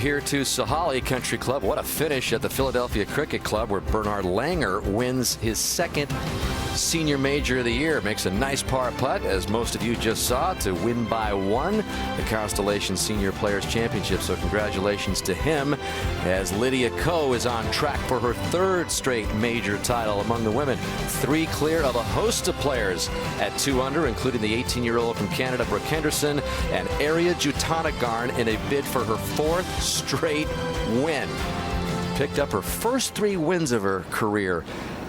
here to Sahalee Country Club. What a finish at the Philadelphia Cricket Club, where Bernhard Langer wins his second senior major of the year. Makes a nice par putt, as most of you just saw, to win by one the Constellation Senior Players Championship. So congratulations to him, as Lydia Ko is on track for her third straight major title among the women. 3 clear of a host of players at 2 under, including the 18-year-old from Canada, Brooke Henderson, and Arya Jutanagarn in a bid for her 4th straight win. Picked up her first 3 wins of her career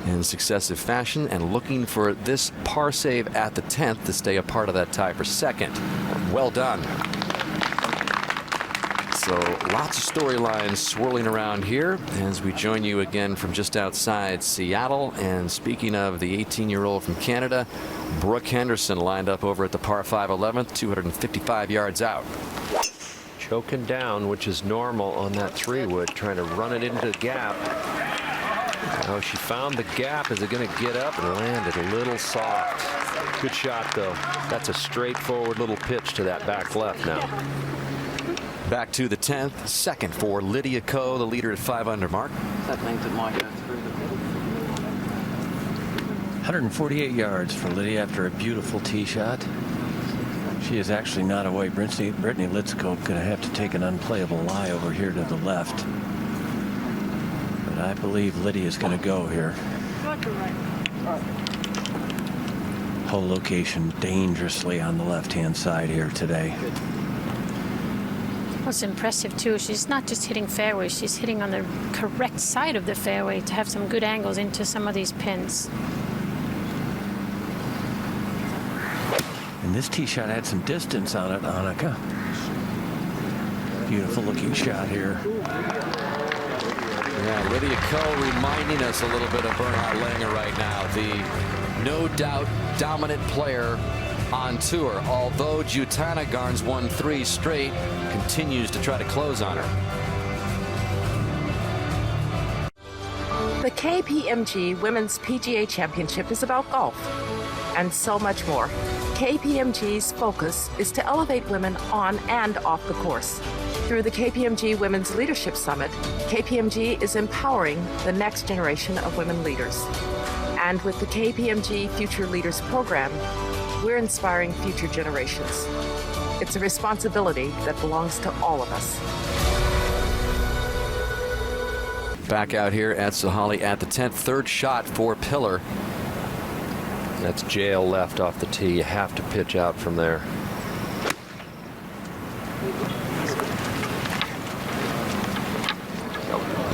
in successive fashion, and looking for this par save at the 10th to stay a part of that tie for second. Well done. So lots of storylines swirling around here as we join you again from just outside Seattle. And speaking of the 18-year-old from Canada, Brooke Henderson lined up over at the par 5 11th, 255 yards out. Choking down, which is normal on that 3-wood, trying to run it into the gap. Oh, she found the gap. Is it going to get up and landed a little soft? Good shot, though. That's a straightforward little pitch to that back left now. Back to the 10th, second for Lydia Ko, the leader at 5 under mark. 148 yards for Lydia after a beautiful tee shot. She is actually not away. Brittany Litsko going to have to take an unplayable lie over here to the left. But I believe Lydia is going to go here. Hole location dangerously on the left-hand side here today. What's impressive too, she's not just hitting fairways, she's hitting on the correct side of the fairway to have some good angles into some of these pins. And this tee shot had some distance on it, Annika. Beautiful looking shot here. Yeah, Lydia Ko reminding us a little bit of Bernhard Langer right now, the no doubt dominant player on tour, although Jutanagarn's won 3 straight, continues to try to close on her. The KPMG Women's PGA Championship is about golf and so much more. KPMG's focus is to elevate women on and off the course. Through the KPMG Women's Leadership Summit, KPMG is empowering the next generation of women leaders. And with the KPMG Future Leaders Program, we're inspiring future generations. It's a responsibility that belongs to all of us. Back out here at Sahalee at the 10th, third shot for Pillar. That's jail left off the tee. You have to pitch out from there.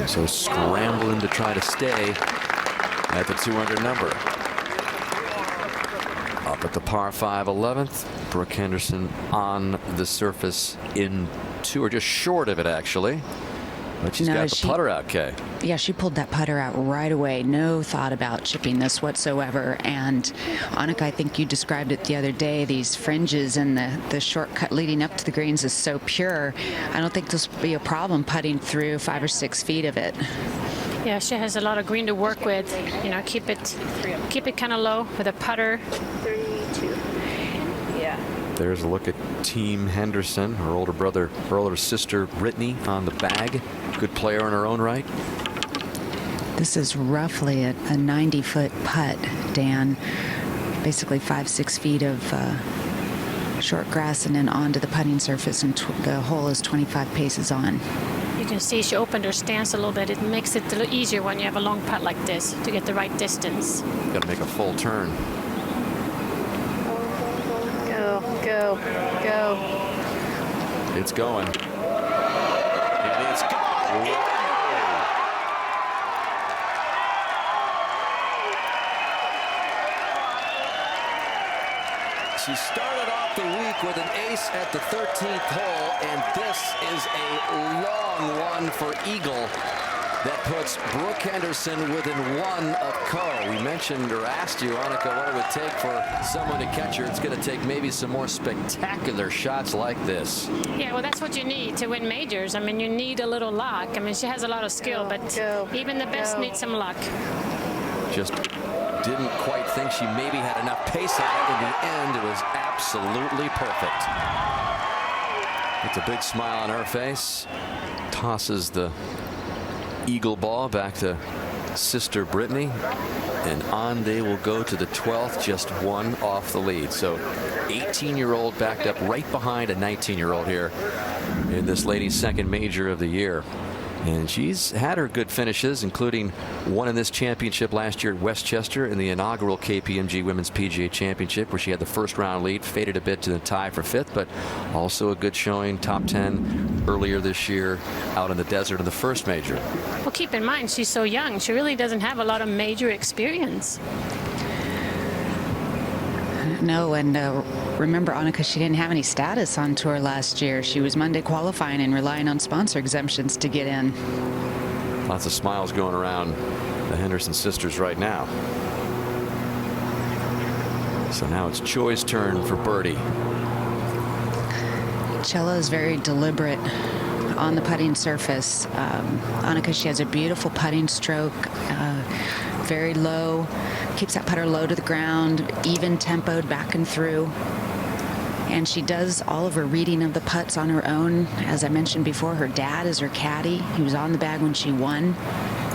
So scrambling to try to stay at the 2 under number. Up at the par 5 11th, Brooke Henderson on the surface in 2, or just short of it actually. But she's got the putter out, Kay. Yeah, she pulled that putter out right away. No thought about chipping this whatsoever. And Annika, I think you described it the other day. These fringes and the shortcut leading up to the greens is so pure. I don't think this will be a problem putting through 5 or 6 feet of it. Yeah, she has a lot of green to work with. You know, keep it kind of low with a putter. 32. Yeah. There's a look at Team Henderson, her older sister Brittany on the bag. Good player in her own right. This is roughly a 90-foot putt, Dan. Basically 5-6 feet of short grass and then onto the putting surface, and the hole is 25 paces on. You can see she opened her stance a little bit. It makes it a little easier when you have a long putt like this to get the right distance. Got to make a full turn. Go, go, go. It's going. And it's gone. She started off the week with an ace at the 13th hole, and this is a long one for Eagle that puts Brooke Henderson within 1 of Ko. We mentioned or asked you, Annika, what it would take for someone to catch her. It's going to take maybe some more spectacular shots like this. Yeah, well, that's what you need to win majors. I mean, you need a little luck. I mean, she has a lot of skill, but even the best need some luck. Just didn't quite think she maybe had enough pace on it. In the end, it was absolutely perfect. It's a big smile on her face. tosses the eagle ball back to sister Brittany, and on they will go to the 12th, just one off the lead. So 18-year-old backed up right behind a 19-year-old here in this lady's second major of the year. And she's had her good finishes, including one in this championship last year at Westchester in the inaugural KPMG Women's PGA Championship, where she had the first round lead, faded a bit to the tie for 5th, but also a good showing, top 10 earlier this year out in the desert in the first major. Well, keep in mind, she's so young. She really doesn't have a lot of major experience. No, and remember, Annika, she didn't have any status on tour last year. She was Monday qualifying and relying on sponsor exemptions to get in. Lots of smiles going around the Henderson sisters right now. So now it's Choi's turn for birdie. Chella is very deliberate on the putting surface. Annika, she has a beautiful putting stroke, very low, keeps that putter low to the ground, even tempoed back and through. And she does all of her reading of the putts on her own. As I mentioned before, her dad is her caddy. He was on the bag when she won.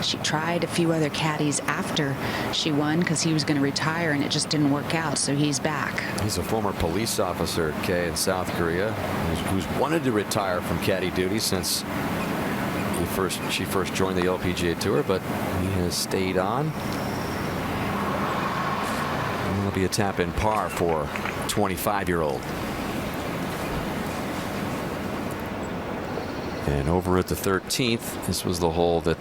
She tried a few other caddies after she won because he was going to retire, and it just didn't work out, so he's back. He's a former police officer, Kay, in South Korea, who's wanted to retire from caddy duty since she first joined the LPGA Tour, but he has stayed on. And it'll be a tap-in par for 25-year-old. And over at the 13th, this was the hole that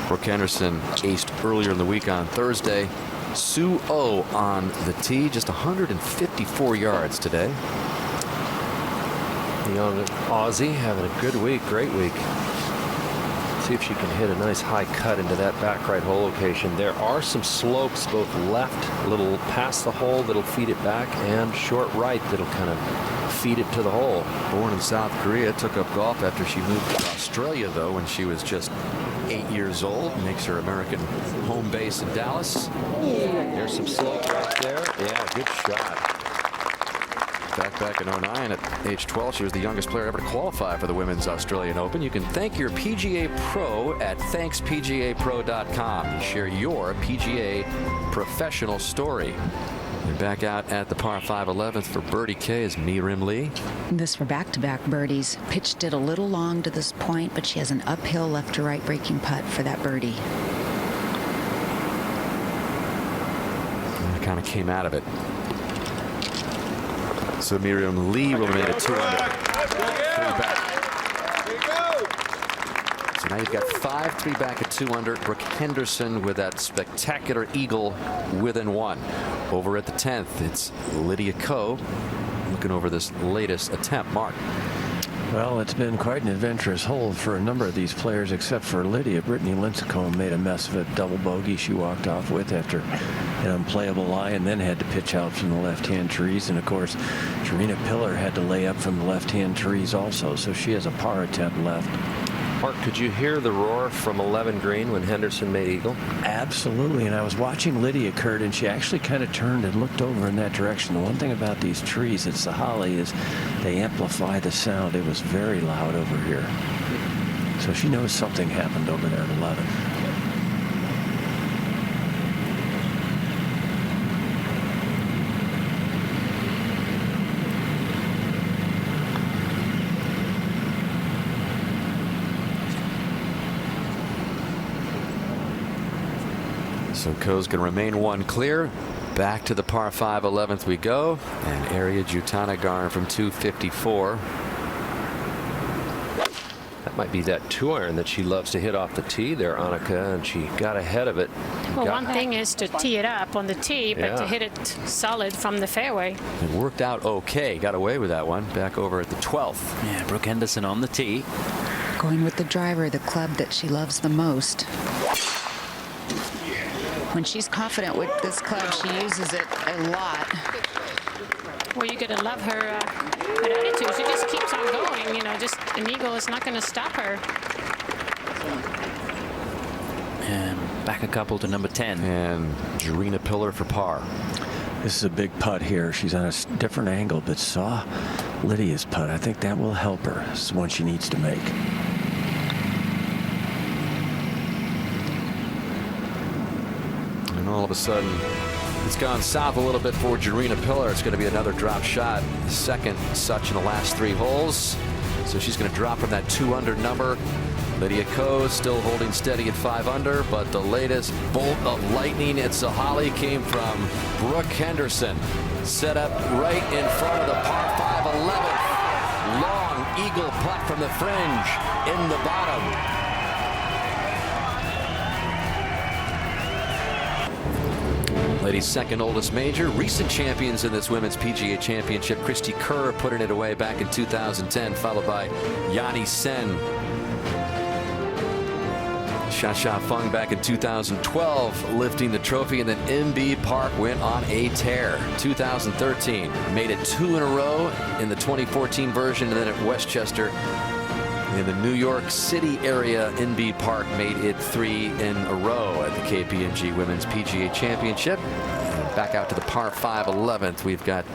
Brooke Henderson aced earlier in the week on Thursday. Sue O on the tee, just 154 yards today. The young Aussie having a good week, great week. See if she can hit a nice high cut into that back right hole location. There are some slopes both left, a little past the hole that'll feed it back, and short right that'll kind of feed it to the hole. Born in South Korea, took up golf after she moved to Australia, though, when she was just 8 years old. Makes her American home base in Dallas. There's some slope right there. Yeah, good shot. Back in 09 at age 12, she was the youngest player ever to qualify for the Women's Australian Open. You can thank your PGA Pro at ThanksPGAPro.com. Share your PGA professional story. And back out at the par 5 11th for Birdie K is Mirim Lee. This for back-to-back birdies. Pitched it a little long to this point, but she has an uphill left to right breaking putt for that birdie. And kind of came out of it. So Mirim Lee will make it 2 under. 3 back. So now you've got 5 3 back at 2 under. Brooke Henderson with that spectacular eagle within 1. Over at the 10th, it's Lydia Ko looking over this latest attempt. Mark. Well, it's been quite an adventurous hole for a number of these players, except for Lydia. Brittany Lincecum made a mess of it. Double bogey she walked off with after an unplayable lie, and then had to pitch out from the left-hand trees. And of course, Serena Pillar had to lay up from the left-hand trees also, so she has a par attempt left. Mark, could you hear the roar from 11 green when Henderson made eagle? Absolutely, and I was watching Lydia, Kurt, and she actually kind of turned and looked over in that direction. The one thing about these trees, it's the holly, is they amplify the sound. It was very loud over here. So she knows something happened over there at 11. So Ko's going to remain 1 clear. Back to the par 5 11th we go. And Arya Jutanagarn from 254. That might be that 2-iron that she loves to hit off the tee there, Annika, and she got ahead of it. Well, one thing is to tee it up on the tee, but to hit it solid from the fairway. It worked out okay. Got away with that one. Back over at the 12th. Yeah, Brooke Henderson on the tee. Going with the driver, the club that she loves the most. When she's confident with this club, she uses it a lot. Well, you're going to love her attitude. She just keeps on going. You know, just an eagle is not going to stop her. And back a couple to number 10. And Serena Pillar for par. This is a big putt here. She's on a different angle, but saw Lydia's putt. I think that will help her. This is one she needs to make. of a sudden it's gone south a little bit for Jarena Pillar. It's going to be another drop shot, second such in the last 3 holes. So she's going to drop from that 2 under number. Lydia Ko still holding steady at 5 under, but the latest bolt of lightning at Sahalee came from Brooke Henderson. Set up right in front of the par 5 11th. Long eagle putt from the fringe in the bottom. Ladies' second oldest major. Recent champions in this women's PGA championship. Christy Kerr putting it away back in 2010, followed by Yanni Sen. Sha Fung back in 2012 lifting the trophy, and then MB Park went on a tear. 2013 made it 2 in a row in the 2014 version, and then at Westchester in the New York City area, MB Park made it 3 in a row at the KPMG Women's PGA Championship. And back out to the par 5 11th. We've got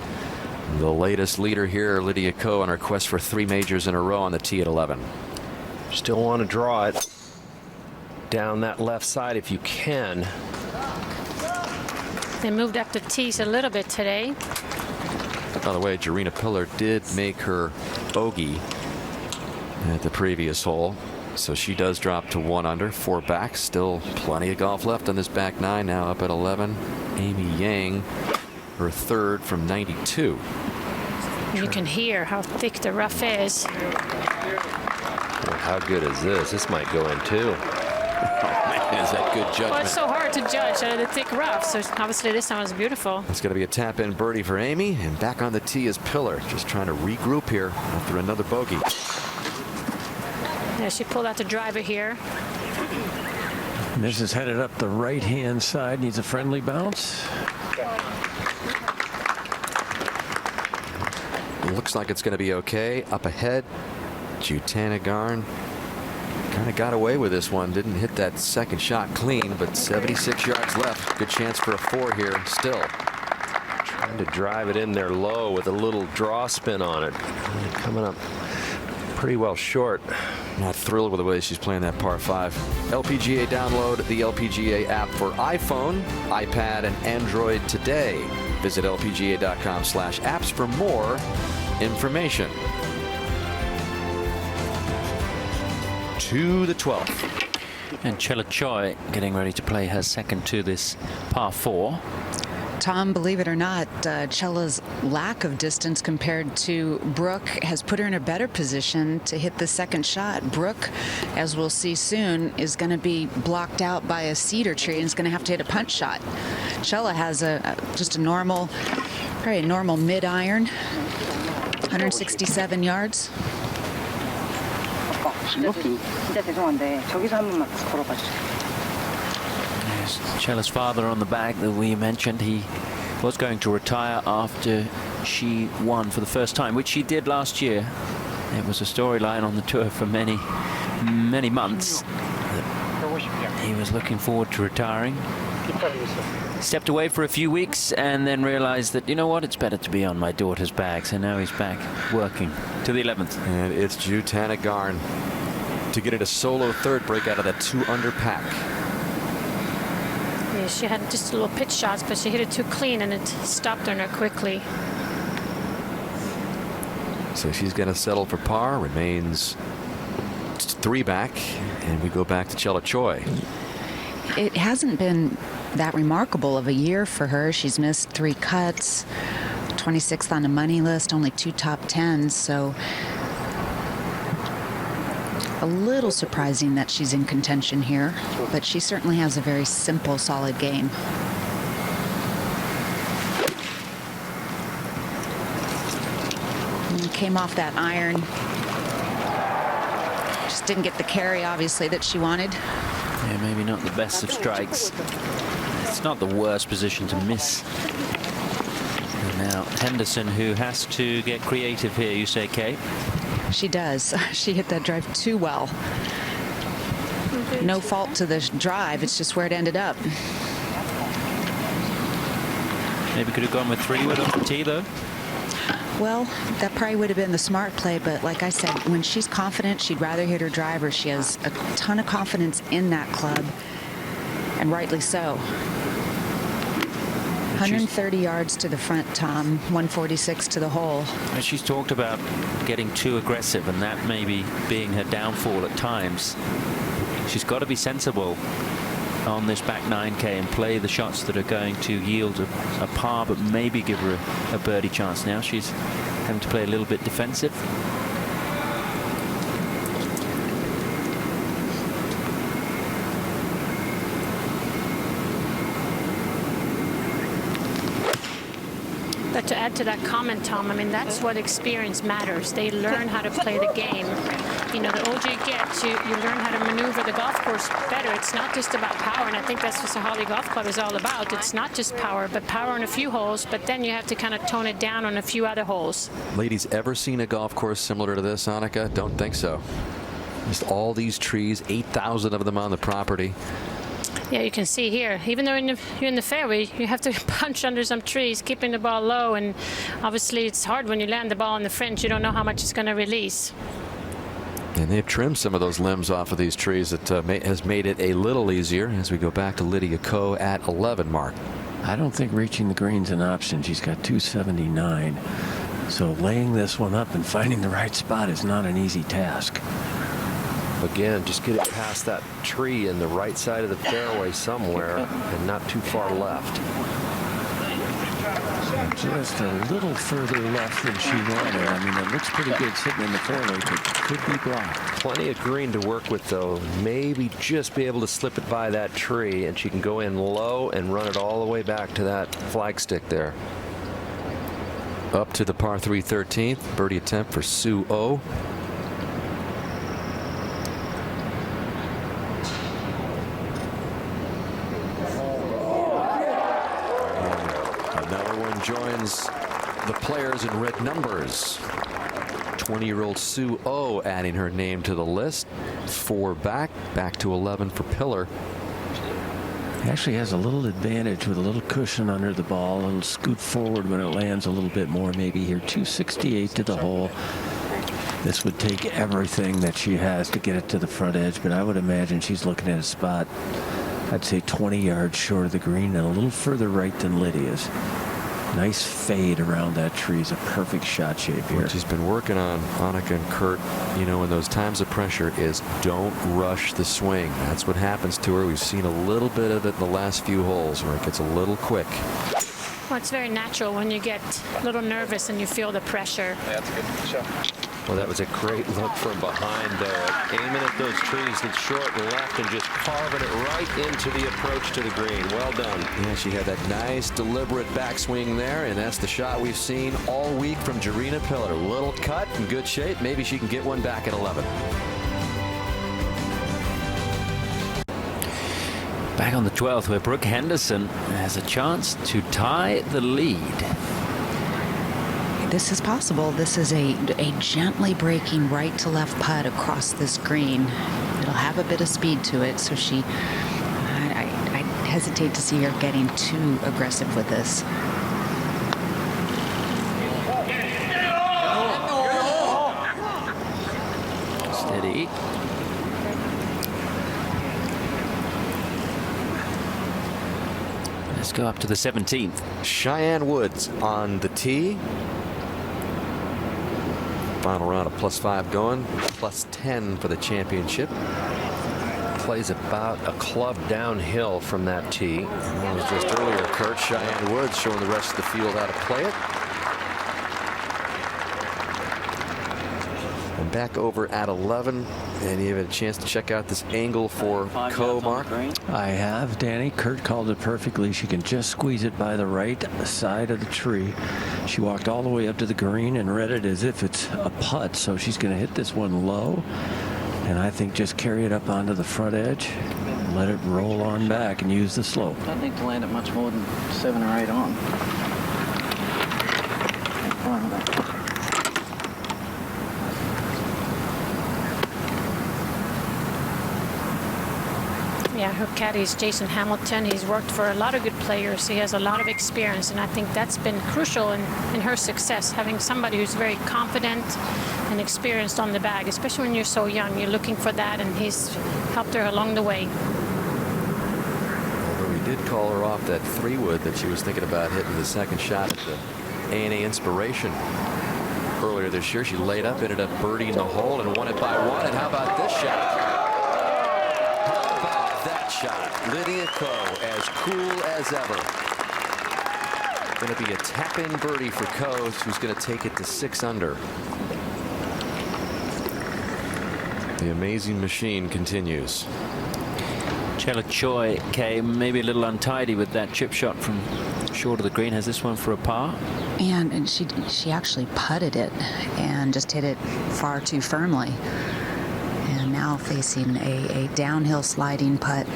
the latest leader here, Lydia Ko, on her quest for 3 majors in a row on the tee at 11. Still want to draw it down that left side if you can. They moved up the tees a little bit today. By the way, Jarena Pillar did make her bogey at the previous hole, so she does drop to 1 under, 4 back. Still plenty of golf left on this back 9. Now up at 11. Amy Yang, her 3rd from 92. You can hear how thick the rough is. Well, how good is this? This might go in too. Is that good judgment? Well, it's so hard to judge out of the thick rough, so obviously this one was beautiful. It's going to be a tap-in birdie for Amy, and back on the tee is Pillar, just trying to regroup here after another bogey. Yeah, she pulled out the driver here. This is headed up the right-hand side, needs a friendly bounce. Looks like it's going to be okay. Up ahead, Jutana Garn kind of got away with this one. Didn't hit that second shot clean, but 76 yards left. Good chance for a 4 here still. Trying to drive it in there low with a little draw spin on it. Coming up pretty well short. Not thrilled with the way she's playing that par 5. LPGA download the LPGA app for iPhone, iPad, and Android today. Visit lpga.com/apps for more information. To the 12th. And Chella Choi getting ready to play her second to this par 4. Tom, believe it or not, Chella's lack of distance compared to Brooke has put her in a better position to hit the second shot. Brooke, as we'll see soon, is going to be blocked out by a cedar tree and is going to have to hit a punch shot. Chella has just a normal, very normal mid-iron, 167 yards. There's Chella's father on the back that we mentioned. He was going to retire after she won for the first time, which she did last year. It was a storyline on the tour for many, many months. He was looking forward to retiring. Stepped away for a few weeks and then realized that, you know what, it's better to be on my daughter's bag. So now he's back working to the 11th. And it's Jutana Garn to get it a solo 3rd break out of that 2 under pack. Yeah, she had just a little pitch shots, but she hit it too clean and it stopped on her quickly. So she's going to settle for par, remains 3 back, and we go back to Chella Choi. It hasn't been that remarkable of a year for her. She's missed 3 cuts, 26th on the money list, only 2 top 10s, so a little surprising that she's in contention here, but she certainly has a very simple, solid game. And came off that iron. Just didn't get the carry, obviously, that she wanted. Yeah, maybe not the best of strikes. It's not the worst position to miss. And now Henderson, who has to get creative here, you say, Kate? She does. She hit that drive too well. No fault to the drive. It's just where it ended up. Maybe could have gone with 3 wood off the tee, though. Well, that probably would have been the smart play, but like I said, when she's confident, she'd rather hit her driver. She has a ton of confidence in that club, and rightly so. 130 yards to the front, Tom. 146 to the hole. And she's talked about getting too aggressive, and that maybe being her downfall at times. She's got to be sensible on this back 9K and play the shots that are going to yield a par, but maybe give her a birdie chance. Now she's having to play a little bit defensive. But to add to that comment, Tom, I mean, that's what experience matters. They learn how to play the game. You know, the older you get, you learn how to maneuver the golf course better. It's not just about power, and I think that's what the Holly Golf Club is all about. It's not just power, but power on a few holes, but then you have to kind of tone it down on a few other holes. Ladies, ever seen a golf course similar to this, Annika? Don't think so. Just all these trees, 8,000 of them on the property. Yeah, you can see here, even though you're in the fairway, you have to punch under some trees, keeping the ball low, and obviously it's hard when you land the ball on the fringe. You don't know how much it's going to release. And they've trimmed some of those limbs off of these trees. That has made it a little easier as we go back to Lydia Ko at 11, Mark. I don't think reaching the green's an option. She's got 279. So laying this one up and finding the right spot is not an easy task. Again, just get it past that tree in the right side of the fairway somewhere and not too far left. Just a little further left than she wanted. I mean, it looks pretty good sitting in the fairway, but could be blocked. Plenty of green to work with, though. Maybe just be able to slip it by that tree, and she can go in low and run it all the way back to that flagstick there. Up to the par 3 13th. Birdie attempt for Sue O. Joins the players in red numbers. 20-year-old Sue O adding her name to the list. 4 back to 11 for Pillar. He actually has a little advantage with a little cushion under the ball. A little scoot forward when it lands a little bit more maybe here. 268 to the hole. This would take everything that she has to get it to the front edge, but I would imagine she's looking at a spot, I'd say 20 yards short of the green and a little further right than Lydia's. Nice fade around that tree is a perfect shot shape here. What she's been working on, Annika and Kurt, you know, in those times of pressure, is don't rush the swing. That's what happens to her. We've seen a little bit of it in the last few holes where it gets a little quick. Well, it's very natural when you get a little nervous and you feel the pressure. Yeah, that's a good shot. Well, that was a great look from behind there. Aiming at those trees that's short and left and just carving it right into the approach to the green. Well done. Yeah, she had that nice, deliberate backswing there, and that's the shot we've seen all week from Jarena Pillar. Little cut in good shape. Maybe she can get one back at 11. Back on the 12th, where Brooke Henderson has a chance to tie the lead. This is possible. This is a gently breaking right to left putt across this green. It'll have a bit of speed to it, so I hesitate to see her getting too aggressive with this. Steady. Let's go up to the 17th. Cheyenne Woods on the tee. Final round of +5 going, +10 for the championship. Plays about a club downhill from that tee. And that was just earlier, Kurt. Cheyenne Woods showing the rest of the field how to play it. And back over at 11, and you have a chance to check out this angle for Ko, Mark. I have, Danny. Kurt called it perfectly. She can just squeeze it by the right side of the tree. She walked all the way up to the green and read it as if it's a putt, so she's going to hit this one low, and I think just carry it up onto the front edge, let it roll on back and use the slope. I don't need to land it much more than 7 or 8 on. Yeah, her caddy is Jason Hamilton. He's worked for a lot of good players. He has a lot of experience, and I think that's been crucial in her success, having somebody who's very confident and experienced on the bag, especially when you're so young. You're looking for that, and he's helped her along the way. Very did call her off that 3-wood that she was thinking about hitting the second shot at the A&A Inspiration earlier this year. She laid up, ended up birdieing the hole and won it by 1. And how about this shot? How about that shot? Lydia Ko, as cool as ever. Going to be a tap-in birdie for Ko, who's going to take it to 6 under. The amazing machine continues. Chella Choi came maybe a little untidy with that chip shot from short of the green. Has this one for a par? And she actually putted it and just hit it far too firmly. And now facing a downhill sliding putt.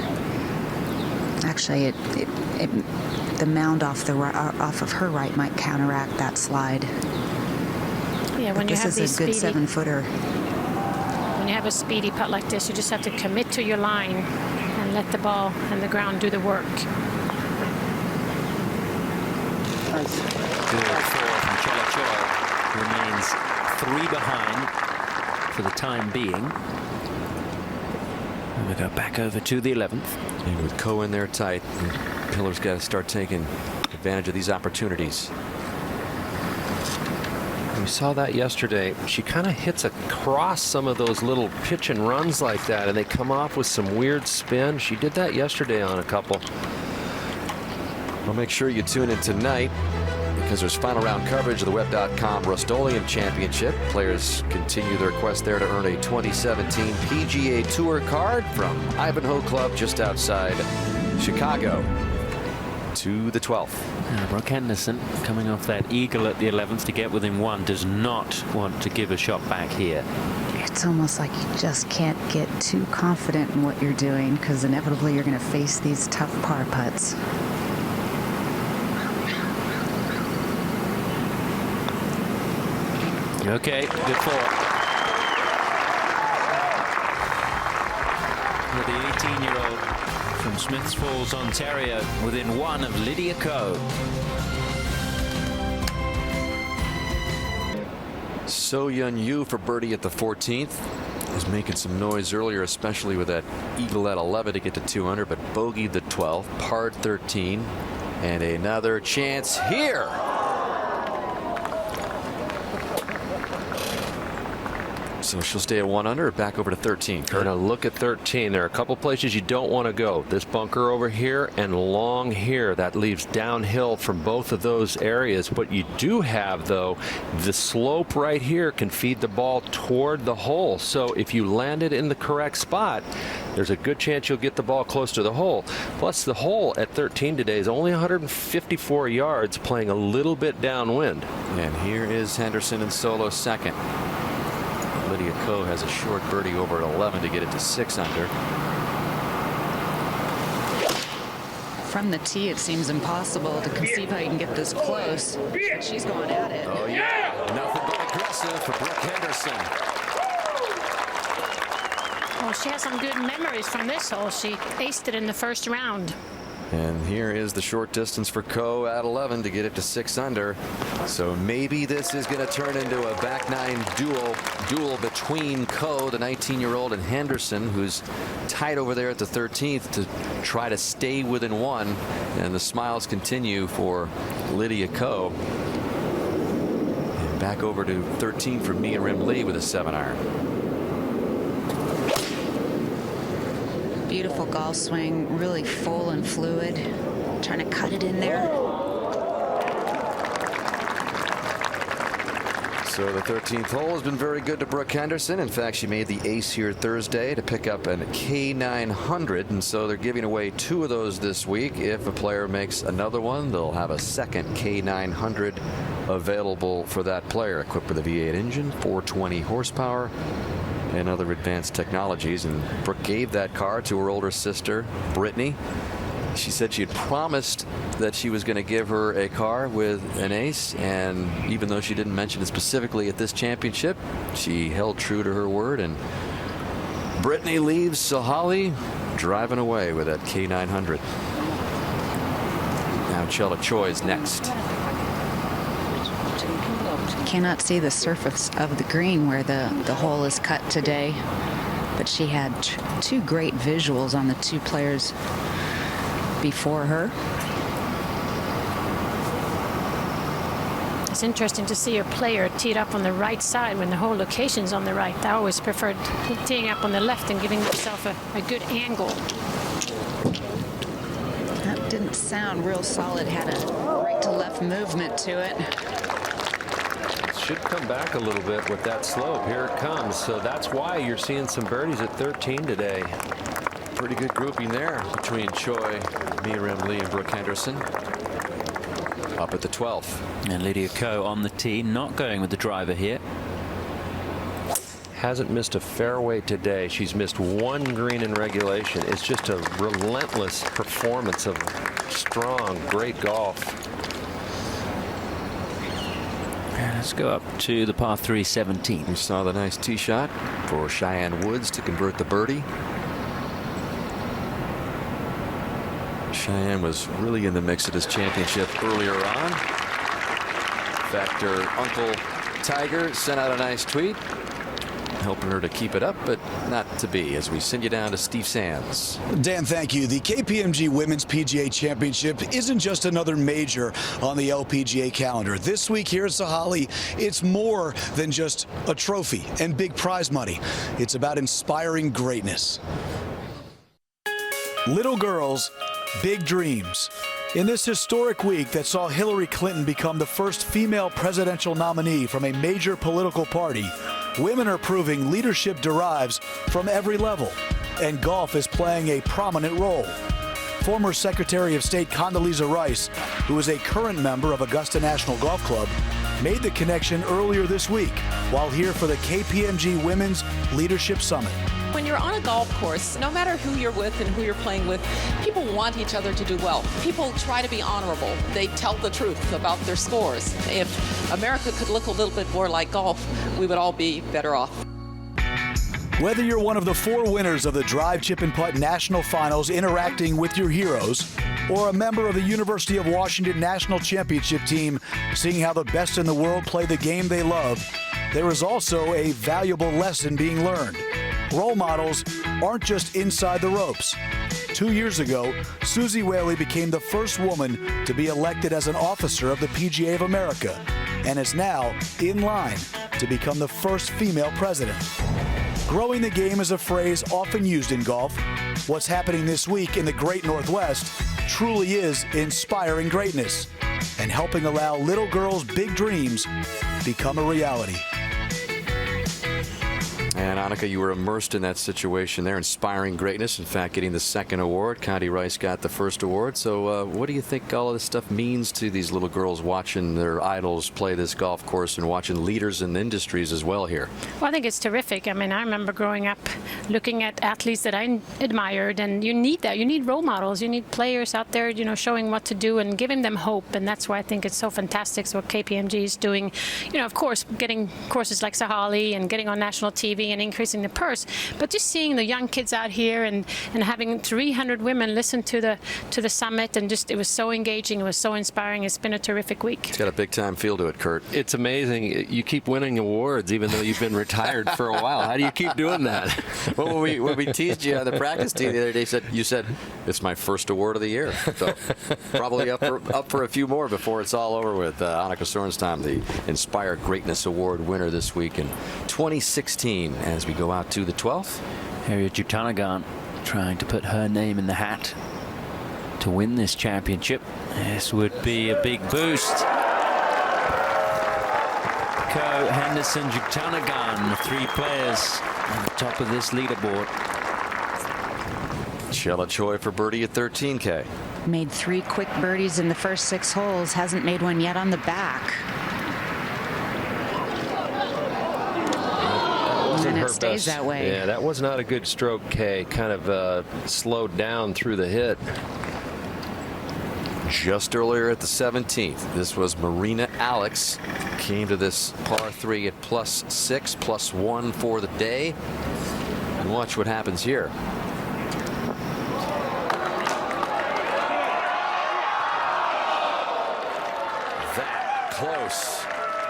Actually, the mound off of her right might counteract that slide. Yeah, when you have this is a good 7-footer. When you have a speedy putt like this, you just have to commit to your line and let the ball and the ground do the work. Good 4 from Chella Choi. Remains 3 behind for the time being. And we go back over to the 11th. And with Ko in there tight, Hiller's got to start taking advantage of these opportunities. We saw that yesterday. She kind of hits across some of those little pitch and runs like that, and they come off with some weird spin. She did that yesterday on a couple. Well, make sure you tune in tonight, because there's final round coverage of the Web.com Rust-Oleum Championship. Players continue their quest there to earn a 2017 PGA Tour card from Ivanhoe Club just outside Chicago to the 12th. Brooke Henderson, coming off that eagle at the 11th to get within 1, does not want to give a shot back here. It's almost like you just can't get too confident in what you're doing, because inevitably you're going to face these tough par putts. Okay, good 4. With the 18-year-old from Smiths Falls, Ontario, within 1 of Lydia Ko. So Yun Yu for birdie at the 14th. Was making some noise earlier, especially with that eagle at 11 to get to 2 under, but bogeyed the 12th, parred 13, and another chance here. So she'll stay at 1 under or back over to 13. We're going to look at 13. There are a couple places you don't want to go. This bunker over here and long here. That leaves downhill from both of those areas. What you do have, though, the slope right here can feed the ball toward the hole. So if you land it in the correct spot, there's a good chance you'll get the ball close to the hole. Plus, the hole at 13 today is only 154 yards, playing a little bit downwind. And here is Henderson in solo second. Lydia Ko has a short birdie over at 11 to get it to 6 under. From the tee, it seems impossible to conceive how you can get this close. But she's going at it. Oh, yeah. Nothing but aggressive for Brooke Henderson. Well, she has some good memories from this hole. She aced it in the first round. And here is the short distance for Ko at 11 to get it to 6 under. So maybe this is going to turn into a back nine duel between Ko, the 19-year-old, and Henderson, who's tight over there at the 13th to try to stay within 1. And the smiles continue for Lydia Ko. And back over to 13 for Mia Rim Lee with a 7-iron. Beautiful golf swing, really full and fluid, trying to cut it in there. So the 13th hole has been very good to Brooke Henderson. In fact, she made the ace here Thursday to pick up an K900, and so they're giving away 2 of those this week. If a player makes another one, they'll have a second K900 available for that player, equipped with a V8 engine, 420 horsepower, and other advanced technologies. And Brooke gave that car to her older sister, Brittany. She said she had promised that she was going to give her a car with an ace, and even though she didn't mention it specifically at this championship, she held true to her word, and Brittany leaves Sohali driving away with that K900. Now Chella Choi is next. Cannot see the surface of the green where the hole is cut today, but she had 2 great visuals on the 2 players before her. It's interesting to see a player teed up on the right side when the whole location's on the right. I always preferred teeing up on the left and giving yourself a good angle. That didn't sound real solid. Had a right to left movement to it. It should come back a little bit with that slope. Here it comes. So that's why you're seeing some birdies at 13 today. Pretty good grouping there between Choi, Miriam Lee, and Brooke Henderson. Up at the 12th. And Lydia Ko on the tee, not going with the driver here. Hasn't missed a fairway today. She's missed one green in regulation. It's just a relentless performance of strong, great golf. And let's go up to the par 3 17. We saw the nice tee shot for Cheyenne Woods to convert the birdie. Cheyenne was really in the mix of this championship earlier on. In fact, her uncle Tiger sent out a nice tweet helping her to keep it up, but not to be, as we send you down to Steve Sands. Dan, thank you. The KPMG Women's PGA Championship isn't just another major on the LPGA calendar. This week here at Sahalee, it's more than just a trophy and big prize money. It's about inspiring greatness. Little girls, big dreams. In this historic week that saw Hillary Clinton become the first female presidential nominee from a major political party, women are proving leadership derives from every level, and golf is playing a prominent role. Former Secretary of State Condoleezza Rice, who is a current member of Augusta National Golf Club, made the connection earlier this week while here for the KPMG Women's Leadership Summit. When you're on a golf course, no matter who you're with and who you're playing with, people want each other to do well. People try to be honorable. They tell the truth about their scores. If America could look a little bit more like golf, we would all be better off. Whether you're one of the 4 winners of the Drive, Chip, and Putt National Finals interacting with your heroes, or a member of the University of Washington National Championship team seeing how the best in the world play the game they love, there is also a valuable lesson being learned. Role models aren't just inside the ropes. 2 years ago, Susie Whaley became the first woman to be elected as an officer of the PGA of America and is now in line to become the first female president. Growing the game is a phrase often used in golf. What's happening this week in the Great Northwest truly is inspiring greatness and helping allow little girls' big dreams become a reality. And Annika, you were immersed in that situation there, inspiring greatness. In fact, getting the second award. Connie Rice got the first award. So what do you think all of this stuff means to these little girls watching their idols play this golf course and watching leaders in the industries as well here? Well, I think it's terrific. I mean, I remember growing up looking at athletes that I admired, and you need that. You need role models. You need players out there, you know, showing what to do and giving them hope. And that's why I think it's so fantastic what KPMG is doing. You know, of course, getting courses like Sahalee and getting on national TV and increasing the purse, but just seeing the young kids out here and having 300 women listen to the summit, and just it was so engaging, it was so inspiring. It's been a terrific week. It's got a big time feel to it, Kurt. It's amazing. You keep winning awards even though you've been retired for a while. How do you keep doing that? Well, when we teased you on the practice team the other day, you said it's my first award of the year. So probably up for a few more before it's all over with. Annika Sorenstam, the Inspire Greatness Award winner this week in 2016. As we go out to the 12th. Harriet Jutanagan trying to put her name in the hat to win this championship. This would be a big boost. Ko, Henderson, Jutanagan, the 3 players on the top of this leaderboard. Chella Choi for birdie at 13K. Made 3 quick birdies in the first 6 holes. Hasn't made one yet on the back. And it stays that way. Yeah, that was not a good stroke, Kay. Kind of slowed down through the hit. Just earlier at the 17th, this was Marina Alex. Came to this par 3 at +6, +1 for the day. And watch what happens here. That close.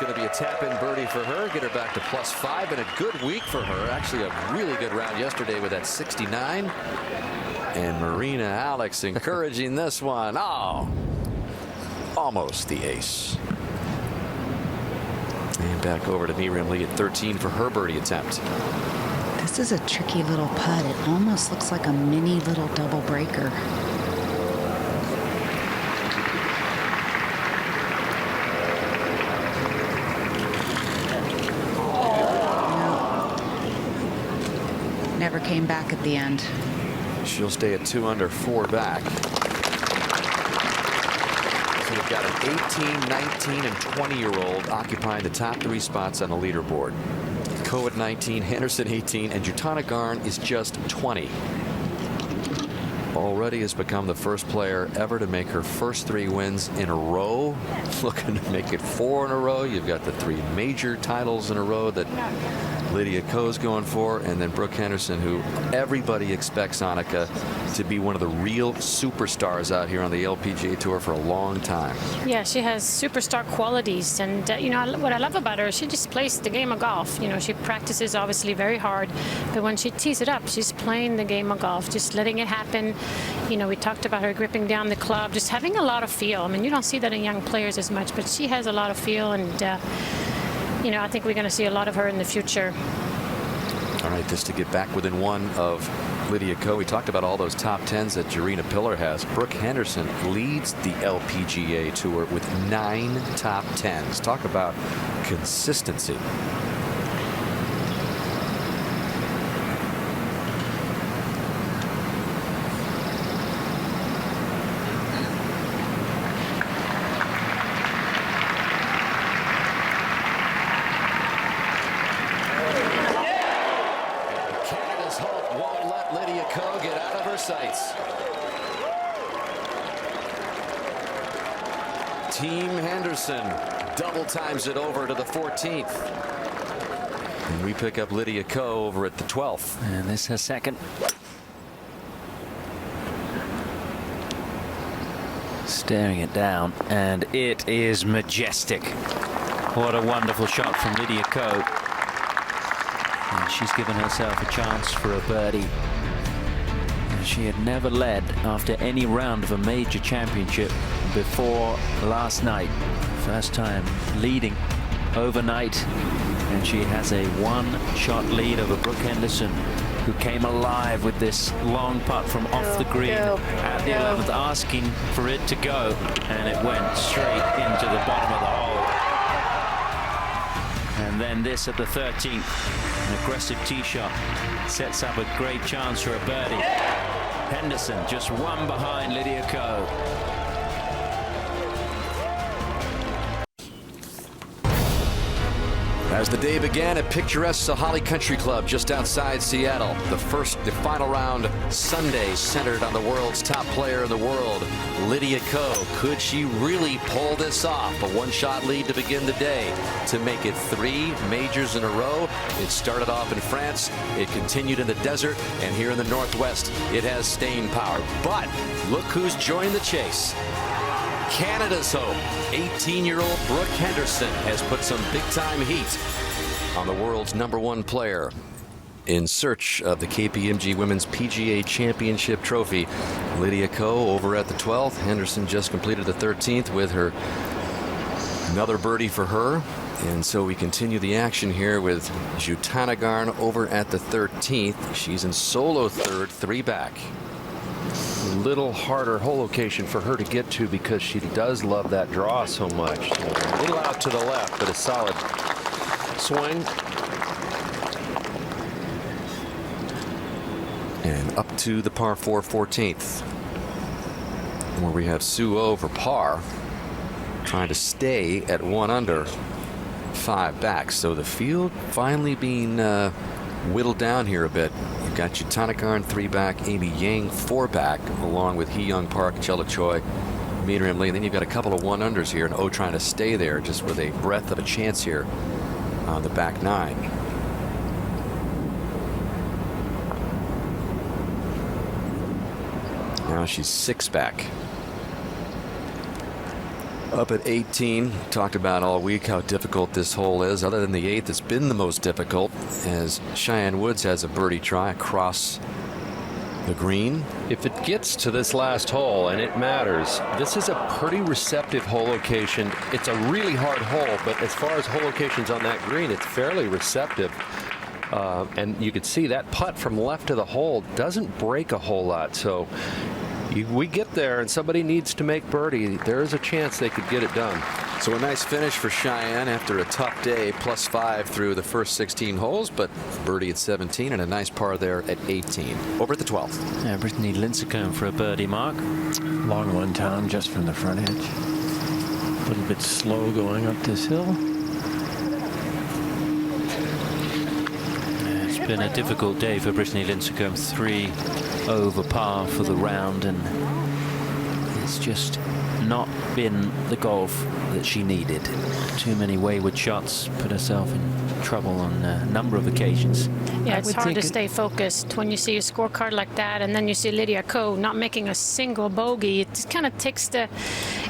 Going to be a tap-in birdie for her, get her back to +5, and a good week for her. Actually, a really good round yesterday with that 69. And Marina Alex encouraging this one. Oh, almost the ace. And back over to Miriam Lee at 13 for her birdie attempt. This is a tricky little putt. It almost looks like a mini little double breaker. Never came back at the end. She'll stay at 2 under, 4 back. So they've got an 18, 19, and 20-year-old occupying the top 3 spots on the leaderboard. Ko at 19, Henderson 18, and Jutana Garn is just 20. Already has become the first player ever to make her first 3 wins in a row. Looking to make it 4 in a row. You've got the 3 major titles in a row that Lydia Ko's going for, and then Brooke Henderson, who everybody expects Annika to be one of the real superstars out here on the LPGA Tour for a long time. Yeah, she has superstar qualities, and you know what I love about her, she just plays the game of golf. You know, she practices obviously very hard, but when she tees it up, she's playing the game of golf, just letting it happen. You know, we talked about her gripping down the club, just having a lot of feel. I mean, you don't see that in young players as much, but she has a lot of feel, and you know, I think we're going to see a lot of her in the future. All right, just to get back within 1 of Lydia Ko. We talked about all those top 10s that Jarena Pillar has. Brooke Henderson leads the LPGA Tour with 9 top 10s. Talk about consistency. Team Henderson double times it over to the 14th. And we pick up Lydia Ko over at the 12th. And this her second. Staring it down, and it is majestic. What a wonderful shot from Lydia Ko. And she's given herself a chance for a birdie. She had never led after any round of a major championship before last night. First time leading overnight, and she has a 1-shot lead over Brooke Henderson, who came alive with this long putt from off the green at the 11th, asking for it to go, and it went straight into the bottom of the hole. And then this at the 13th, an aggressive tee shot sets up a great chance for a birdie. Henderson just 1 behind Lydia Ko. As the day began at picturesque Sahalee Country Club just outside Seattle, the final round Sunday centered on the world's top player in the world, Lydia Ko. Could she really pull this off? A 1-shot lead to begin the day to make it 3 majors in a row. It started off in France, it continued in the desert, and here in the Northwest, it has staying power. But look who's joined the chase. Canada's hope, 18-year-old Brooke Henderson, has put some big-time heat on the world's #1 player. In search of the KPMG Women's PGA Championship trophy, Lydia Ko over at the 12th. Henderson just completed the 13th with her another birdie for her. And so we continue the action here with Jutana Garn over at the 13th. She's in solo 3rd, 3 back. A little harder hole location for her to get to because she does love that draw so much. So a little out to the left, but a solid swing. And up to the par 4 14th, where we have Sue O for par, trying to stay at 1 under, 5 back. So the field finally being whittled down here a bit. You've got Jutana Garn 3 back, Amy Yang 4 back, along with Hee Young Park, Chella Choi, Miriam Lee. And then you've got a couple of 1 unders here, and O trying to stay there just with a breath of a chance here on the back 9. Now she's 6 back. Up at 18, talked about all week how difficult this hole is. Other than the 8th, it's been the most difficult, as Cheyenne Woods has a birdie try across The green. If it gets to this last hole, and it matters, this is a pretty receptive hole location. It's a really hard hole, but as far as hole locations on that green, it's fairly receptive. And you can see that putt from left to the hole doesn't break a whole lot. So we get there and somebody needs to make birdie. There is a chance they could get it done. So a nice finish for Cheyenne after a tough day, +5 through the first 16 holes, but birdie at 17 and a nice par there at 18. Over at the 12th. Yeah, Brittany Lincecum for a birdie mark. Long one, Tom, just from the front edge. A little bit slow going up this hill. It's been a difficult day for Brittany Lincecum. 3 over par for the round, and it's just not been the golf that she needed. Too many wayward shots, put herself in trouble on a number of occasions. Yeah, it's hard to stay focused when you see a scorecard like that, and then you see Lydia Ko not making a single bogey. It just kind of takes the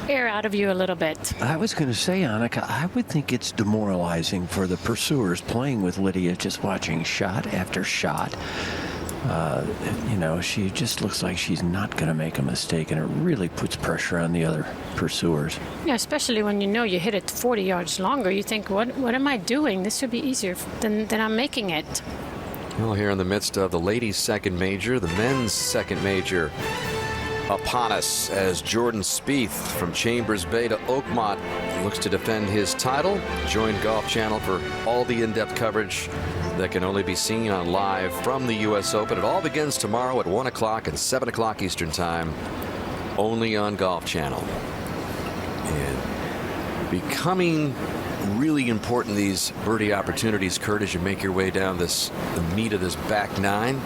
air out of you a little bit. I was going to say, Annika, I would think it's demoralizing for the pursuers playing with Lydia, just watching shot after shot. You know, she just looks like she's not going to make a mistake, and it really puts pressure on the other pursuers. Yeah, especially when you know you hit it 40 yards longer. You think, what am I doing? This would be easier than I'm making it. Well, here in the midst of the ladies' second major, the men's second major upon us as Jordan Spieth from Chambers Bay to Oakmont looks to defend his title. Join Golf Channel for all the in-depth coverage that can only be seen on live from the U.S. Open. It all begins tomorrow at 1 o'clock and 7 o'clock Eastern Time, only on Golf Channel. And becoming really important, these birdie opportunities, Kurt, as you make your way down the meat of this back nine.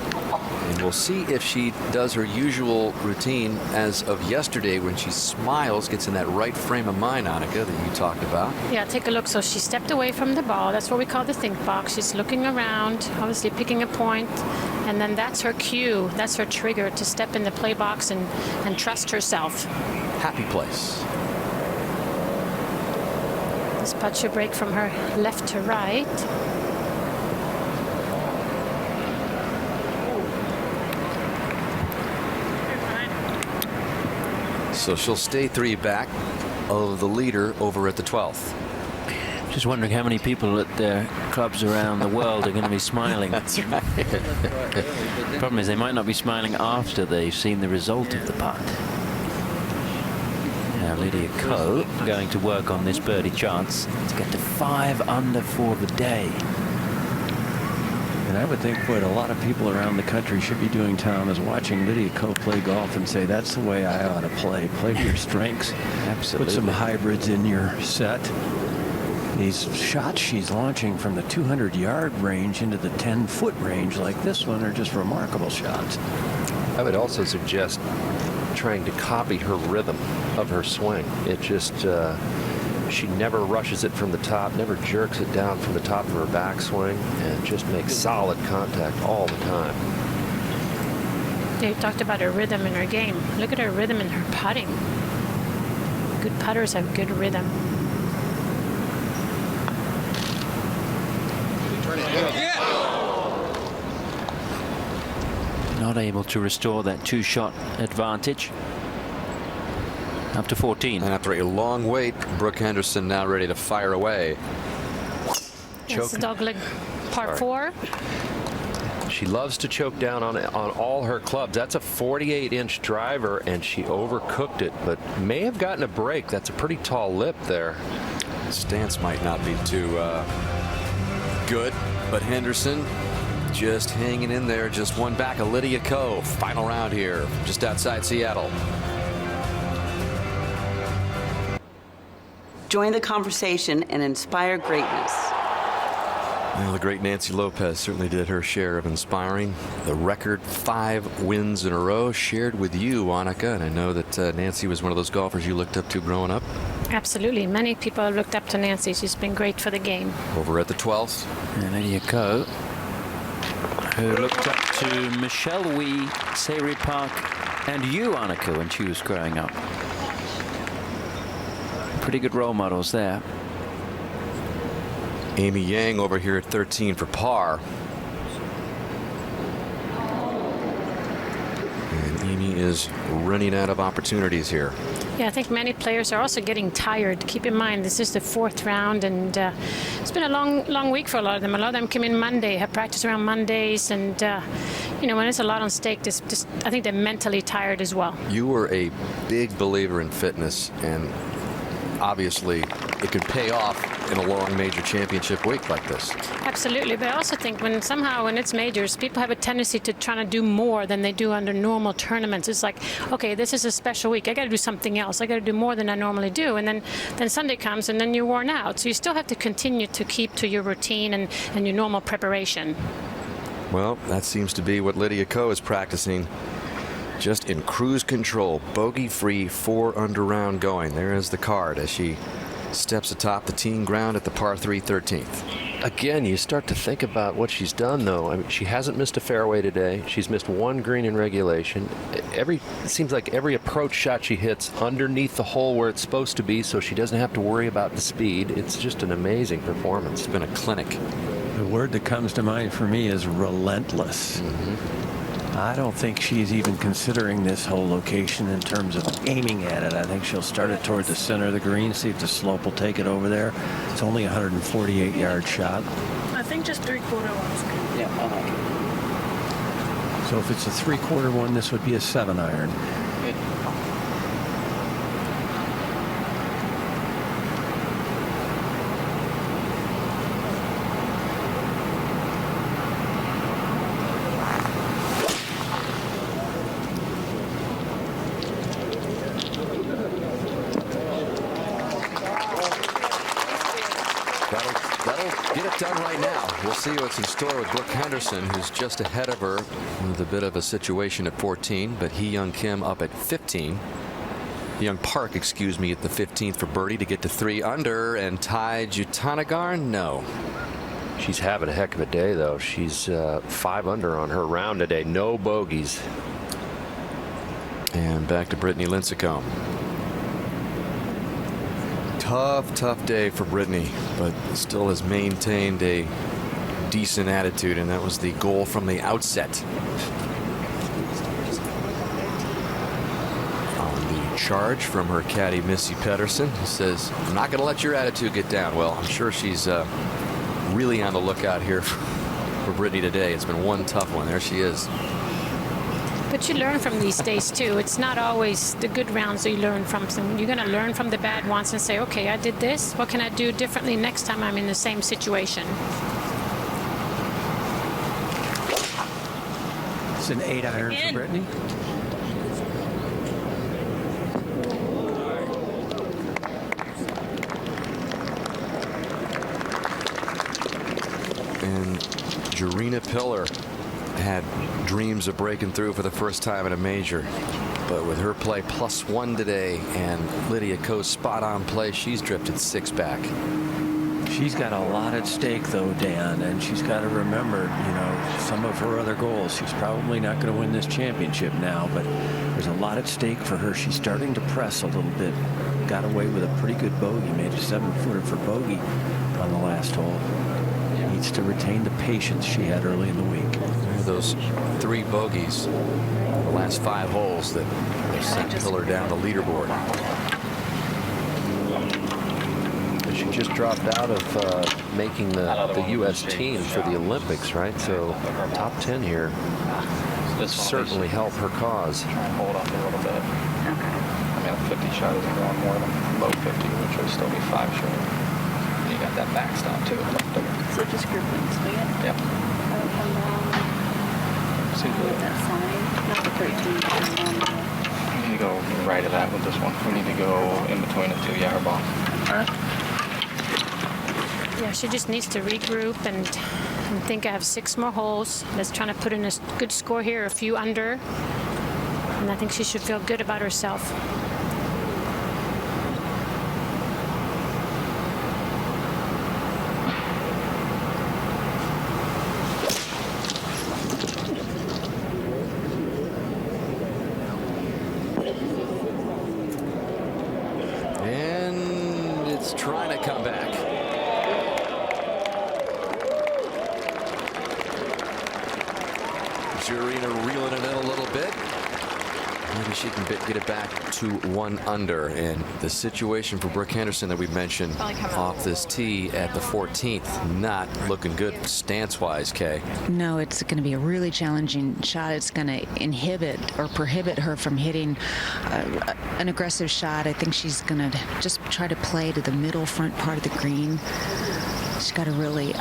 And we'll see if she does her usual routine as of yesterday when she smiles, gets in that right frame of mind, Annika, that you talked about. Yeah, take a look. So she stepped away from the ball. That's what we call the think box. She's looking around, obviously picking a point, and then that's her cue. That's her trigger to step in the play box and trust herself. Happy place. This putt should break from her left to right. So she'll stay 3 back of the leader over at the 12th. Just wondering how many people at their clubs around the world are going to be smiling. That's right. The problem is they might not be smiling after they've seen the result of the putt. Now Lydia Ko going to work on this birdie chance to get to 5 under for the day. And I would think what a lot of people around the country should be doing, Tom, is watching Lydia Ko play golf and say, that's the way I ought to play. Play to your strengths. Absolutely. Put some hybrids in your set. These shots she's launching from the 200-yard range into the 10-foot range like this one are just remarkable shots. I would also suggest trying to copy her rhythm of her swing. It just, she never rushes it from the top, never jerks it down from the top of her backswing, and just makes solid contact all the time. You talked about her rhythm in her game. Look at her rhythm in her putting. Good putters have good rhythm. Not able to restore that 2-shot advantage. Up to 14. And after a long wait, Brooke Henderson now ready to fire away. It's dogleg par 4. She loves to choke down on all her clubs. That's a 48-inch driver, and she overcooked it, but may have gotten a break. That's a pretty tall lip there. Stance might not be too good, but Henderson just hanging in there, just one back of Lydia Ko. Final round here, just outside Seattle. Join the conversation and inspire greatness. Well, the great Nancy Lopez certainly did her share of inspiring. The record 5 wins in a row shared with you, Annika, and I know that Nancy was one of those golfers you looked up to growing up. Absolutely. Many people have looked up to Nancy. She's been great for the game. Over at the 12th. And Lydia Ko, who looked up to Michelle Wee, Sayre Park, and you, Annika, when she was growing up. Pretty good role models there. Amy Yang over here at 13 for par. And Amy is running out of opportunities here. Yeah, I think many players are also getting tired. Keep in mind, this is the 4th round, and it's been a long week for a lot of them. A lot of them came in Monday, have practice around Mondays, and you know, when it's a lot on stake, I think they're mentally tired as well. You were a big believer in fitness, and obviously it could pay off in a long major championship week like this. Absolutely, but I also think when it's majors, people have a tendency to try to do more than they do under normal tournaments. It's like, okay, this is a special week. I got to do something else. I got to do more than I normally do. And then Sunday comes, and then you're worn out. So you still have to continue to keep to your routine and your normal preparation. Well, that seems to be what Lydia Ko is practicing. Just in cruise control, bogey-free 4-under round going. There is the card as she steps atop the teeing ground at the par 3 13th. Again, you start to think about what she's done, though. I mean, she hasn't missed a fairway today. She's missed 1 green in regulation. It seems like every approach shot she hits underneath the hole where it's supposed to be, so she doesn't have to worry about the speed. It's just an amazing performance. It's been a clinic. The word that comes to mind for me is relentless. I don't think she's even considering this whole location in terms of aiming at it. I think she'll start it toward the center of the green, see if the slope will take it over there. It's only a 148-yard shot. I think just 3/4 ones. Yeah, I like it. So if it's a 3/4 one, this would be a 7-iron. Good. That'll get it done right now. We'll see what's in store with Brooke Henderson, who's just ahead of her with a bit of a situation at 14, but Hee-Young Kim up at 15. Young Park, excuse me, at the 15th for birdie to get to 3 under, and Tai Jutanagarn, no. She's having a heck of a day, though. She's 5 under on her round today. No bogeys. And back to Brittany Lincecum. Tough day for Brittany, but still has maintained a decent attitude, and that was the goal from the outset. On the charge from her caddy, Missy Pedersen, who says, "I'm not going to let your attitude get down." Well, I'm sure she's really on the lookout here for Brittany today. It's been one tough one. There she is. But you learn from these days too. It's not always the good rounds that you learn from. So you're going to learn from the bad ones and say, okay, I did this. What can I do differently next time I'm in the same situation? It's an 8-iron for Brittany. And Jarena Pillar had dreams of breaking through for the first time in a major, but with her play +1 today and Lydia Ko's spot-on play, she's drifted 6 back. She's got a lot at stake, though, Dan, and she's got to remember, you know, some of her other goals. She's probably not going to win this championship now, but there's a lot at stake for her. She's starting to press a little bit. Got away with a pretty good bogey, made a 7-footer for bogey on the last hole. Needs to retain the patience she had early in the week. Those 3 bogeys in the last 5 holes that have sent Pillar down the leaderboard. She just dropped out of making the U.S. team for the Olympics, right? So top 10 here certainly help her cause. Hold up a little bit. I mean, a 50 shot isn't going more than low 50, which would still be 5 short. You got that backstop too. So just group links, yeah. Yep. That'll come down. With that sign, not the 13. We need to go right of that with this one. We need to go in between the 2-yard ball. Yeah, she just needs to regroup and think I have 6 more holes. Let's try to put in a good score here, a few under. And I think she should feel good about herself. Trying to come back. Jarena reeling it in a little bit. Maybe she can get it back to 1 under. And the situation for Brooke Henderson that we mentioned off this tee at the 14th, not looking good stance-wise, Kay. No, it's going to be a really challenging shot. It's going to inhibit or prohibit her from hitting an aggressive shot. I think she's going to just try to play to the middle front part of the green. She's got to really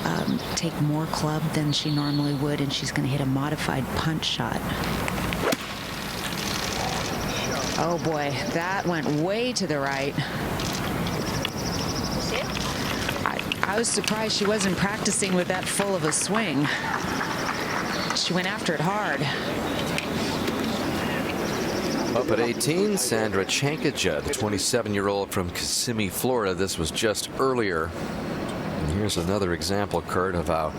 take more club than she normally would, and she's going to hit a modified punch shot. Oh boy, that went way to the right. I was surprised she wasn't practicing with that full of a swing. She went after it hard. Up at 18, Sandra Chankija, the 27-year-old from Kissimmee, Florida. This was just earlier. And here's another example, Kurt, of how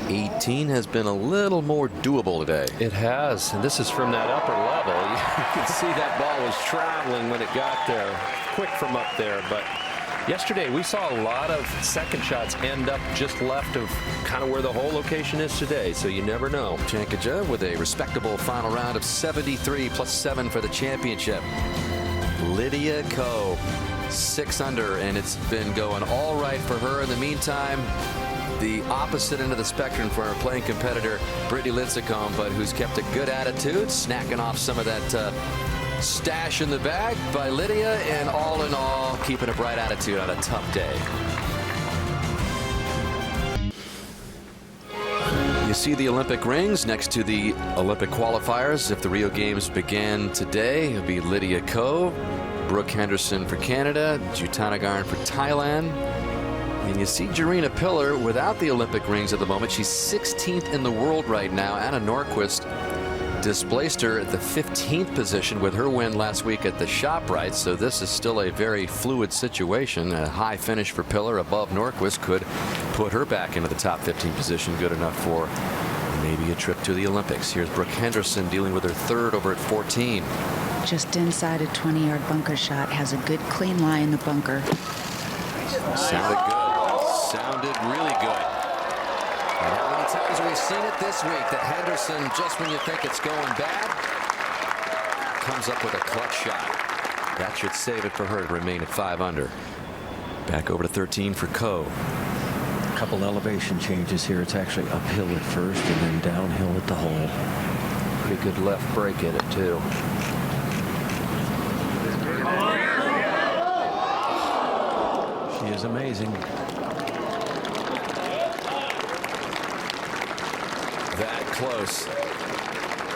18 has been a little more doable today. It has, and this is from that upper level. You can see that ball was traveling when it got there, quick from up there. But yesterday we saw a lot of second shots end up just left of kind of where the whole location is today, so you never know. Chankija with a respectable final round of 73 plus 7 for the championship. Lydia Ko, 6 under, and it's been going all right for her in the meantime. The opposite end of the spectrum for our playing competitor, Brittany Lincecum, but who's kept a good attitude, snacking off some of that stash in the bag by Lydia, and all in all, keeping a bright attitude on a tough day. You see the Olympic rings next to the Olympic qualifiers. If the Rio Games began today, it would be Lydia Ko, Brooke Henderson for Canada, Jutanagarn for Thailand. And you see Jarina Pillar without the Olympic rings at the moment. She's 16th in the world right now. Anna Norquist displaced her at the 15th position with her win last week at the ShopRite. So this is still a very fluid situation. A high finish for Pillar above Norquist could put her back into the top 15 position. Good enough for maybe a trip to the Olympics. Here's Brooke Henderson dealing with her third over at 14. Just inside a 20-yard bunker shot. Has a good clean lie in the bunker. Sounded good. Sounded really good. And how many times have we seen it this week that Henderson, just when you think it's going bad, comes up with a clutch shot. That should save it for her to remain at 5 under. Back over to 13 for Ko. A couple elevation changes here. It's actually uphill at first and then downhill at the hole. Pretty good left break in it, too. She is amazing. That close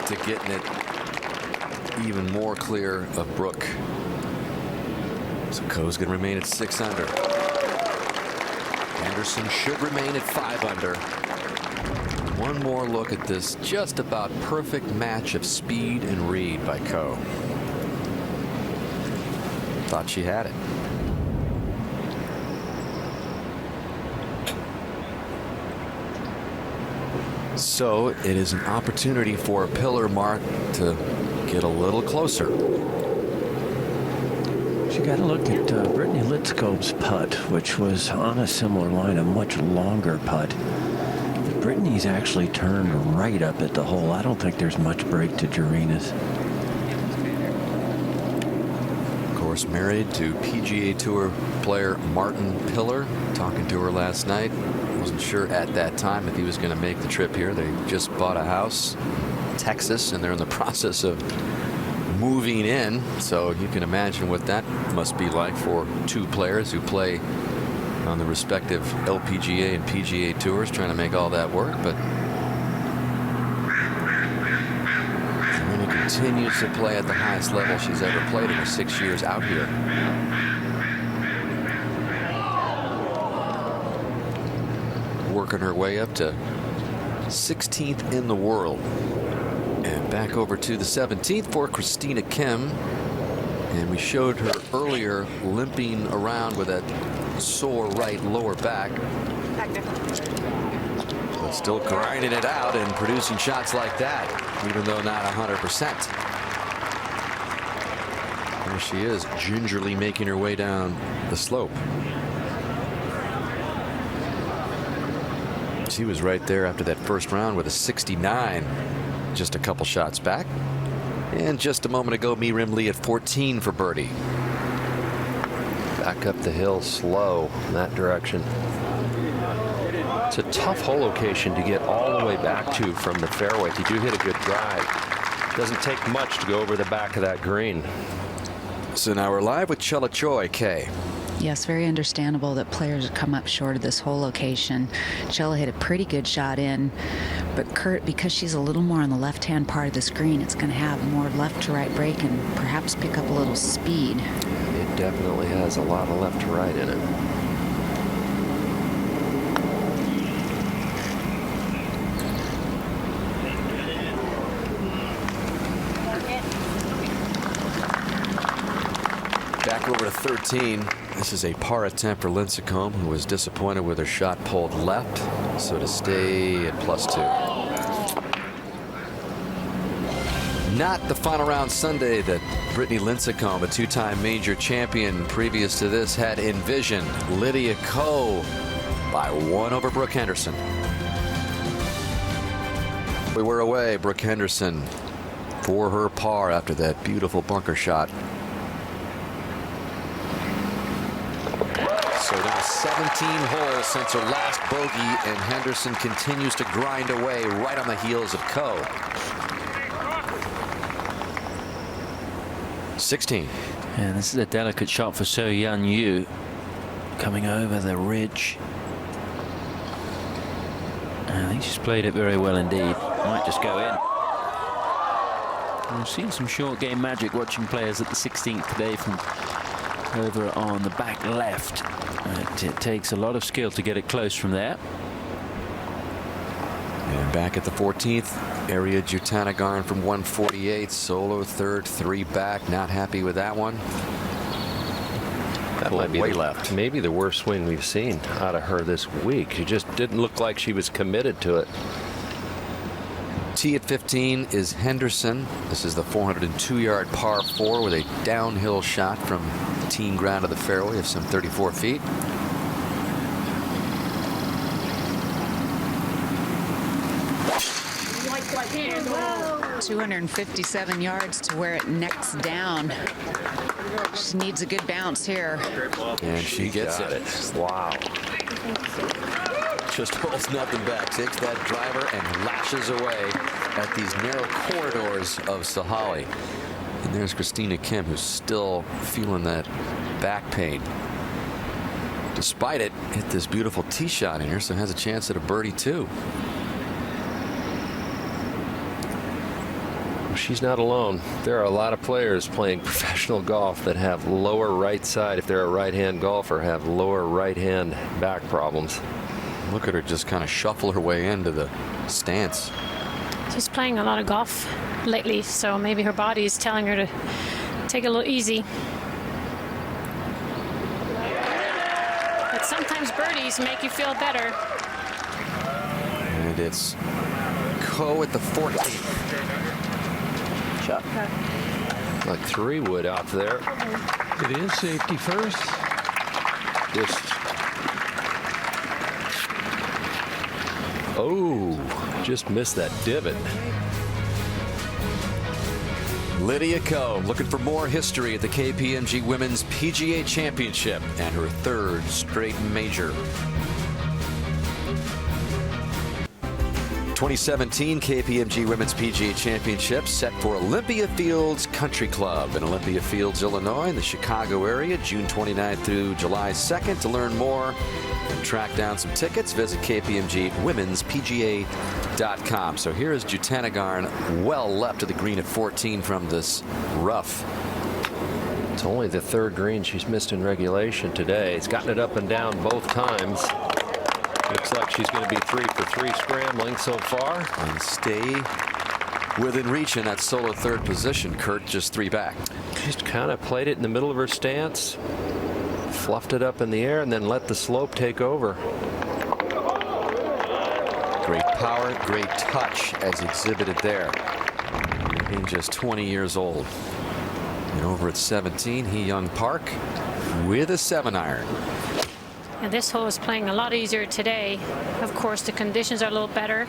to getting it even more clear of Brooke. So Ko's going to remain at 6 under. Henderson should remain at 5 under. One more look at this just about perfect match of speed and read by Ko. Thought she had it. So it is an opportunity for Pillar, Mark, to get a little closer. You got to look at Brittany Lincecum's putt, which was on a similar line, a much longer putt. But Brittany's actually turned right up at the hole. I don't think there's much break to Jarina's. Of course, married to PGA Tour player Martin Pillar. Talking to her last night. Wasn't sure at that time if he was going to make the trip here. They just bought a house in Texas, and they're in the process of moving in. So you can imagine what that must be like for two players who play on the respective LPGA and PGA tours, trying to make all that work. But Serena continues to play at the highest level she's ever played in her 6 years out here. Working her way up to 16th in the world. And back over to the 17th for Christina Kim. And we showed her earlier limping around with that sore right lower back. But still grinding it out and producing shots like that, even though not 100%. There she is, gingerly making her way down the slope. She was right there after that first round with a 69, just a couple shots back. And just a moment ago, Miriam Lee at 14 for birdie. Back up the hill slow in that direction. It's a tough hole location to get all the way back to from the fairway. If you do hit a good drive, doesn't take much to go over the back of that green. So now we're live with Chella Choi, Kay. Yes, very understandable that players come up short of this whole location. Chella hit a pretty good shot in, but Kurt, because she's a little more on the left-hand part of the screen, it's going to have more left to right break and perhaps pick up a little speed. It definitely has a lot of left to right in it. Back over to 13. This is a par attempt for Lincecum, who was disappointed with her shot pulled left. So to stay at +2. Not the final round Sunday that Brittany Lincecum, a two-time major champion previous to this, had envisioned. Lydia Ko by 1 over Brooke Henderson. We were away, Brooke Henderson, for her par after that beautiful bunker shot. So now 17 holes since her last bogey, and Henderson continues to grind away right on the heels of Ko. 16. And this is a delicate shot for So Yun Yu, coming over the ridge. And I think she's played it very well indeed. Might just go in. We've seen some short game magic watching players at the 16th today from over on the back left. It takes a lot of skill to get it close from there. And back at the 14th, Area Jutanagarn from 148, solo third, 3 back. Not happy with that one. That might be way left. Maybe the worst swing we've seen out of her this week. She just didn't look like she was committed to it. Tee at 15 is Henderson. This is the 402-yard par 4 with a downhill shot from the teeing ground of the fairway of some 34 feet. Whoa. 257 yards to where it necks down. She needs a good bounce here. And she gets it. Wow. Just holds nothing back, takes that driver and lashes away at these narrow corridors of Sahalee. And there's Christina Kim, who's still feeling that back pain. Despite it, hit this beautiful tee shot in here, so has a chance at a birdie too. She's not alone. There are a lot of players playing professional golf that have lower right side, if they're a right-hand golfer, have lower right-hand back problems. Look at her just kind of shuffle her way into the stance. She's playing a lot of golf lately, so maybe her body is telling her to take it a little easy. But sometimes birdies make you feel better. And it's Ko at the 14th. Shot. Like 3 wood out there. It is safety first. Just missed that divot. Lydia Ko looking for more history at the KPMG Women's PGA Championship and her 3rd straight major. 2017 KPMG Women's PGA Championship set for Olympia Fields Country Club in Olympia Fields, Illinois, in the Chicago area, June 29th through July 2nd. To learn more and track down some tickets, visit KPMGWomen'sPGA.com. So here is Jutanagarn, well left of the green at 14 from this rough. It's only the 3rd green she's missed in regulation today. It's gotten it up and down both times. Looks like she's going to be 3 for 3 scrambling so far. And stay within reach in that solo 3rd position. Kurt just 3 back. Just kind of played it in the middle of her stance, fluffed it up in the air, and then let the slope take over. Great power, great touch as exhibited there. Being just 20 years old. And over at 17, Hee Young Park with a 7-iron. And this hole is playing a lot easier today. Of course, the conditions are a little better.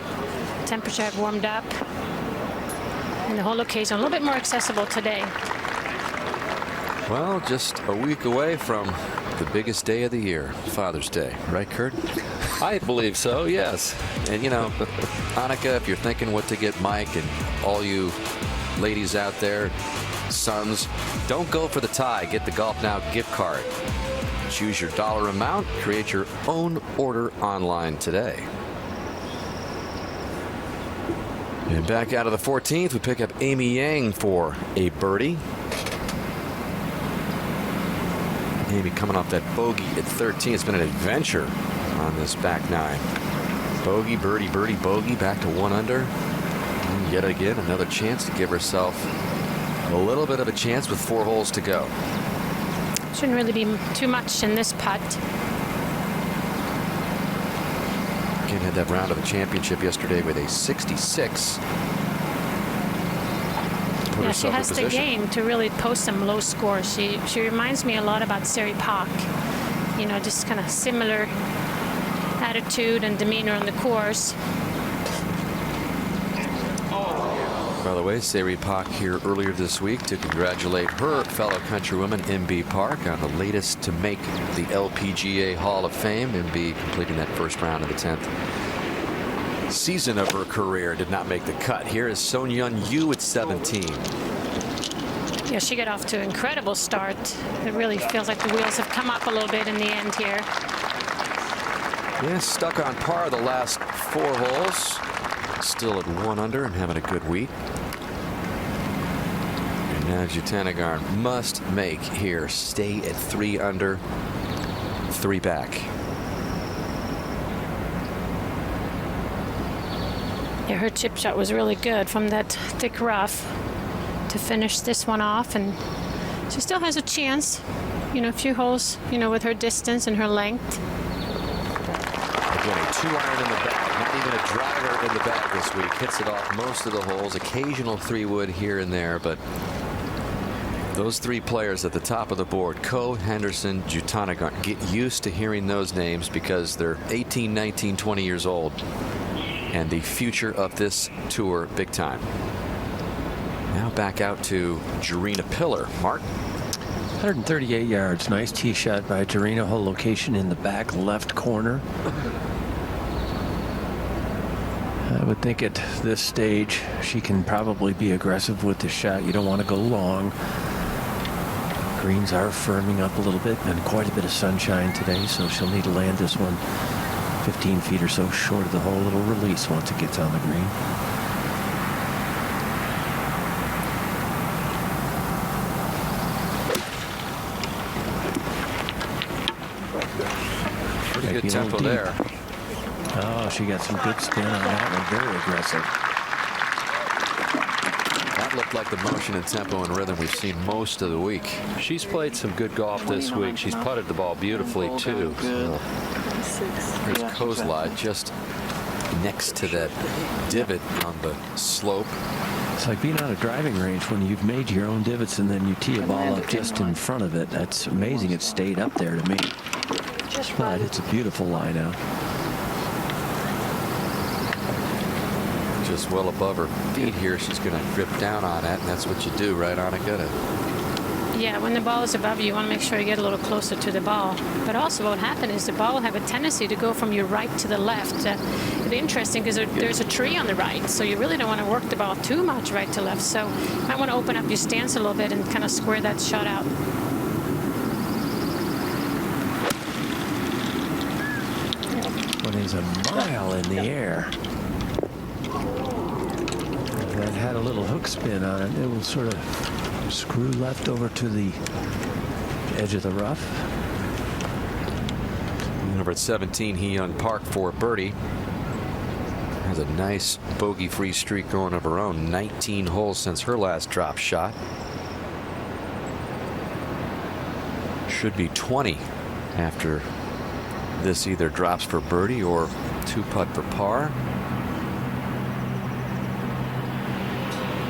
Temperature had warmed up. And the whole occasion a little bit more accessible today. Well, just a week away from the biggest day of the year, Father's Day. Right, Kurt? I believe so, yes. And, you know, Annika, if you're thinking what to get Mike and all you ladies out there, sons, don't go for the tie. Get the Golf Now gift card. Choose your dollar amount. Create your own order online today. And back out of the 14th, we pick up Amy Yang for a birdie. Amy coming off that bogey at 13. It's been an adventure on this back nine. Bogey, birdie, birdie, bogey, back to 1 under. And yet again, another chance to give herself a little bit of a chance with 4 holes to go. Shouldn't really be too much in this putt. Again, had that round of the championship yesterday with a 66. Yeah, she has the game to really post some low scores. She reminds me a lot about Sari Pak. You know, just kind of similar attitude and demeanor on the course. By the way, Sari Pak here earlier this week to congratulate her fellow countrywoman, MB Park, on the latest to make the LPGA Hall of Fame. MB completing that first round of the 10th season of her career. Did not make the cut. Here is Son Yeon Yu at 17. Yeah, she got off to an incredible start. It really feels like the wheels have come up a little bit in the end here. Yeah, stuck on par the last 4 holes. Still at 1 under and having a good week. And now Jutanagarn must make here. Stay at 3 under, 3 back. Yeah, her chip shot was really good from that thick rough to finish this one off, and she still has a chance. You know, a few holes, you know, with her distance and her length. Again, a 2-iron in the bag, not even a driver in the bag this week. Hits it off most of the holes, occasional 3-wood here and there, but those 3 players at the top of the board, Ko, Henderson, Jutanagarn, get used to hearing those names because they're 18, 19, 20 years old. And the future of this tour big time. Now back out to Jarena Pillar. Mark. 138 yards. Nice tee shot by Jarena. Hole location in the back left corner. I would think at this stage she can probably be aggressive with the shot. You don't want to go long. Greens are firming up a little bit and quite a bit of sunshine today, so she'll need to land this one 15 feet or so short of the hole. It'll release once it gets on the green. Pretty good tempo there. Oh, she got some good spin on that one. Very aggressive. That looked like the motion and tempo and rhythm we've seen most of the week. She's played some good golf this week. She's putted the ball beautifully too. So. Here's Kozlai just next to that divot on the slope. It's like being on a driving range when you've made your own divots and then you tee a ball up just in front of it. That's amazing. It stayed up there to me. But it's a beautiful line out. Just well above her feet here. She's going to drip down on it, and that's what you do, right, Annika? Yeah, when the ball is above you, you want to make sure you get a little closer to the ball. But also what will happen is the ball will have a tendency to go from your right to the left. It'll be interesting because there's a tree on the right, so you really don't want to work the ball too much right to left. So you might want to open up your stance a little bit and kind of square that shot out. One is a mile in the air. That had a little hook spin on it. It will sort of screw left over to the edge of the rough. Number 17, Hee-Yeon Park for birdie. Has a nice bogey-free streak going of her own. 19 holes since her last drop shot. Should be 20 after this either drops for birdie or 2-putt for par.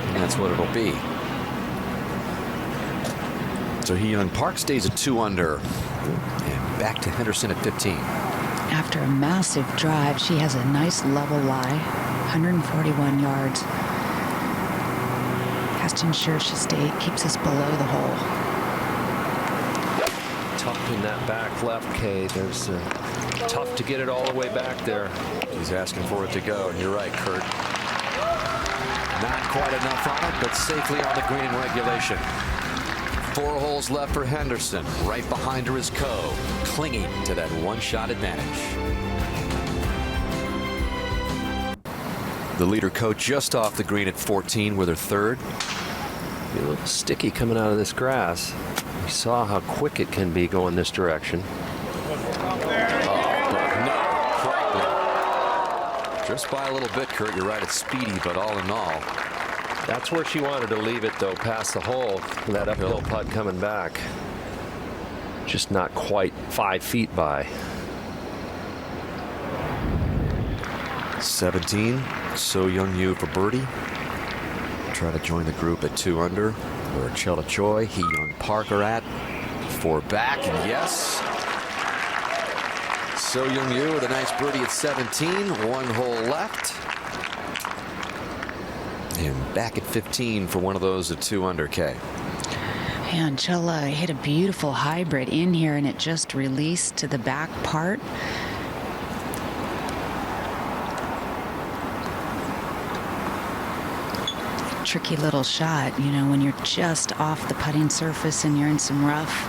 And that's what it'll be. So Hee-Yeon Park stays at 2 under. And back to Henderson at 15. After a massive drive, she has a nice level lie, 141 yards. has to ensure she keeps us below the hole. Tough in that back left, Kay. There's tough to get it all the way back there. He's asking for it to go, and you're right, Kurt. Not quite enough on it, but safely on the green in regulation. 4 holes left for Henderson. Right behind her is Ko, clinging to that one-shot advantage. The leader, Ko, just off the green at 14 with her third. Be a little sticky coming out of this grass. We saw how quick it can be going this direction. Just by a little bit, Kurt. You're right, it's speedy, but all in all. That's where she wanted to leave it, though, past the hole. That uphill putt coming back. Just not quite 5 feet by. 17, So Young-Yu for birdie. Try to join the group at 2 under. Where Chella Choi, Hee Young Park are at. 4 back, and yes. So Young-Yu with a nice birdie at 17. 1 hole left. And back at 15 for one of those at 2 under, Kay. And Chella hit a beautiful hybrid in here, and it just released to the back part. Tricky little shot, you know, when you're just off the putting surface and you're in some rough,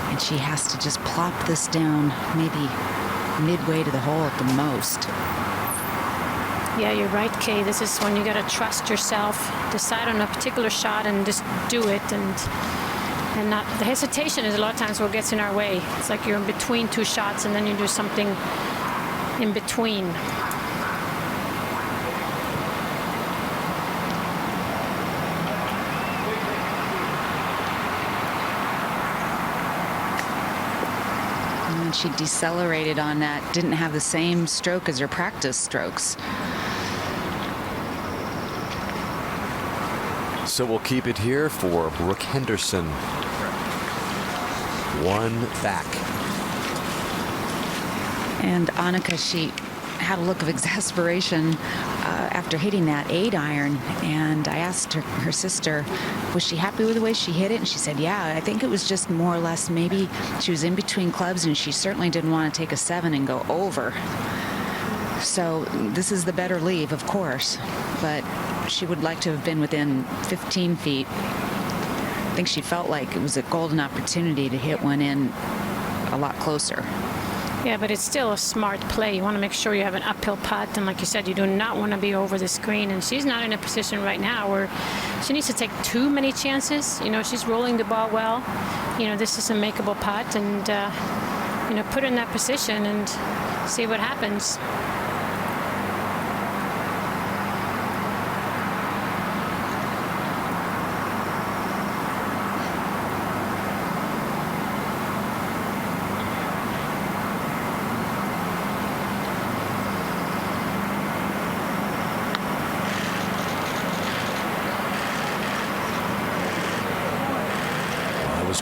and she has to just plop this down maybe midway to the hole at the most. Yeah, you're right, Kay. This is when you got to trust yourself, decide on a particular shot and just do it, and not the hesitation is a lot of times what gets in our way. It's like you're in between 2 shots and then you do something in between. And she decelerated on that, didn't have the same stroke as her practice strokes. So we'll keep it here for Brooke Henderson. 1 back. And Annika, she had a look of exasperation after hitting that 8-iron. And I asked her sister, was she happy with the way she hit it? And she said, yeah, I think it was just more or less maybe she was in between clubs and she certainly didn't want to take a 7 and go over. So this is the better leave, of course, but she would like to have been within 15 feet. I think she felt like it was a golden opportunity to hit one in a lot closer. Yeah, but it's still a smart play. You want to make sure you have an uphill putt, and like you said, you do not want to be over the screen, and she's not in a position right now where she needs to take too many chances. You know, she's rolling the ball well. You know, this is a makeable putt, and you know, put her in that position and see what happens.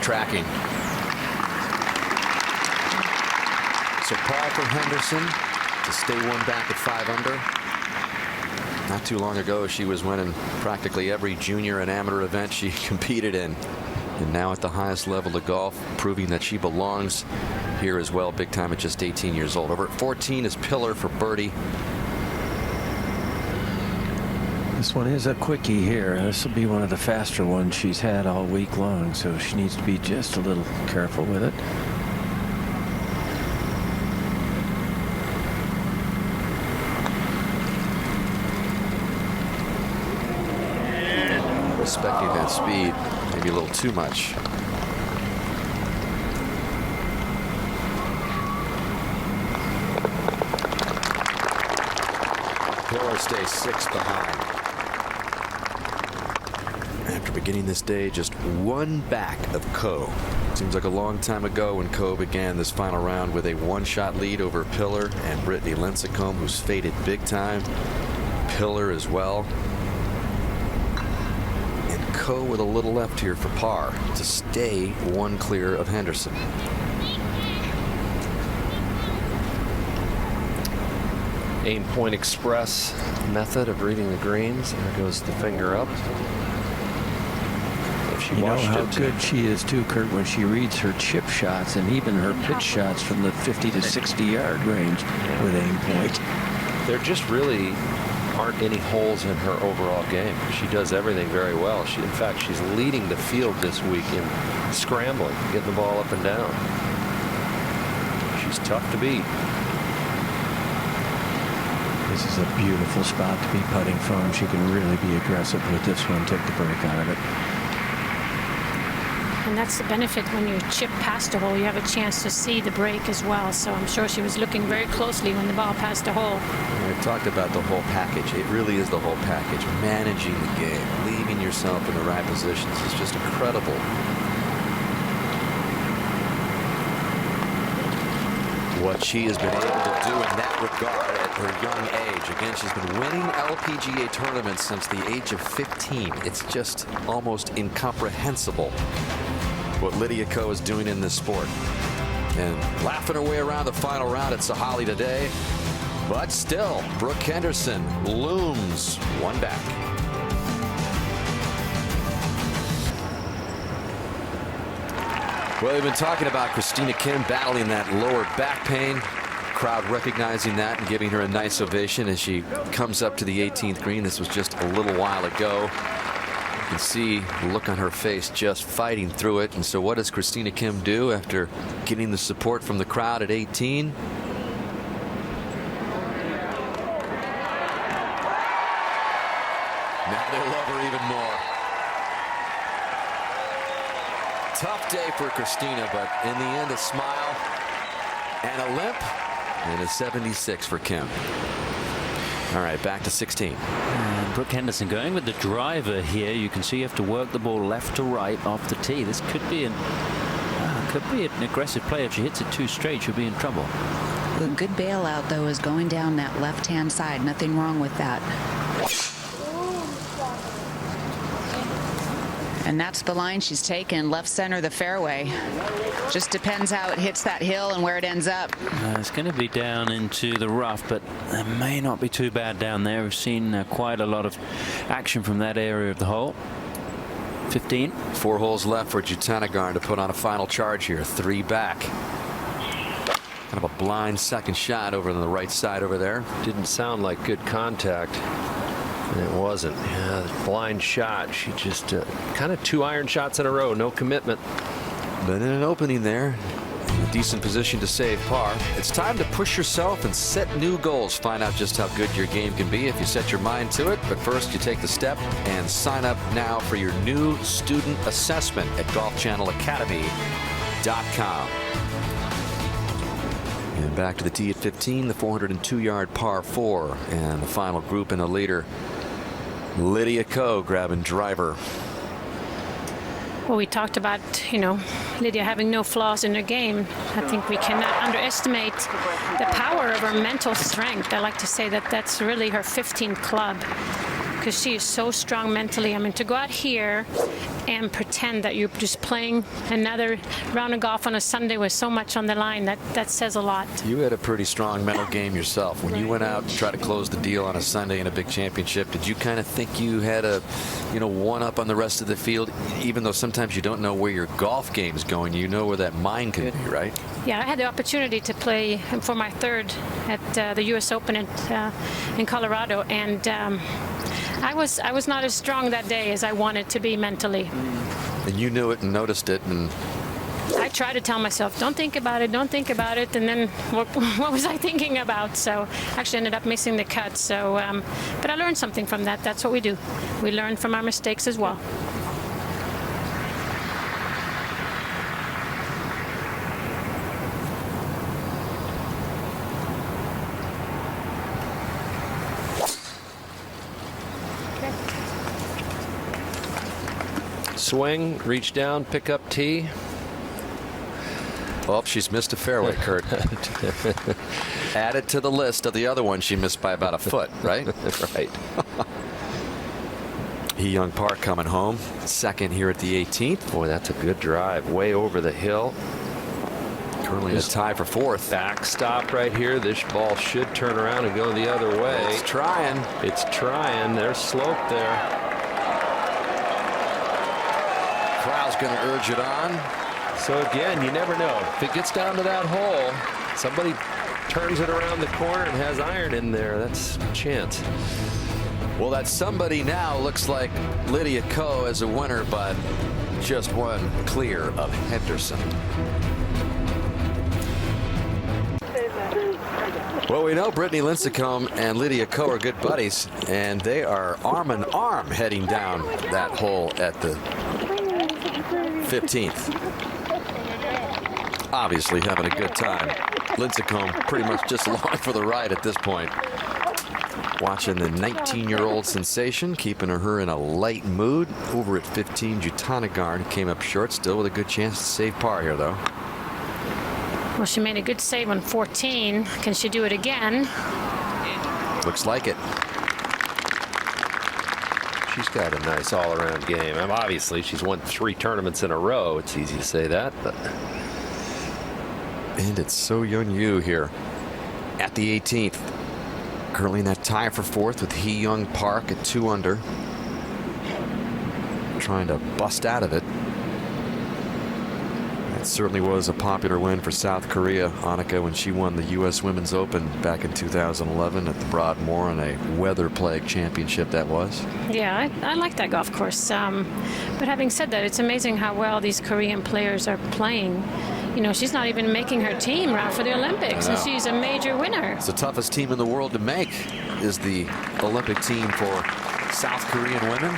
Tracking. So par for Henderson to stay 1 back at 5 under. Not too long ago, she was winning practically every junior and amateur event she competed in. And now at the highest level of golf, proving that she belongs here as well, big time at just 18 years old. Over at 14 is Pillar for birdie. This one is a quickie here. This will be one of the faster ones she's had all week long, so she needs to be just a little careful with it. Respecting that speed, maybe a little too much. Pillar stays 6 behind. After beginning this day just 1 back of Ko. Seems like a long time ago when Ko began this final round with a 1-shot lead over Pillar and Brittany Lincecum, who's faded big time. Pillar as well. And Ko with a little left here for par to stay 1 clear of Henderson. Aim point express method of reading the greens. There goes the finger up. She You know watched how it. good she is too, Kurt, when she reads her chip shots and even her pitch shots from the 50 to 60-yard range with aim point. There just really aren't any holes in her overall game. She does everything very well. In fact, she's leading the field this week in scrambling, getting the ball up and down. She's tough to beat. This is a beautiful spot to be putting from. She can really be aggressive with this one, take the break out of it. And that's the benefit when you chip past the hole. You have a chance to see the break as well. So I'm sure she was looking very closely when the ball passed the hole. We've talked about the whole package. It really is the whole package. Managing the game, leaving yourself in the right positions is just incredible. What she has been able to do in that regard at her young age. Again, she's been winning LPGA tournaments since the age of 15. It's just almost incomprehensible what Lydia Ko is doing in this sport. And laughing her way around the final round at Sahalee today. But still, Brooke Henderson looms one back. Well, we've been talking about Christina Kim battling that lower back pain. Crowd recognizing that and giving her a nice ovation as she comes up to the 18th green. This was just a little while ago. You can see the look on her face just fighting through it. And so what does Christina Kim do after getting the support from the crowd at 18? Now they love her even more. Tough day for Christina, but in the end, a smile and a limp and a 76 for Kim. All right, back to 16. And Brooke Henderson going with the driver here. You can see you have to work the ball left to right off the tee. This could be an aggressive play. If she hits it too straight, she'll be in trouble. A good bailout, though, is going down that left-hand side. Nothing wrong with that. And that's the line she's taken, left center of the fairway. Just depends how it hits that hill and where it ends up. It's going to be down into the rough, but it may not be too bad down there. We've seen quite a lot of action from that area of the hole. 15. 4 holes left for Jutanagarn to put on a final charge here. 3 back. Kind of a blind second shot over on the right side over there. Didn't sound like good contact. And it wasn't. Yeah, blind shot. She just kind of 2 iron shots in a row. No commitment. But in an opening there, a decent position to save par. It's time to push yourself and set new goals. Find out just how good your game can be if you set your mind to it. But first, you take the step and sign up now for your new student assessment at golfchannelacademy.com. And back to the tee at 15, the 402-yard par 4. And the final group in the leader, Lydia Ko grabbing driver. Well, we talked about, Lydia having no flaws in her game. I think we cannot underestimate the power of her mental strength. I like to say that that's really her 15th club, because she is so strong mentally. I mean, to go out here and pretend that you're just playing another round of golf on a Sunday with so much on the line, that says a lot. You had a pretty strong mental game yourself. When you went out and tried to close the deal on a Sunday in a big championship, did you kind of think you had a, one up on the rest of the field, even though sometimes you don't know where your golf game's going, you know where that mind could be, right? Yeah, I had the opportunity to play for my 3rd at the U.S. Open in Colorado, and I was not as strong that day as I wanted to be mentally. And you knew it and noticed it, and I try to tell myself, don't think about it, don't think about it, and then what was I thinking about? So actually ended up missing the cut. So, but I learned something from that. That's what we do. We learn from our mistakes as well. Swing, reach down, pick up tee. Oh, she's missed a fairway, Kurt. Add it to the list of the other one she missed by about a foot, right? Right. Hee Young Park coming home. 2nd here at the 18th. Boy, that's a good drive. Way over the hill. Currently a tie for 4th. Backstop right here. This ball should turn around and go the other way. It's trying. It's trying. There's slope there. crowd's going to urge it on. So again, you never know. If it gets down to that hole, somebody turns it around the corner and has iron in there. That's a chance. Well, that somebody now looks like Lydia Ko as a winner, but just one clear of Henderson. Well, we know Brittany Lincecum and Lydia Ko are good buddies, and they are arm in arm heading down that hole at the 15th. Obviously having a good time. Lincecum pretty much just along for the ride at this point. Watching the 19-year-old sensation, keeping her in a light mood. Over at 15, Jutanagarn came up short, still with a good chance to save par here, though. Well, she made a good save on 14. Can she do it again? Looks like it. She's got a nice all-around game. Obviously, she's won 3 tournaments in a row. It's easy to say that, but. And it's So Yeon Yu here at the 18th. Currently in that tie for 4th with Hee Young Park at 2 under. Trying to bust out of it. It certainly was a popular win for South Korea, Annika, when she won the U.S. Women's Open back in 2011 at the Broadmoor on a weather-plagued championship that was. Yeah, I like that golf course. But having said that, it's amazing how well these Korean players are playing. You know, she's not even making her team round for the Olympics, and she's a major winner. It's the toughest team in the world to make, is the Olympic team for South Korean women.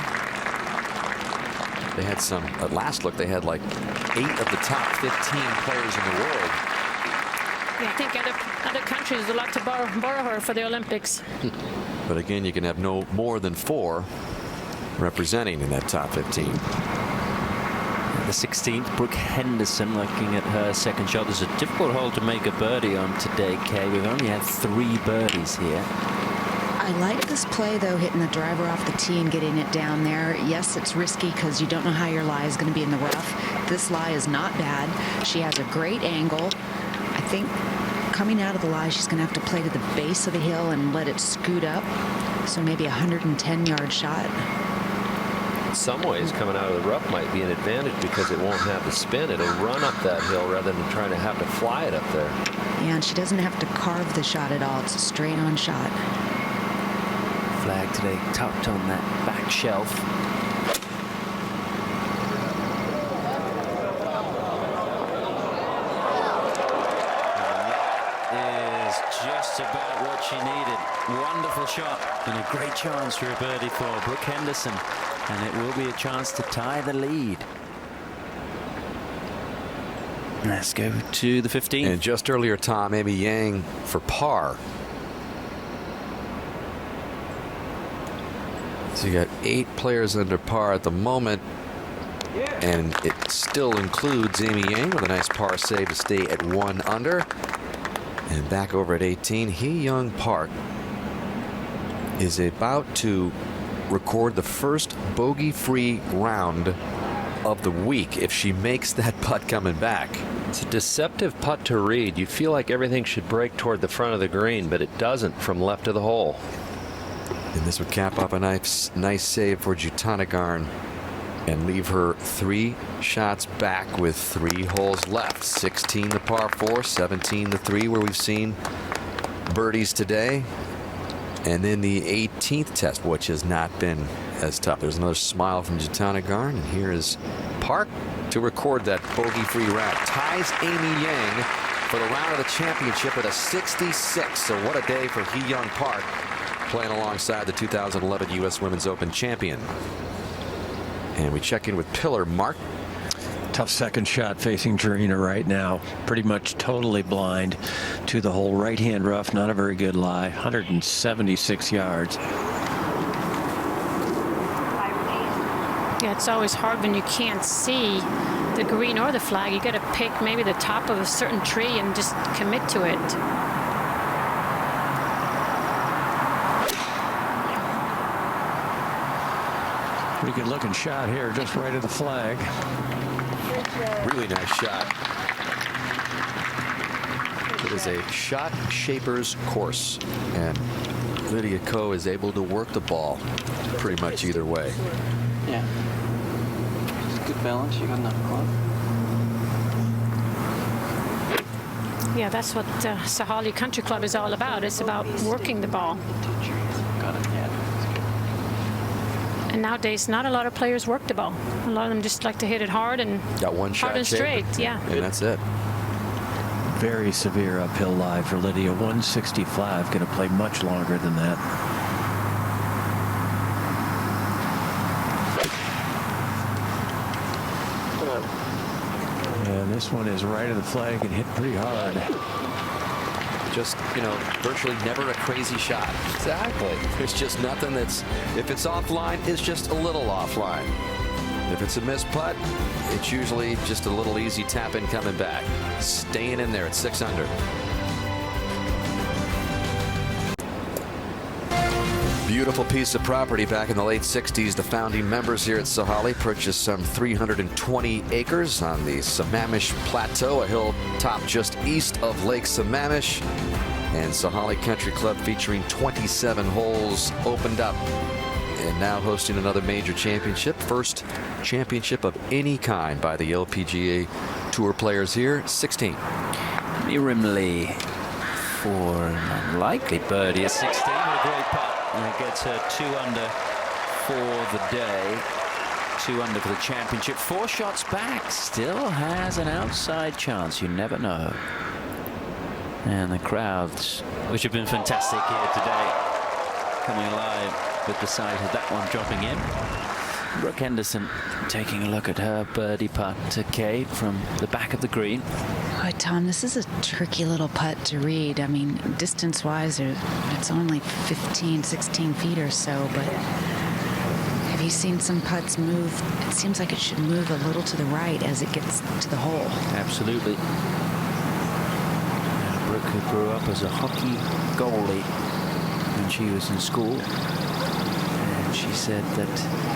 They had some, at last look, they had like 8 of the top 15 players in the world. Yeah, I think other countries would like to borrow her for the Olympics. But again, you can have no more than 4 representing in that top 15. The 16th, Brooke Henderson looking at her second shot. There's a difficult hole to make a birdie on today, Kay. We've only had 3 birdies here. I like this play, though, hitting the driver off the tee and getting it down there. Yes, it's risky because you don't know how your lie is going to be in the rough. This lie is not bad. She has a great angle. I think coming out of the lie, she's going to have to play to the base of the hill and let it scoot up. So maybe a 110-yard shot. In some ways, coming out of the rough might be an advantage because it won't have the spin. It'll run up that hill rather than trying to have to fly it up there. Yeah, and she doesn't have to carve the shot at all. It's a straight-on shot. Flag today tucked on that back shelf. That is just about what she needed. Wonderful shot. And a great chance for a birdie for Brooke Henderson. And it will be a chance to tie the lead. Let's go to the 15th. And just earlier, Tom, Amy Yang for par. So you got 8 players under par at the moment, and it still includes Amy Yang with a nice par save to stay at 1 under. And back over at 18, Hee Young Park is about to record the first bogey-free round of the week if she makes that putt coming back. It's a deceptive putt to read. You feel like everything should break toward the front of the green, but it doesn't from left of the hole. And this would cap off a nice save for Jutanagarn and leave her 3 shots back with 3 holes left. 16 the par 4, 17 the 3 where we've seen birdies today. And then the 18th test, which has not been as tough. There's another smile from Jutanagarn, and here is Park to record that bogey-free round. Ties Amy Yang for the round of the championship at a 66. So what a day for Hee Young Park, playing alongside the 2011 U.S. Women's Open champion. And we check in with Pillar Mark. Tough second shot facing Jarena right now. Pretty much totally blind to the whole right-hand rough. Not a very good lie. 176 yards. Yeah, it's always hard when you can't see the green or the flag. You got to pick maybe the top of a certain tree and just commit to it. Pretty good looking shot here, just right of the flag. Really nice shot. It is a shot shaper's course, and Lydia Ko is able to work the ball pretty much either way. Yeah. Good balance. You got enough club. Yeah, that's what Sahali Country Club is all about. It's about working the ball. Got it. Yeah. And nowadays, not a lot of players work the ball. A lot of them just like to hit it hard and got one shot hard and straight. Yeah. And that's it. Very severe uphill lie for Lydia. 165. Going to play much longer than that. And this one is right of the flag and hit pretty hard. Just, you know, virtually never a crazy shot. Exactly. It's just nothing that's, if it's offline, it's just a little offline. If it's a missed putt, it's usually just a little easy tap in coming back. Staying in there at 6 under. Beautiful piece of property back in the late 60s. The founding members here at Sahali purchased some 320 acres on the Sammamish Plateau, a hilltop just east of Lake Sammamish. And Sahali Country Club, featuring 27 holes, opened up and now hosting another major championship. First championship of any kind by the LPGA Tour players here. 16. Miriam Lee for an unlikely birdie at 16 with a great putt. And it gets her 2 under for the day. 2 under for the championship. 4 shots back. Still has an outside chance. You never know. And the crowds, which have been fantastic here today, coming alive with the sight of that one dropping in. Brooke Henderson taking a look at her birdie putt to Kate from the back of the green. Oh, Tom, this is a tricky little putt to read. I mean, distance-wise, it's only 15, 16 feet or so, but have you seen some putts move? It seems like it should move a little to the right as it gets to the hole. Absolutely. Brooke, who grew up as a hockey goalie when she was in school. She said that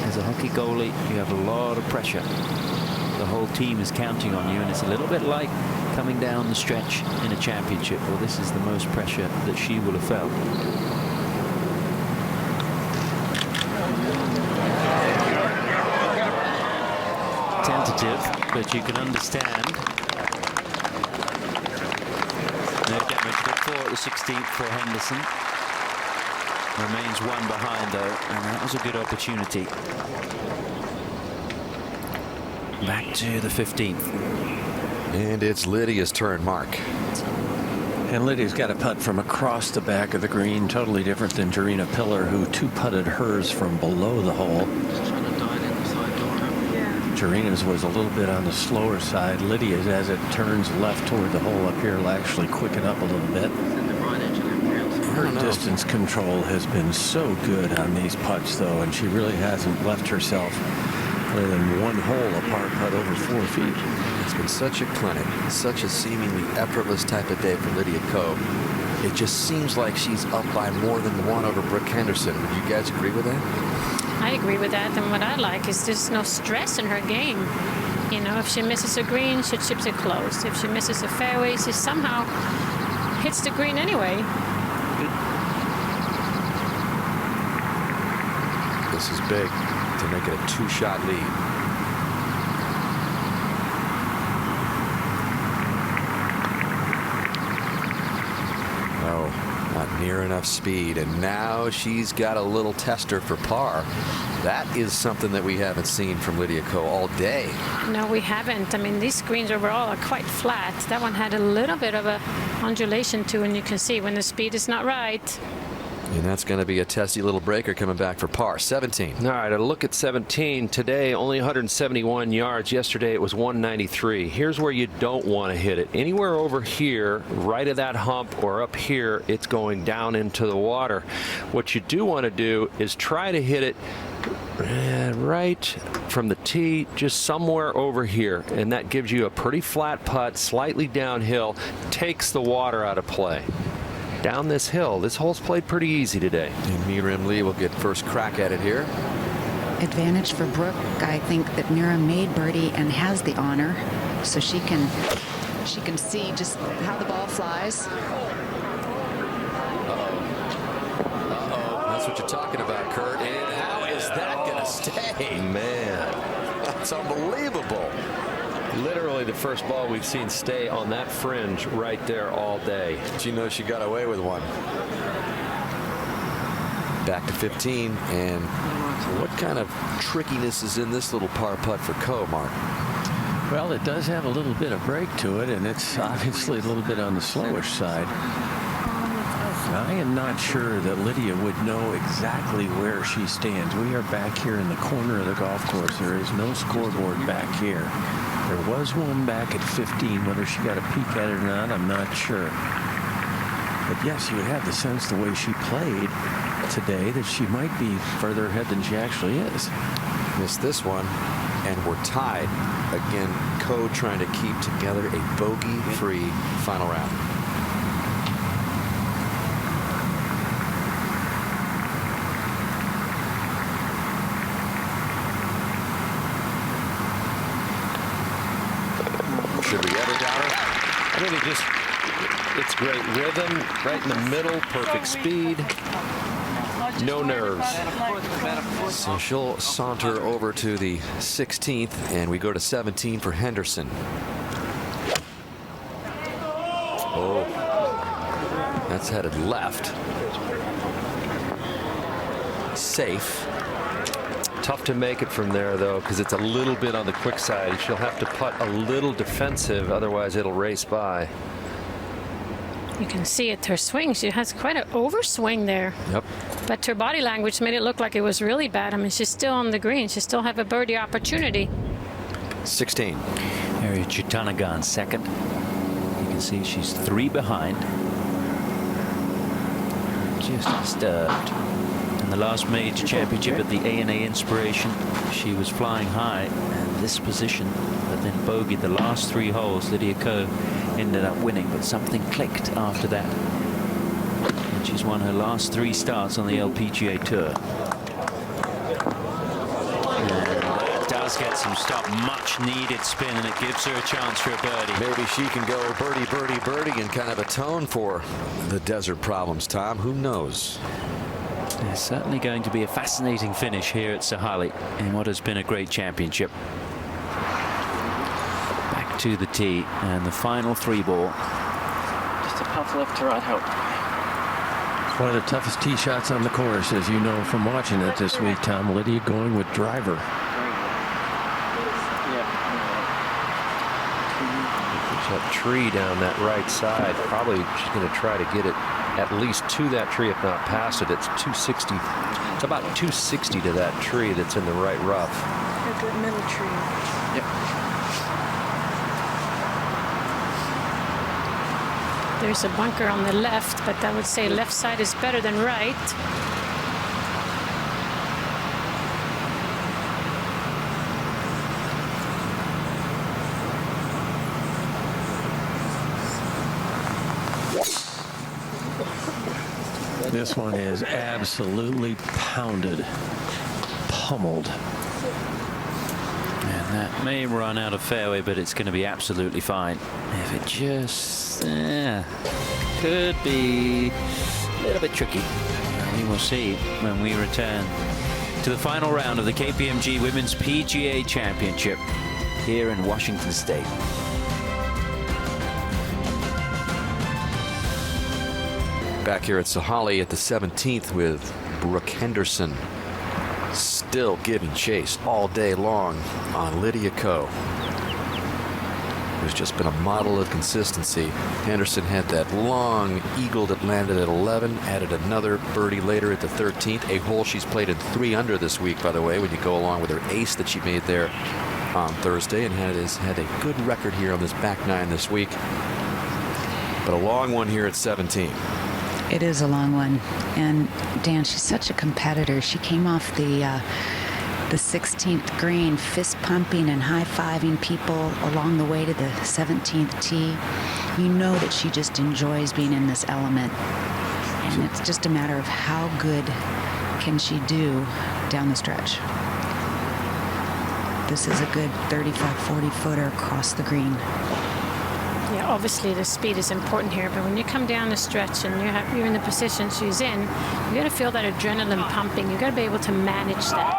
as a hockey goalie, you have a lot of pressure. The whole team is counting on you, and it's a little bit like coming down the stretch in a championship. Well, this is the most pressure that she will have felt. Tentative, but you can understand. No damage, but 4 at the 16th for Henderson. Remains 1 behind, though, and that was a good opportunity. Back to the 15th. And it's Lydia's turn, Mark. And Lydia's got a putt from across the back of the green, totally different than Jarena Pillar, who 2-putted hers from below the hole. Jarena's was a little bit on the slower side. Lydia's, as it turns left toward the hole up here, will actually quicken up a little bit. Her distance control has been so good on these putts, though, and she really hasn't left herself more than 1 hole apart putt over 4 feet. It's been such a clinic, such a seemingly effortless type of day for Lydia Ko. It just seems like she's up by more than 1 over Brooke Henderson. Would you guys agree with that? I agree with that, and what I like is there's no stress in her game. You know, if she misses a green, she chips it close. If she misses a fairway, she somehow hits the green anyway. This is big to make it a 2-shot lead. Oh, not near enough speed. And now she's got a little tester for par. That is something that we haven't seen from Lydia Ko all day. No, we haven't. I mean, these greens overall are quite flat. That one had a little bit of a undulation to, and you can see when the speed is not right. And that's going to be a testy little breaker coming back for par. 17. All right, a look at 17. Today, only 171 yards. Yesterday, it was 193. Here's where you don't want to hit it. Anywhere over here, right of that hump, or up here, it's going down into the water. What you do want to do is try to hit it right from the tee, just somewhere over here. And that gives you a pretty flat putt, slightly downhill, takes the water out of play. Down this hill. This hole's played pretty easy today. And Miriam Lee will get first crack at it here. Advantage for Brooke. I think that Miriam made birdie and has the honor, so she can see just how the ball flies. That's what you're talking about, Kurt. And how is that going to stay? Man, It's unbelievable. Literally the first ball we've seen stay on that fringe right there all day. She knows she got away with one. Back to 15, and what kind of trickiness is in this little par putt for Ko, Mark? Well, it does have a little bit of break to it, and it's obviously a little bit on the slowish side. I am not sure that Lydia would know exactly where she stands. We are back here in the corner of the golf course. There is no scoreboard back here. There was one back at 15. Whether she got a peek at it or not, I'm not sure. But yes, you would have the sense the way she played today that she might be further ahead than she actually is. Missed this one, and we're tied. Again, Ko trying to keep together a bogey-free final round. Should we ever doubt her? I think it's great rhythm, right in the middle, perfect speed, no nerves. So she'll saunter over to the 16th, and we go to 17 for Henderson. Oh, that's headed left. Safe. Tough to make it from there, though, because it's a little bit on the quick side. She'll have to putt a little defensive, otherwise it'll race by. You can see it, her swing. She has quite an overswing there. Yep. But her body language made it look like it was really bad. I mean, she's still on the green. She still have a birdie opportunity. 16. Mary Chutanagan second. You can see she's 3 behind. Just disturbed. In the last major championship at the A&A Inspiration, she was flying high in this position, but then bogeyed the last 3 holes. Lydia Ko ended up winning, but something clicked after that. And she's won her last 3 starts on the LPGA Tour. And that does get some stop, much needed spin, and it gives her a chance for a birdie. Maybe she can go birdie, birdie, birdie and kind of atone for the desert problems, Tom. Who knows? It's certainly going to be a fascinating finish here at Sahalee in what has been a great championship. Back to the tee and the final 3 ball. Just a puff left to right, hope. One of the toughest tee shots on the course, as you know from watching it this week, Tom. Lydia going with driver. There's that tree down that right side. Probably she's going to try to get it at least to that tree, if not past it. It's 260. It's about 260 to that tree that's in the right rough. A good middle tree. Yep. There's a bunker on the left, but I would say left side is better than right. This one is absolutely pounded, pummeled. And that may run out of fairway, but it's going to be absolutely fine. If it just could be a little bit tricky. We will see when we return to the final round of the KPMG Women's PGA Championship here in Washington State. Back here at Sahalee at the 17th with Brooke Henderson, still giving chase all day long on Lydia Ko, who's just been a model of consistency. Henderson had that long eagle that landed at 11, added another birdie later at the 13th, a hole she's played in 3 under this week, by the way, when you go along with her ace that she made there on Thursday, and had a good record here on this back 9 this week. But a long one here at 17. It is a long one. And Dan, she's such a competitor. She came off the 16th green, fist pumping and high-fiving people along the way to the 17th tee. You know that she just enjoys being in this element. And it's just a matter of how good can she do down the stretch. This is a good 35, 40 footer across the green. Yeah, obviously the speed is important here, but when you come down the stretch and you're in the position she's in, you got to feel that adrenaline pumping. You got to be able to manage that.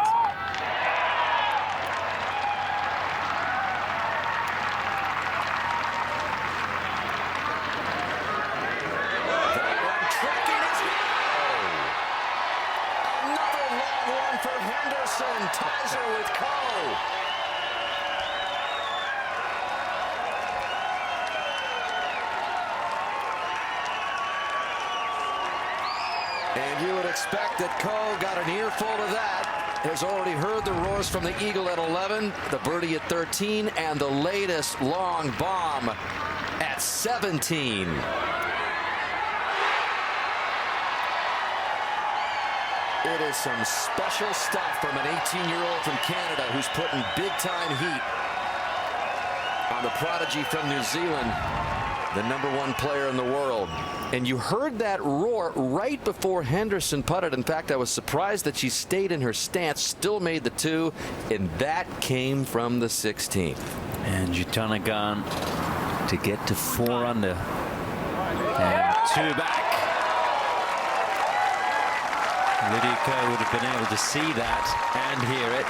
And you would expect that Ko got an earful of that. Has already heard the roars from the eagle at 11, the birdie at 13, and the latest long bomb at 17. It is some special stuff from an 18-year-old from Canada who's putting big-time heat on the prodigy from New Zealand, the #1 player in the world. And you heard that roar right before Henderson putted. In fact, I was surprised that she stayed in her stance, still made the 2, and that came from the 16th. And Jutanagarn to get to 4 under. And 2 back. Lydia Ko would have been able to see that and hear it.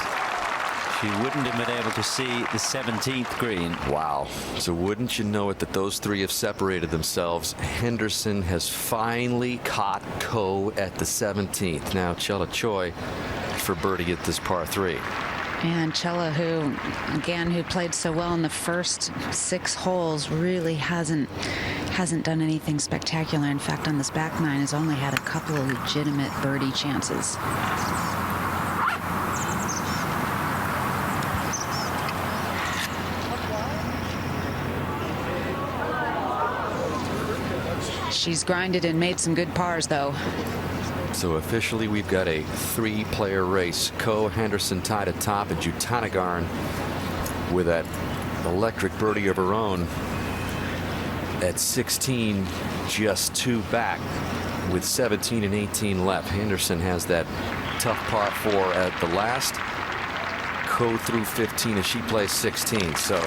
She wouldn't have been able to see the 17th green. Wow. So wouldn't you know it that those 3 have separated themselves. Henderson has finally caught Ko at the 17th. Now Chella Choi for birdie at this par 3. And Chella, who played so well in the first 6 holes, really hasn't done anything spectacular. In fact, on this back 9 has only had a couple of legitimate birdie chances. She's grinded and made some good pars, though. So officially we've got a 3-player race. Ko, Henderson tied at top, and Jutanagarn with that electric birdie of her own at 16, just 2 back with 17 and 18 left. Henderson has that tough par 4 at the last. Ko through 15 as she plays 16. So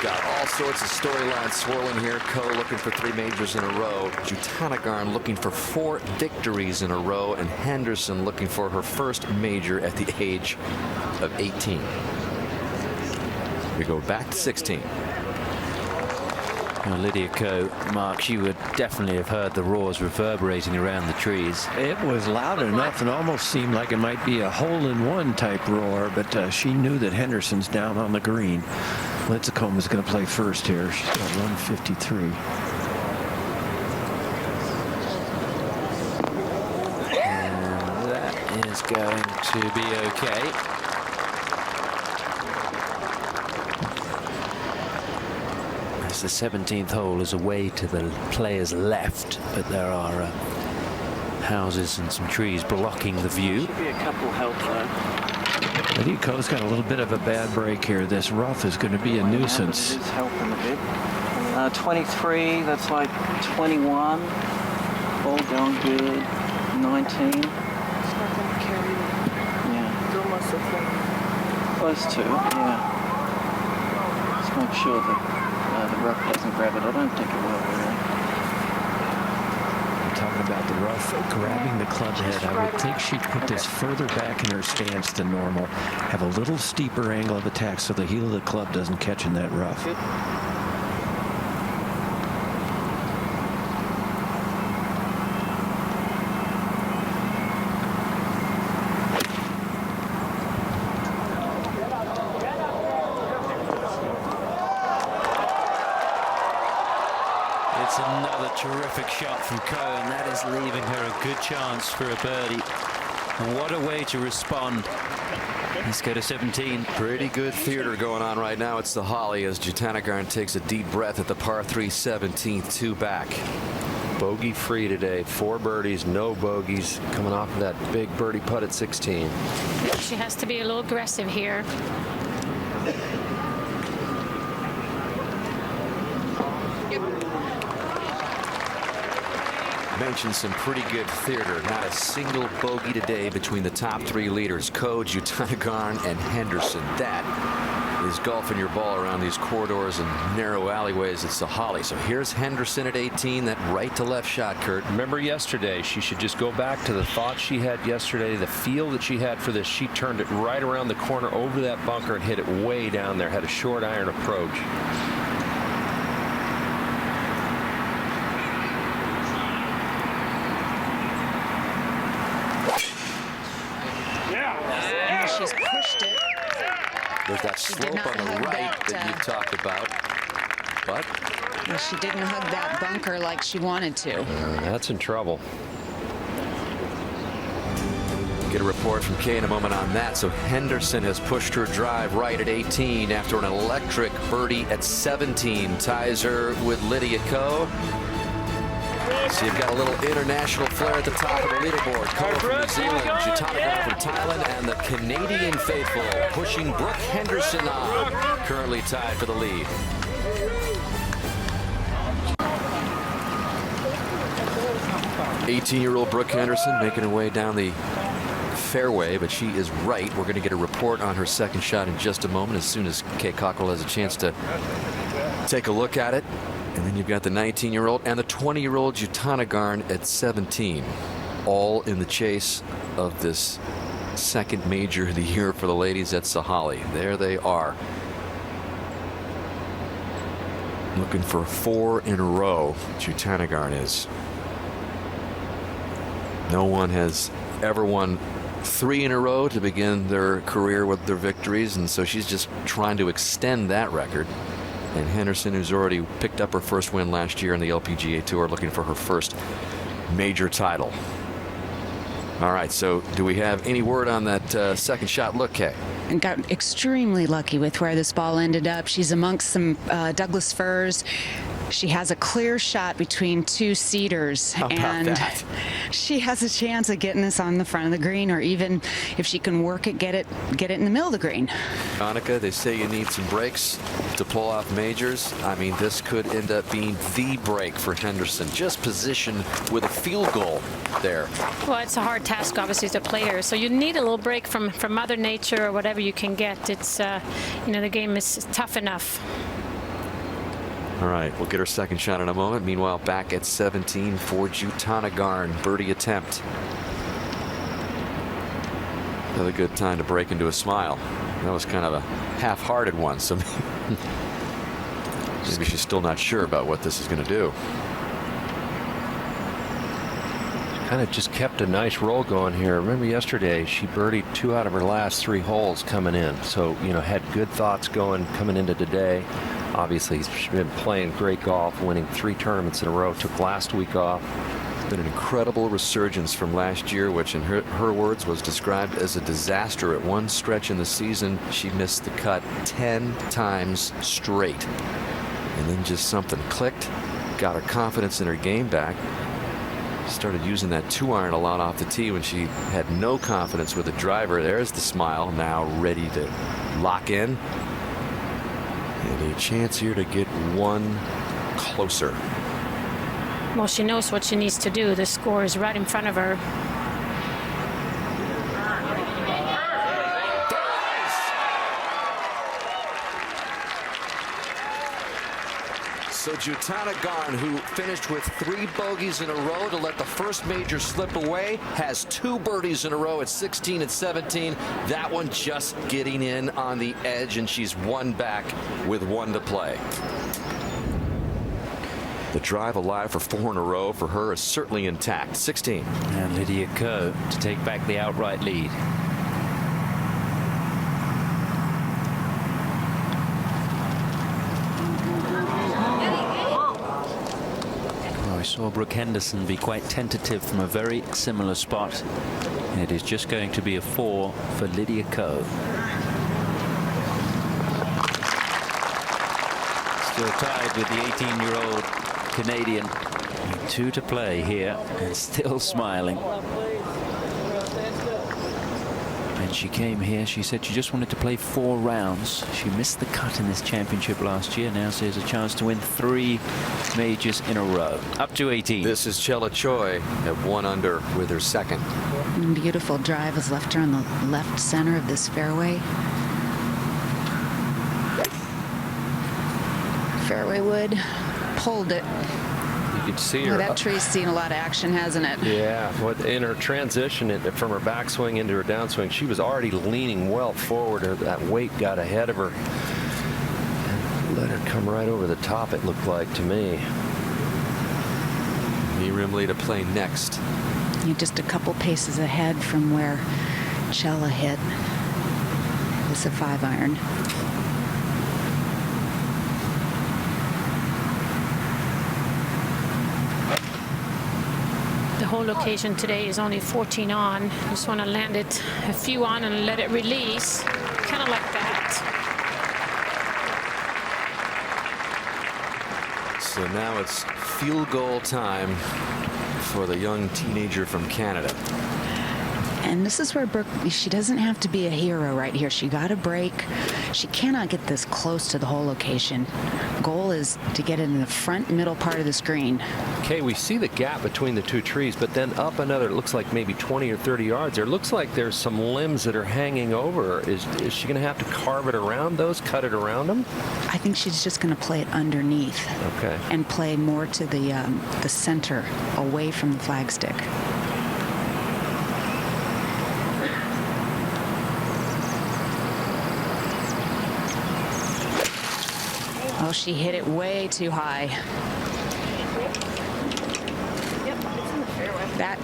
got all sorts of storylines swirling here. Ko looking for 3 majors in a row. Jutanagarn looking for 4 victories in a row. And Henderson looking for her first major at the age of 18. We go back to 16. Well, Lydia Ko, Mark, she would definitely have heard the roars reverberating around the trees. It was loud enough and almost seemed like it might be a hole-in-one type roar, but she knew that Henderson's down on the green. Lincecum is going to play first here. She's got 153. And that is going to be okay. As the 17th hole is away to the players' left, but there are houses and some trees blocking the view. Should be a couple help though. Lydia Ko's got a little bit of a bad break here. This rough is going to be a nuisance. It is helping a bit. 23, that's like 21. All going good. 19. It's not going to carry. Yeah. It's almost a thing. Close to, yeah. Let's make sure that the rough doesn't grab it. I don't think it will really. Talking about the rough grabbing the club head, I would think she'd put this further back in her stance than normal, have a little steeper angle of attack so the heel of the club doesn't catch in that rough. It's another terrific shot from Ko, and that is leaving her a good chance for a birdie. And what a way to respond. Let's go to 17. Pretty good theater going on right now. It's the Holly as Jutanagarn takes a deep breath at the par 3 17th, 2 back. Bogey free today. 4 birdies, no bogeys, coming off of that big birdie putt at 16. She has to be a little aggressive here. Mentioned some pretty good theater. Not a single bogey today between the top 3 leaders, Ko, Jutanagarn, and Henderson. That is golfing your ball around these corridors and narrow alleyways. It's the Holly. So here's Henderson at 18. That right to left shot, Kurt. Remember yesterday, she should just go back to the thought she had yesterday, the feel that she had for this. She turned it right around the corner over that bunker and hit it way down there. Had a short iron approach. She's pushed it. There's that slope on the right that you talked about. But well, she didn't hug that bunker like she wanted to. That's in trouble. Get a report from Kay in a moment on that. So Henderson has pushed her drive right at 18 after an electric birdie at 17. Ties her with Lydia Ko. So you've got a little international flair at the top of the leaderboard. Ko from New Zealand, Jutana from Thailand, and the Canadian faithful pushing Brooke Henderson on. Currently tied for the lead. '18-year-old Brooke Henderson making her way down the fairway, but she is right. We're going to get a report on her second shot in just a moment as soon as Kay Cockrell has a chance to take a look at it. And then you've got the 19-year-old and the 20-year-old Jutana at 17, all in the chase of this second major of the year for the ladies at Sahalee. There they are, looking for 4 in a row. Jutana is. No one has ever won 3 in a row to begin their career with their victories, and so she's just trying to extend that record. And Henderson, who's already picked up her first win last year in the LPGA Tour, looking for her first major title. All right, so do we have any word on that second shot look, Kay? And got extremely lucky with where this ball ended up. She's amongst some Douglas firs. She has a clear shot between 2 cedars, and she has a chance of getting this on the front of the green, or even if she can work it, get it in the middle of the green. Annika, they say you need some breaks to pull off majors. I mean, this could end up being the break for Henderson. Just positioned with a field goal there. Well, it's a hard task, obviously, to play her. So you need a little break from Mother Nature or whatever you can get. It's you know, the game is tough enough. All right, we'll get her second shot in a moment. Meanwhile, back at 17 for Jutana. Birdie attempt. Another good time to break into a smile. That was kind of a half-hearted one, so maybe she's still not sure about what this is going to do. Kind of just kept a nice roll going here. Remember yesterday she birdied 2 out of her last 3 holes coming in, so you know, had good thoughts going coming into today. Obviously she's been playing great golf, winning 3 tournaments in a row. Took last week off. It's been an incredible resurgence from last year, which in her words was described as a disaster. At one stretch in the season she missed the cut 10 times straight, and then just something clicked, got her confidence in her game back. Started using that 2-iron a lot off the tee when she had no confidence with the driver. There's the smile, now ready to lock in. And a chance here to get one closer. Well, she knows what she needs to do. The score is right in front of her. So Jutana, who finished with 3 bogeys in a row to let the first major slip away, has 2 birdies in a row at 16 and 17. That one just getting in on the edge, and she's 1 back with 1 to play. The drive alive for 4 in a row for her is certainly intact. 16. And Lydia Ko to take back the outright lead. I saw Brooke Henderson be quite tentative from a very similar spot. And it is just going to be a 4 for Lydia Ko. Still tied with the 18-year-old Canadian. 2 to play here, and still smiling. And she came here, she said she just wanted to play 4 rounds. She missed the cut in this championship last year. Now she has a chance to win 3 majors in a row. Up to 18. This is Chella Choi at 1 under with her second. Beautiful drive has left her on the left center of this fairway. Fairway wood pulled it. You could see her. Well, that tree's seen a lot of action, hasn't it? Yeah, in her transition from her backswing into her downswing, she was already leaning well forward. That weight got ahead of her and let her come right over the top, it looked like to me. Knee Rimley to play next. You're just a couple paces ahead from where Chella hit. It's a 5-iron. hole location today is only 14 on. Just want to land it a few on and let it release, kind of like that. So now it's field goal time for the young teenager from Canada. And this is where Brooke, she doesn't have to be a hero right here. She got a break. She cannot get this close to the hole location. Goal is to get it in the front middle part of the screen. Okay, we see the gap between the two trees, but then up another, it looks like maybe 20 or 30 yards. There looks like there's some limbs that are hanging over. Is she going to have to carve it around those, cut it around them? I think she's just going to play it underneath. Okay. And play more to the center, away from the flagstick. Oh, she hit it way too high. That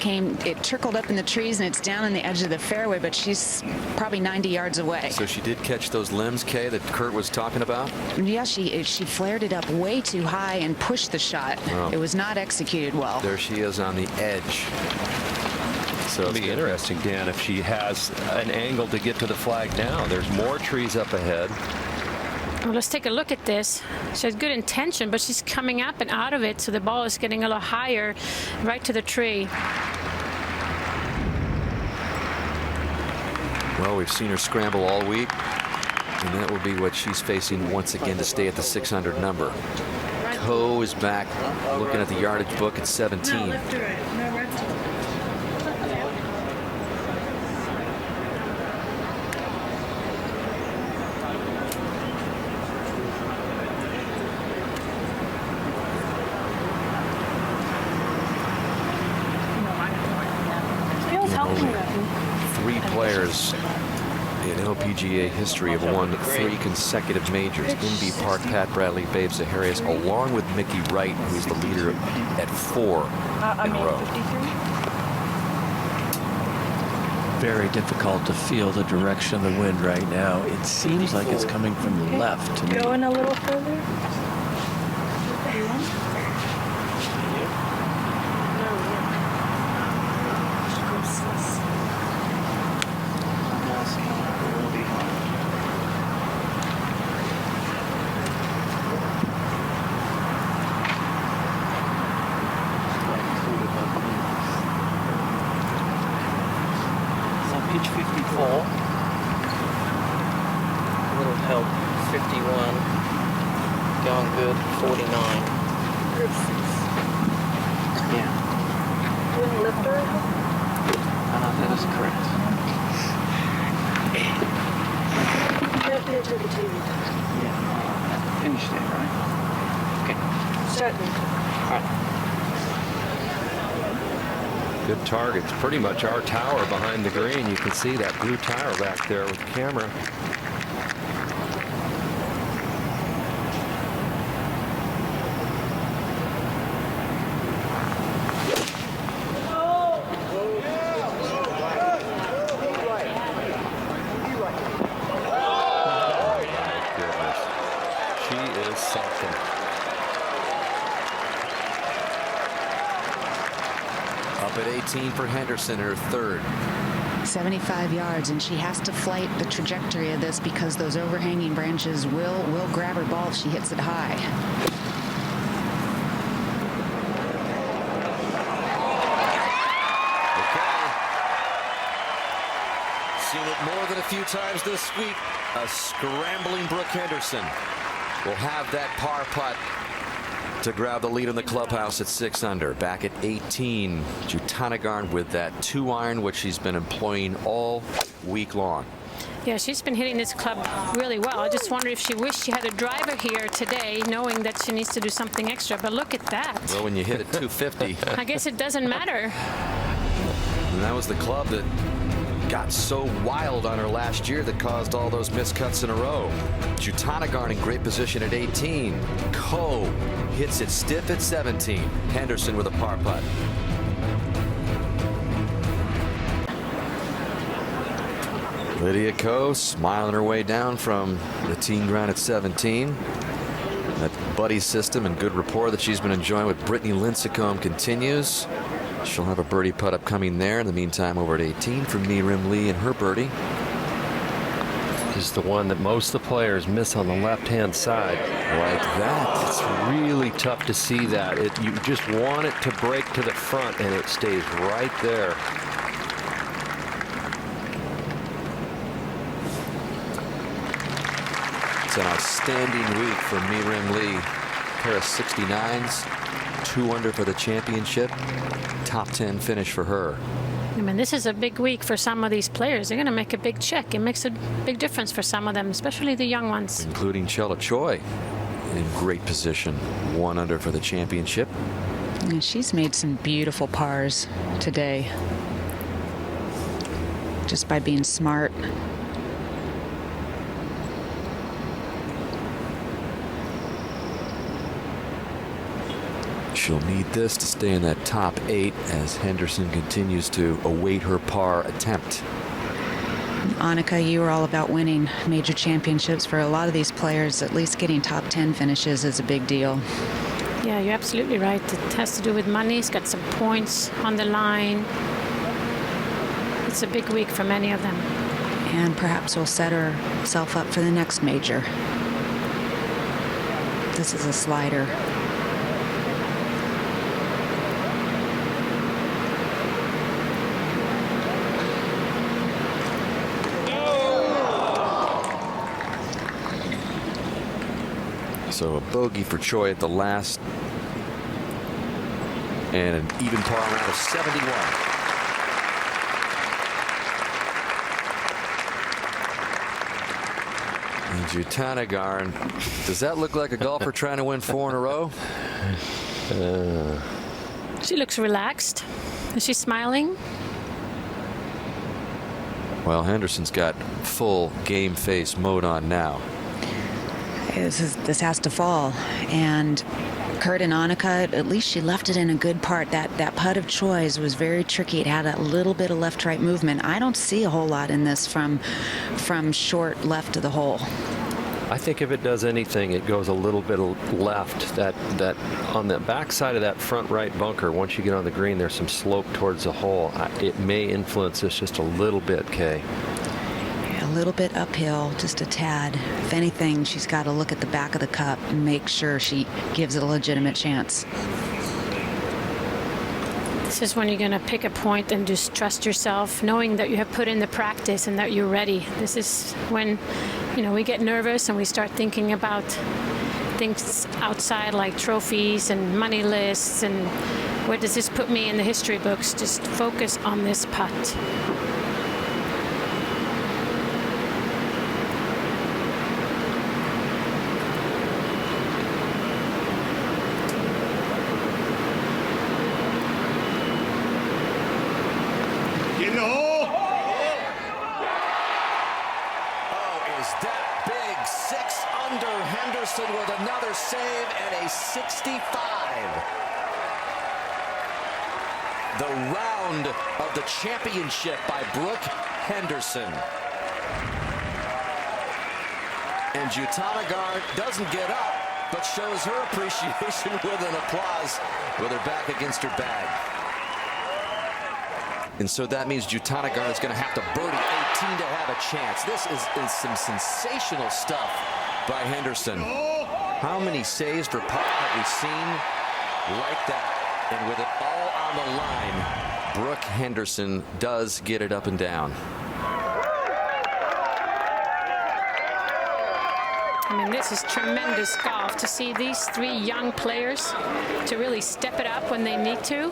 it trickled up in the trees and it's down on the edge of the fairway, but she's probably 90 yards away. So she did catch those limbs, Kay, that Kurt was talking about? Yeah, she flared it up way too high and pushed the shot. Oh. It was not executed well. There she is on the edge. So it'll be interesting, Dan, if she has an angle to get to the flag now. There's more trees up ahead. Well, let's take a look at this. She has good intention, but she's coming up and out of it, so the ball is getting a little higher right to the tree. Well, we've seen her scramble all week, and that will be what she's facing once again to stay at the 600 number. Ko is back looking at the yardage book at 17. Three players in LPGA history have won 3 consecutive majors. Inbee Park, Pat Bradley, Babe Zaharias, along with Mickey Wright, who's the leader at 4 in a row. Very difficult to feel the direction of the wind right now. It seems like it's coming from the left to me. Going a little further. Pitch 54. A little help. 51. Going good. 49. Yeah. Doing lifter? That is correct. Yeah. Finish there, right? Okay. Starting. All right. Good target. It's pretty much our tower behind the green. You can see that blue tower back there with the camera. Up at 18 for Henderson, her third. 75 yards, and she has to flight the trajectory of this because those overhanging branches will grab her ball if she hits it high. Seen it more than a few times this week. A scrambling Brooke Henderson will have that par putt to grab the lead in the clubhouse at 6 under. Back at 18, Jutanagarn with that 2-iron, which she's been employing all week long. Yeah, she's been hitting this club really well. I just wonder if she wished she had a driver here today, knowing that she needs to do something extra. But look at that. Well, when you hit at 250. I guess it doesn't matter. And that was the club that got so wild on her last year that caused all those miscuts in a row. Jutanagarn in great position at 18. Ko hits it stiff at 17. Henderson with a par putt. Lydia Ko smiling her way down from the team ground at 17. That buddy system and good rapport that she's been enjoying with Brittany Lincecum continues. She'll have a birdie putt upcoming there. In the meantime, over at 18 for Mirim Lee and her birdie. Is the one that most of the players miss on the left-hand side. Like that. It's really tough to see that. You just want it to break to the front, and it stays right there. It's an outstanding week for Mirim Lee. Pair of 69s, 2 under for the championship. Top 10 finish for her. I mean, this is a big week for some of these players. They're going to make a big check. It makes a big difference for some of them, especially the young ones. Including Chella Choi in great position. 1 under for the championship. And she's made some beautiful pars today. Just by being smart. She'll need this to stay in that top 8 as Henderson continues to await her par attempt. Annika, you were all about winning major championships. For a lot of these players, at least getting top 10 finishes is a big deal. Yeah, you're absolutely right. It has to do with money. It's got some points on the line. It's a big week for many of them. And perhaps will set herself up for the next major. This is a slider. So a bogey for Choi at the last, and an even par round of 71. And Jutanagarn, does that look like a golfer trying to win 4 in a row? She looks relaxed. Is she smiling? Well, Henderson's got full game face mode on now. This has to fall. And Kurt and Annika, at least she left it in a good part. That putt of Choi's was very tricky. It had a little bit of left-right movement. I don't see a whole lot in this from short left of the hole. I think if it does anything, it goes a little bit left. That on the backside of that front right bunker, once you get on the green, there's some slope towards the hole. It may influence this just a little bit, Kay. A little bit uphill, just a tad. If anything, she's got to look at the back of the cup and make sure she gives it a legitimate chance. This is when you're going to pick a point and just trust yourself, knowing that you have put in the practice and that you're ready. This is when, we get nervous and we start thinking about things outside like trophies and money lists and where does this put me in the history books. Just focus on this putt. With another save and a 65. The round of the championship by Brooke Henderson. And Jutanagarn doesn't get up, but shows her appreciation with an applause with her back against her bag. And so that means Jutanagarn is going to have to birdie 18 to have a chance. This is some sensational stuff by Henderson. How many saves for par have we seen like that? And with it all on the line, Brooke Henderson does get it up and down. I mean, this is tremendous golf to see these 3 young players to really step it up when they need to.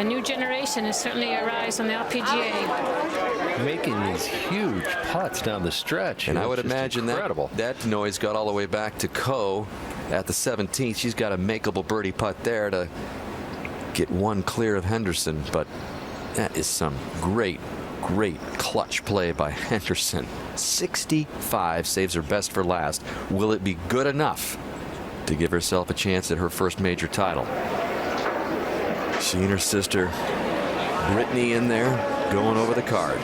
A new generation is certainly a rise on the LPGA. Making these huge putts down the stretch. And I would imagine that noise got all the way back to Ko at the 17th. She's got a makeable birdie putt there to get 1 clear of Henderson. But that is some great clutch play by Henderson. 65, saves her best for last. Will it be good enough to give herself a chance at her first major title? She and her sister Brittany in there going over the card.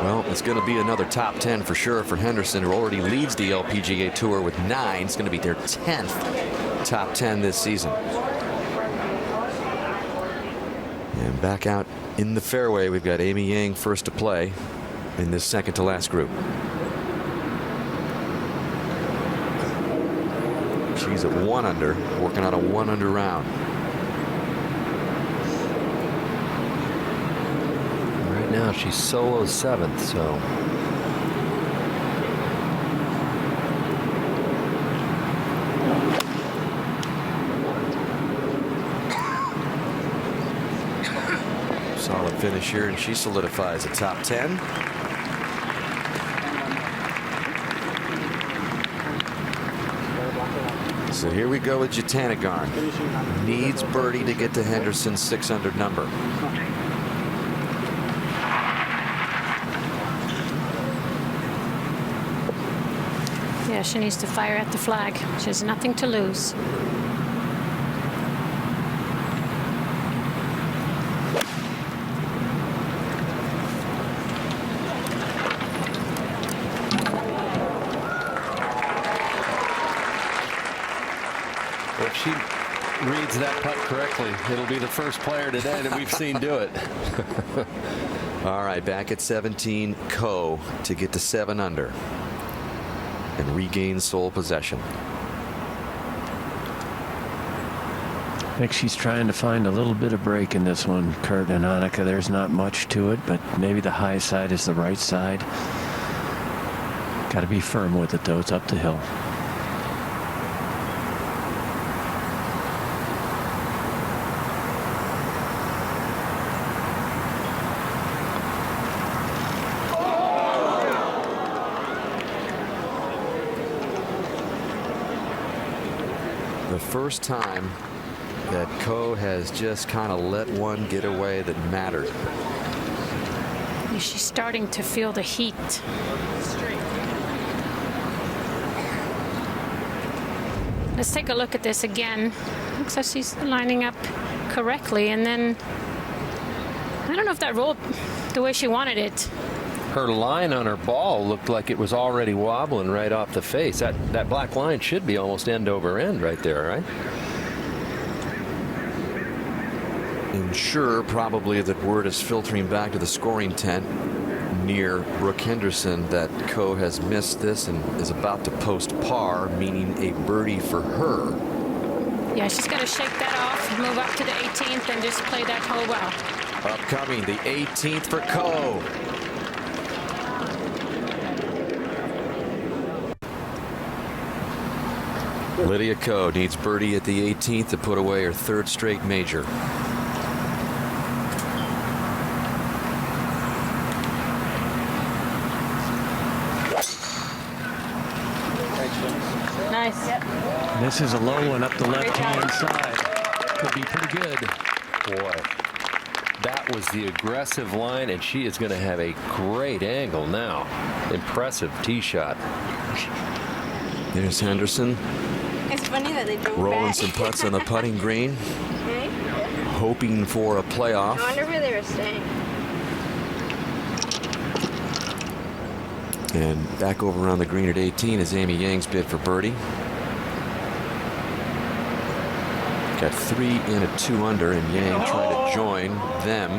Well, it's going to be another top 10 for sure for Henderson, who already leads the LPGA Tour with 9. It's going to be their 10th top 10 this season. And back out in the fairway, we've got Amy Yang first to play in this second to last group. She's at 1 under, working on a 1 under round. Right now she's solo 7th, so. Solid finish here, and she solidifies a top 10. So here we go with Jitanagarn. Needs birdie to get to Henderson's 6 under number. Yeah, she needs to fire at the flag. She has nothing to lose. If she reads that putt correctly, it'll be the first player today that we've seen do it. All right, back at 17, Ko to get to 7 under and regain sole possession. I think she's trying to find a little bit of break in this one, Kurt and Annika. There's not much to it, but maybe the high side is the right side. Got to be firm with it, though. It's up the hill. The first time that Ko has just kind of let one get away that mattered. She's starting to feel the heat. Let's take a look at this again. Looks like she's lining up correctly, and then I don't know if that rolled the way she wanted it. Her line on her ball looked like it was already wobbling right off the face. That black line should be almost end over end right there, right? And sure, probably that word is filtering back to the scoring tent near Brooke Henderson that Ko has missed this and is about to post par, meaning a birdie for her. Yeah, she's got to shake that off, move up to the 18th, and just play that hole well. Upcoming, the 18th for Ko. Lydia Ko needs birdie at the 18th to put away her 3rd straight major. Nice. Yep. This is a low one up the left-hand side. Could be pretty good. Boy, that was the aggressive line, and she is going to have a great angle now. Impressive tee shot. There's Henderson. It's funny that they drove rolling back. some putts on the putting green, Okay. hoping for a playoff. I wonder where they were staying. And back over around the green at 18 is Amy Yang's bid for birdie. Got 3 in a 2 under, and Yang trying to join them.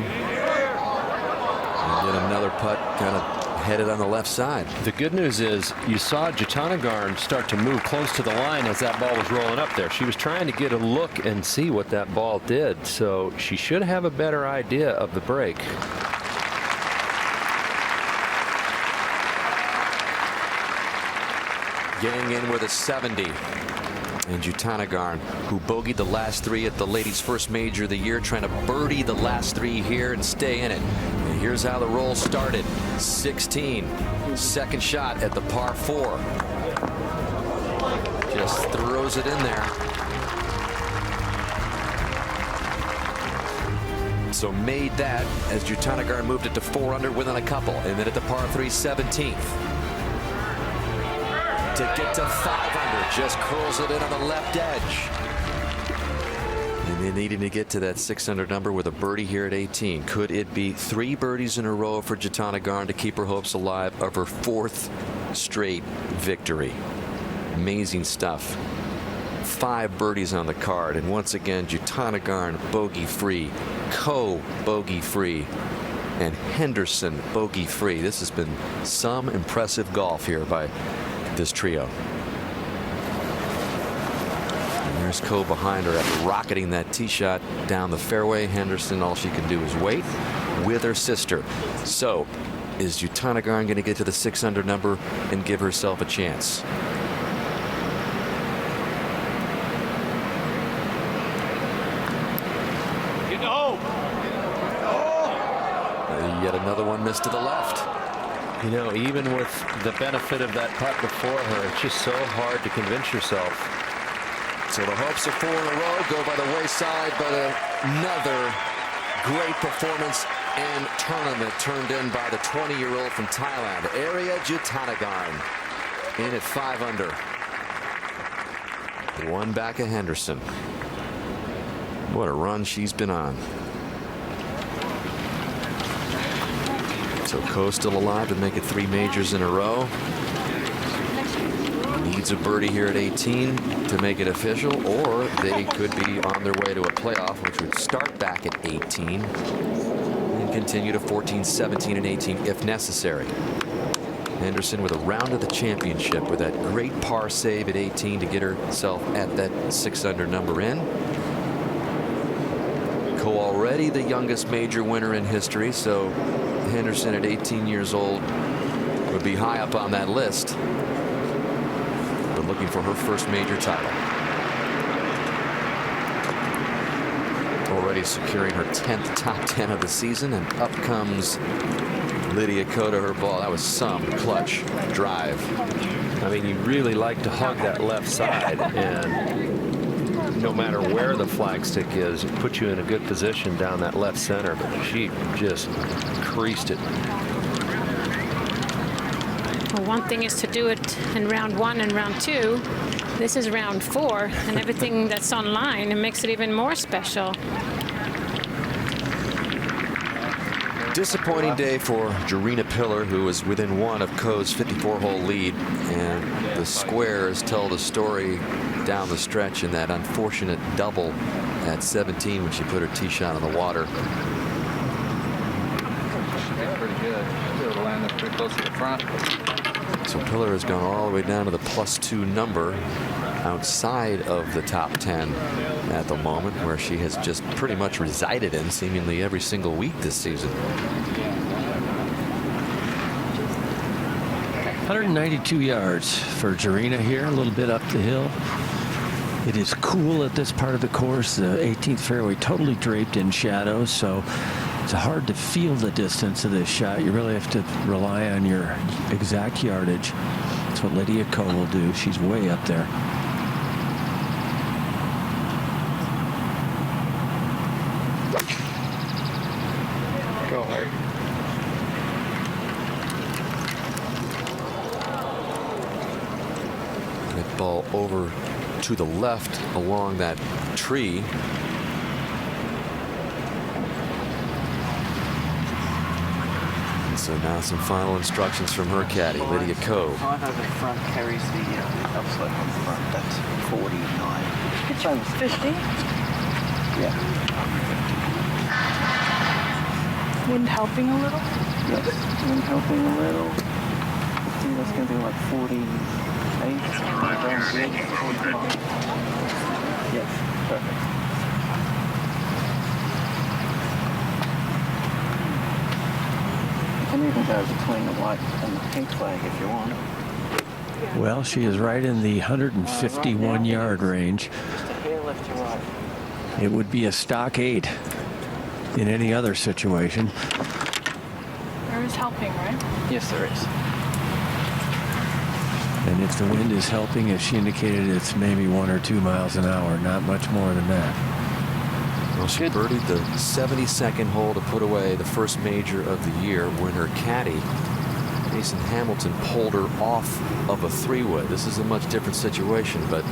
And then another putt kind of headed on the left side. The good news is you saw Jitanagarn start to move close to the line as that ball was rolling up there. She was trying to get a look and see what that ball did, so she should have a better idea of the break. Getting in with a 70. And Jitanagarn, who bogeyed the last 3 at the ladies' first major of the year, trying to birdie the last 3 here and stay in it. And here's how the roll started. 16. Second shot at the par 4. Just throws it in there. So made that as Jitanagarn moved it to 4 under within a couple. And then at the par 3, 17th. To get to 5 under, just curls it in on the left edge. And then needing to get to that 6 under number with a birdie here at 18. Could it be 3 birdies in a row for Jitanagarn to keep her hopes alive of her 4th straight victory? Amazing stuff 5 birdies on the card. And once again, Jutanugarn bogey free, Ko bogey free, and Henderson bogey free. This has been some impressive golf here by this trio. And there's Ko behind her after rocketing that tee shot down the fairway. Henderson, all she can do is wait with her sister. So is Jutanugarn going to get to the 6 under number and give herself a chance? Yet another one missed to the left. You know, even with the benefit of that putt before her, it's just so hard to convince yourself. So the hopes of 4 in a row go by the wayside, but another great performance and tournament turned in by the 20-year-old from Thailand, Arya Jutanugarn, in at 5 under. 1 back of Henderson. What a run she's been on. So Ko still alive to make it 3 majors in a row. Needs a birdie here at 18 to make it official, or they could be on their way to a playoff, which would start back at 18 and continue to 14, 17, and 18 if necessary. Henderson with a round of the championship with that great par save at 18 to get herself at that 6 under number in. Ko already the youngest major winner in history, so Henderson at 18 years old would be high up on that list, but looking for her first major title. Already securing her 10th top 10 of the season, and up comes Lydia Ko to her ball. That was some clutch drive. I mean, you really like to hug that left side, and no matter where the flagstick is, it puts you in a good position down that left center, but she just creased it. Well, one thing is to do it in round 1 and round 2. This is round 4, and everything that's online, it makes it even more special. Disappointing day for Jarena Pillar, who was within 1 of Ko's 54-hole lead, and the squares tell the story down the stretch in that unfortunate double at 17 when she put her tee shot on the water. Pretty good. She was able to land up pretty close to the front. So Pillar has gone all the way down to the +2 number outside of the top 10 at the moment, where she has just pretty much resided in seemingly every single week this season. 192 yards for Jarena here, a little bit up the hill. It is cool at this part of the course. The 18th fairway totally draped in shadows, so it's hard to feel the distance of this shot. You really have to rely on your exact yardage. That's what Lydia Ko will do. She's way up there. Go hard. That ball over to the left along that tree. So now some final instructions from her caddy, Lydia Ko. 5 over the front carries the upslope on the front. That's 49. It's 50. Yeah. Wind helping a little? Yes. Wind helping a little. I think that's going to be like 48. Around good. 45. Yes. Perfect. You can even go between the white and the pink flag if you want. Well, she is right in the 151-yard range. Just a hair left to right. It would be a stock 8 in any other situation. There is helping, right? Yes, there is. And if the wind is helping, as she indicated, it's maybe 1 or 2 miles an hour, not much more than that. Well, she birdied the 72nd hole to put away the first major of the year when her caddy, Mason Hamilton, pulled her off of a 3-wood. This is a much different situation, but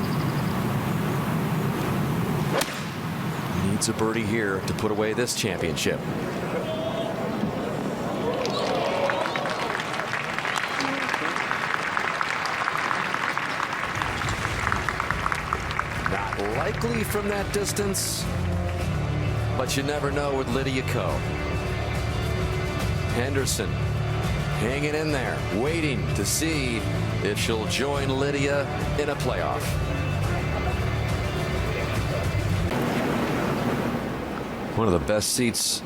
needs a birdie here to put away this championship. likely from that distance, but you never know with Lydia Ko. Henderson hanging in there, waiting to see if she'll join Lydia in a playoff. One of the best seats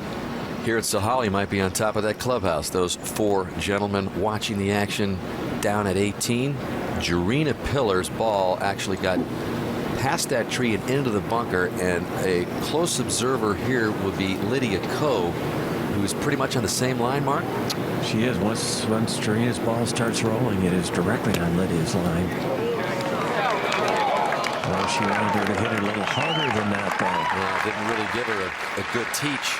here at Sahalee might be on top of that clubhouse. Those four gentlemen watching the action down at 18. Jarena Pillar's ball actually got past that tree and into the bunker, and a close observer here would be Lydia Ko, who's pretty much on the same line, Mark. She is. Once Jarena's ball starts rolling, it is directly on Lydia's line. Well, she wanted her to hit it a little harder than that, though. Yeah, didn't really give her a good teach.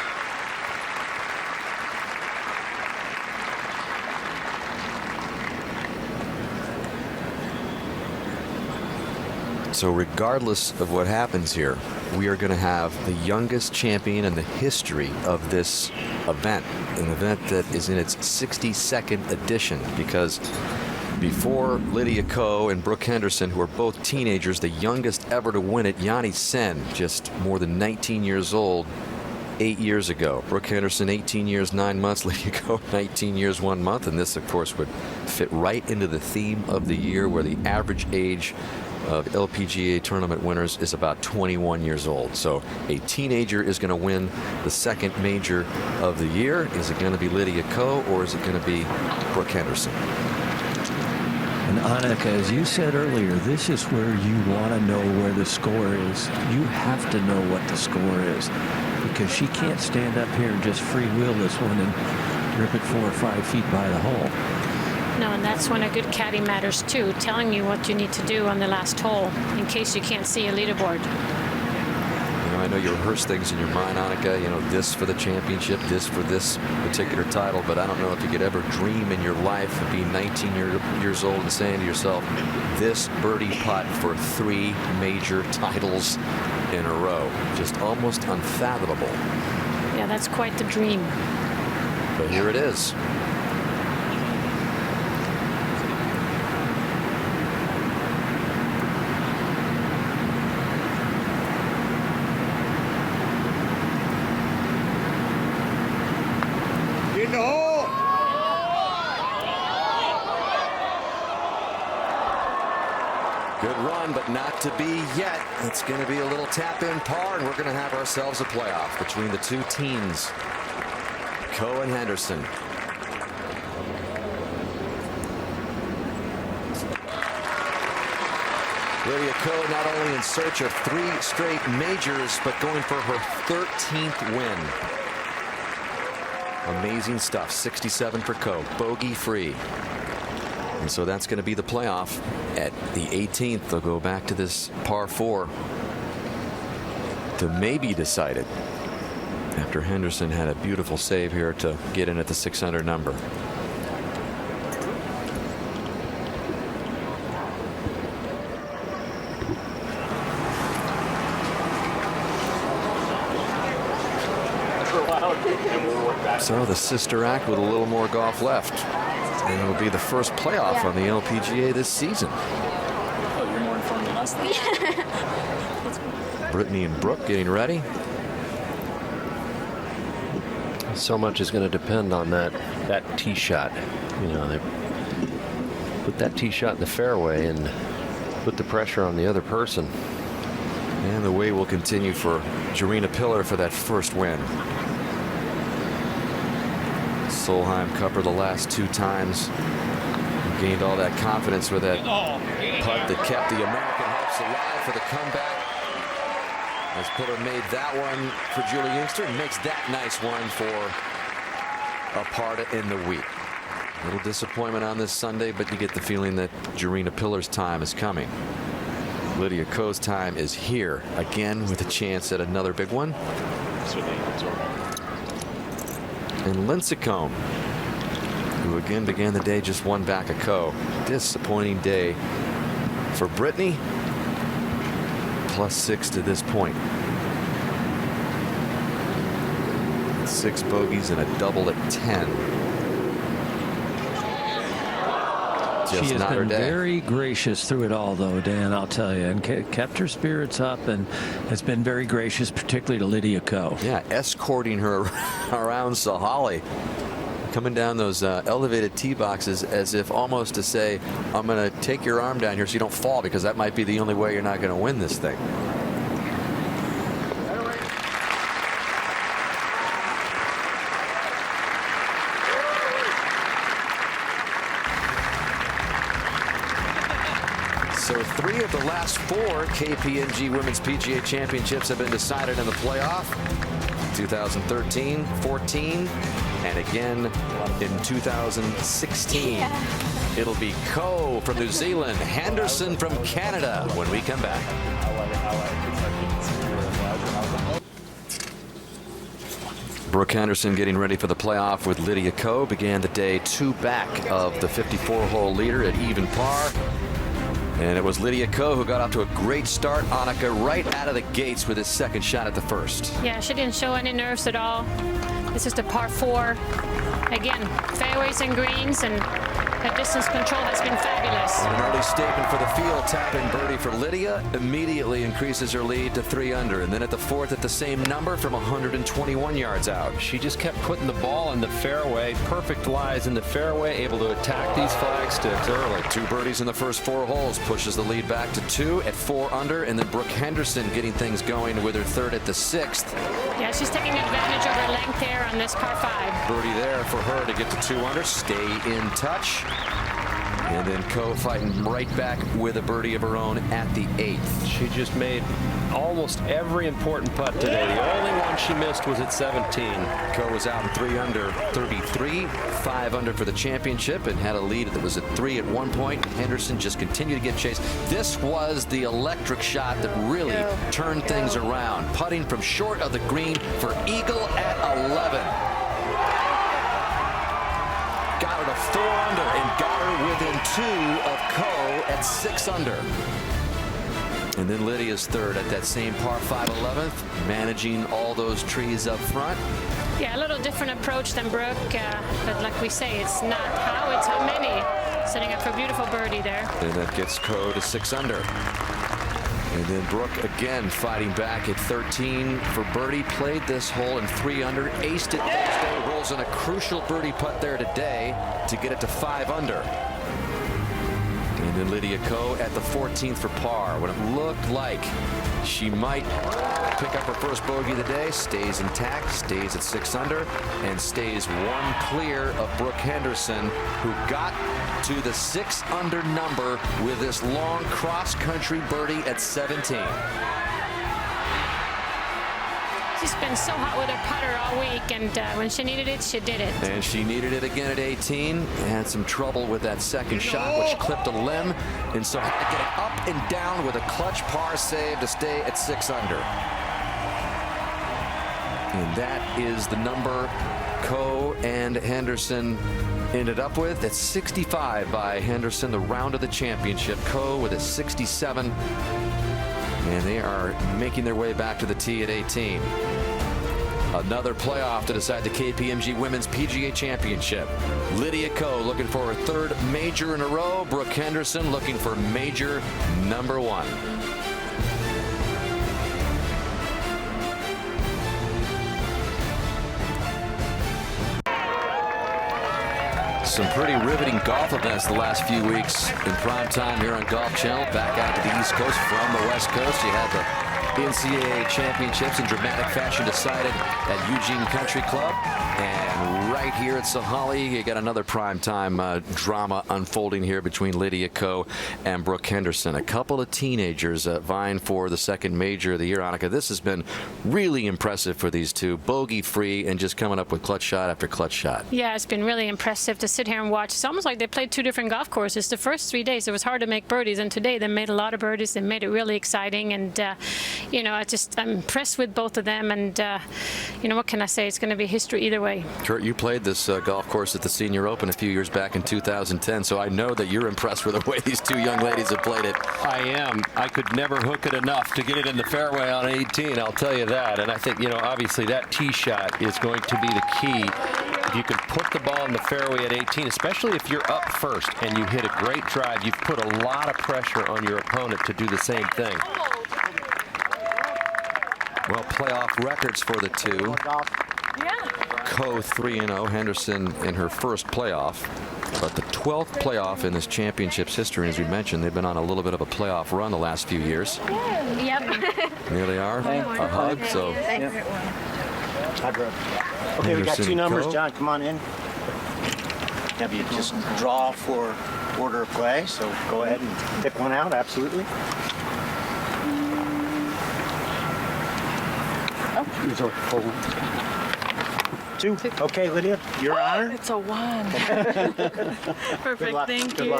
So regardless of what happens here, we are going to have the youngest champion in the history of this event, an event that is in its 62nd edition, because before Lydia Ko and Brooke Henderson, who are both teenagers, the youngest ever to win it, Yanni Sen, just more than 19 years old, 8 years ago. Brooke Henderson, 18 years, 9 months. Lydia Ko, 19 years, 1 month. And this, of course, would fit right into the theme of the year, where the average age of LPGA tournament winners is about 21 years old. So a teenager is going to win the second major of the year. Is it going to be Lydia Ko, or is it going to be Brooke Henderson? And Annika, as you said earlier, this is where you want to know where the score is. You have to know what the score is, because she can't stand up here and just freewheel this one and rip it 4 or 5 feet by the hole. No, and that's when a good caddy matters too, telling you what you need to do on the last hole in case you can't see a leaderboard. You know, I know you rehearse things in your mind, Annika, you know, this for the championship, this for this particular title, but I don't know if you could ever dream in your life of being 19 years old and saying to yourself, this birdie putt for 3 major titles in a row. Just almost unfathomable. Yeah, that's quite the dream. But here it is. Good run, but not to be yet. It's going to be a little tap-in par, and we're going to have ourselves a playoff between the two teams, Ko and Henderson. Lydia Ko not only in search of 3 straight majors, but going for her 13th win. Amazing stuff. 67 for Ko, bogey-free. And so that's going to be the playoff at the 18th. They'll go back to this par 4 to maybe decide it, after Henderson had a beautiful save here to get in at the 600 number. So the sister act with a little more golf left. And it'll be the first playoff on the LPGA this season. Oh, you're more informed than us then? Brittany and Brooke getting ready. So much is going to depend on that tee shot. You know, they put that tee shot in the fairway and put the pressure on the other person. And the way will continue for Jarena Pillar for that first win. Solheim Cup the last 2 times. Gained all that confidence with that putt that kept the American hopes alive for the comeback. As Pillar made that one for Julie Inkster, and makes that nice one for a part in the week. A little disappointment on this Sunday, but you get the feeling that Jarena Pillar's time is coming. Lydia Ko's time is here again, with a chance at another big one. And Lincecum, who again began the day just 1 back of Ko. Disappointing day for Brittany. +6 to this point. 6 bogeys and a double at 10. Just she has not her been day. very gracious through it all, though, Dan, I'll tell you, and kept her spirits up and has been very gracious, particularly to Lydia Ko. Yeah, escorting her around Sahalee, coming down those elevated tee boxes as if almost to say, I'm going to take your arm down here so you don't fall, because that might be the only way you're not going to win this thing. So 3 of the last 4 KPMG Women's PGA Championships have been decided in the playoff. 2013, 14, and again in 2016. Yeah. It'll be Ko from New Zealand, Henderson from Canada when we come back. Brooke Henderson getting ready for the playoff with Lydia Ko. Began the day 2 back of the 54-hole leader at even par. And it was Lydia Ko who got off to a great start, Annika, right out of the gates with his second shot at the first. Yeah, she didn't show any nerves at all. This is the par 4. Again, fairways and greens, and her distance control has been fabulous. An early statement for the field, tapping birdie for Lydia, immediately increases her lead to 3 under, and then at the 4th at the same number from 121 yards out. She just kept putting the ball in the fairway, perfect lies in the fairway, able to attack these flagsticks early. 2 birdies in the first 4 holes, pushes the lead back to 2 at 4 under, and then Brooke Henderson getting things going with her 3rd at the 6th. Yeah, she's taking advantage of her length there on this par 5. Birdie there for her to get to 2 under, stay in touch. And then Ko fighting right back with a birdie of her own at the 8th. She just made almost every important putt today. The only one she missed was at 17. Ko was out in 3 under 33, 5 under for the championship, and had a lead that was at 3 at one point. Henderson just continued to get chased. This was the electric shot that really turned things around. Putting from short of the green for eagle at 11. Got her to 4 under and got her within 2 of Ko at 6 under. And then Lydia's 3rd at that same par 5 11th, managing all those trees up front. Yeah, a little different approach than Brooke, but like we say, it's not how, it's how many. Setting up for a beautiful birdie there. And that gets Ko to 6 under. And then Brooke again fighting back at 13 for birdie. Played this hole in 3 under, aced it. Rolls in a crucial birdie putt there today to get it to 5 under. And then Lydia Ko at the 14th for par. When it looked like she might pick up her first bogey of the day, stays intact, stays at 6 under, and stays 1 clear of Brooke Henderson, who got to the 6 under number with this long cross-country birdie at 17. She's been so hot with her putter all week, and when she needed it, she did it. And she needed it again at 18. Had some trouble with that second shot, which clipped a limb, and so had to get it up and down with a clutch par save to stay at 6 under. And that is the number Ko and Henderson ended up with. That's 65 by Henderson, the round of the championship. Ko with a 67. And they are making their way back to the tee at 18. Another playoff to decide the KPMG Women's PGA Championship. Lydia Ko looking for her 3rd major in a row. Brooke Henderson looking for major number 1. Some pretty riveting golf events the last few weeks in prime time here on Golf Channel. Back out to the East Coast from the West Coast. You had the NCAA championships in dramatic fashion decided at Eugene Country Club. And right here at Sahalee, you got another primetime drama unfolding here between Lydia Ko and Brooke Henderson. A couple of teenagers vying for the 2nd major of the year. Annika, this has been really impressive for these two. Bogey-free and just coming up with clutch shot after clutch shot. Yeah, it's been really impressive to sit here and watch. It's almost like they played 2 different golf courses. The first 3 days, it was hard to make birdies, and today they made a lot of birdies. They made it really exciting, and you know, I'm impressed with both of them, and you know, what can I say? It's going to be history either way. Kurt, you played this golf course at the Senior Open a few years back in 2010, so I know that you're impressed with the way these 2 young ladies have played it. I am. I could never hook it enough to get it in the fairway on 18, I'll tell you that. And I think, you know, obviously that tee shot is going to be the key If you can put the ball in the fairway at 18, especially if you're up first and you hit a great drive, you've put a lot of pressure on your opponent to do the same thing. Well, playoff records for the two. Ko 3-0, Henderson in her first playoff, but the 12th playoff in this championship's history. As we mentioned, they've been on a little bit of a playoff run the last few years. Yep. Here they are, a hug. So, okay, we got two numbers. Ko. John, come on in. Have you just draw for order of play? So go ahead and pick one out. Absolutely. Two. Okay, Lydia, your honor. It's a 1. Perfect, thank you.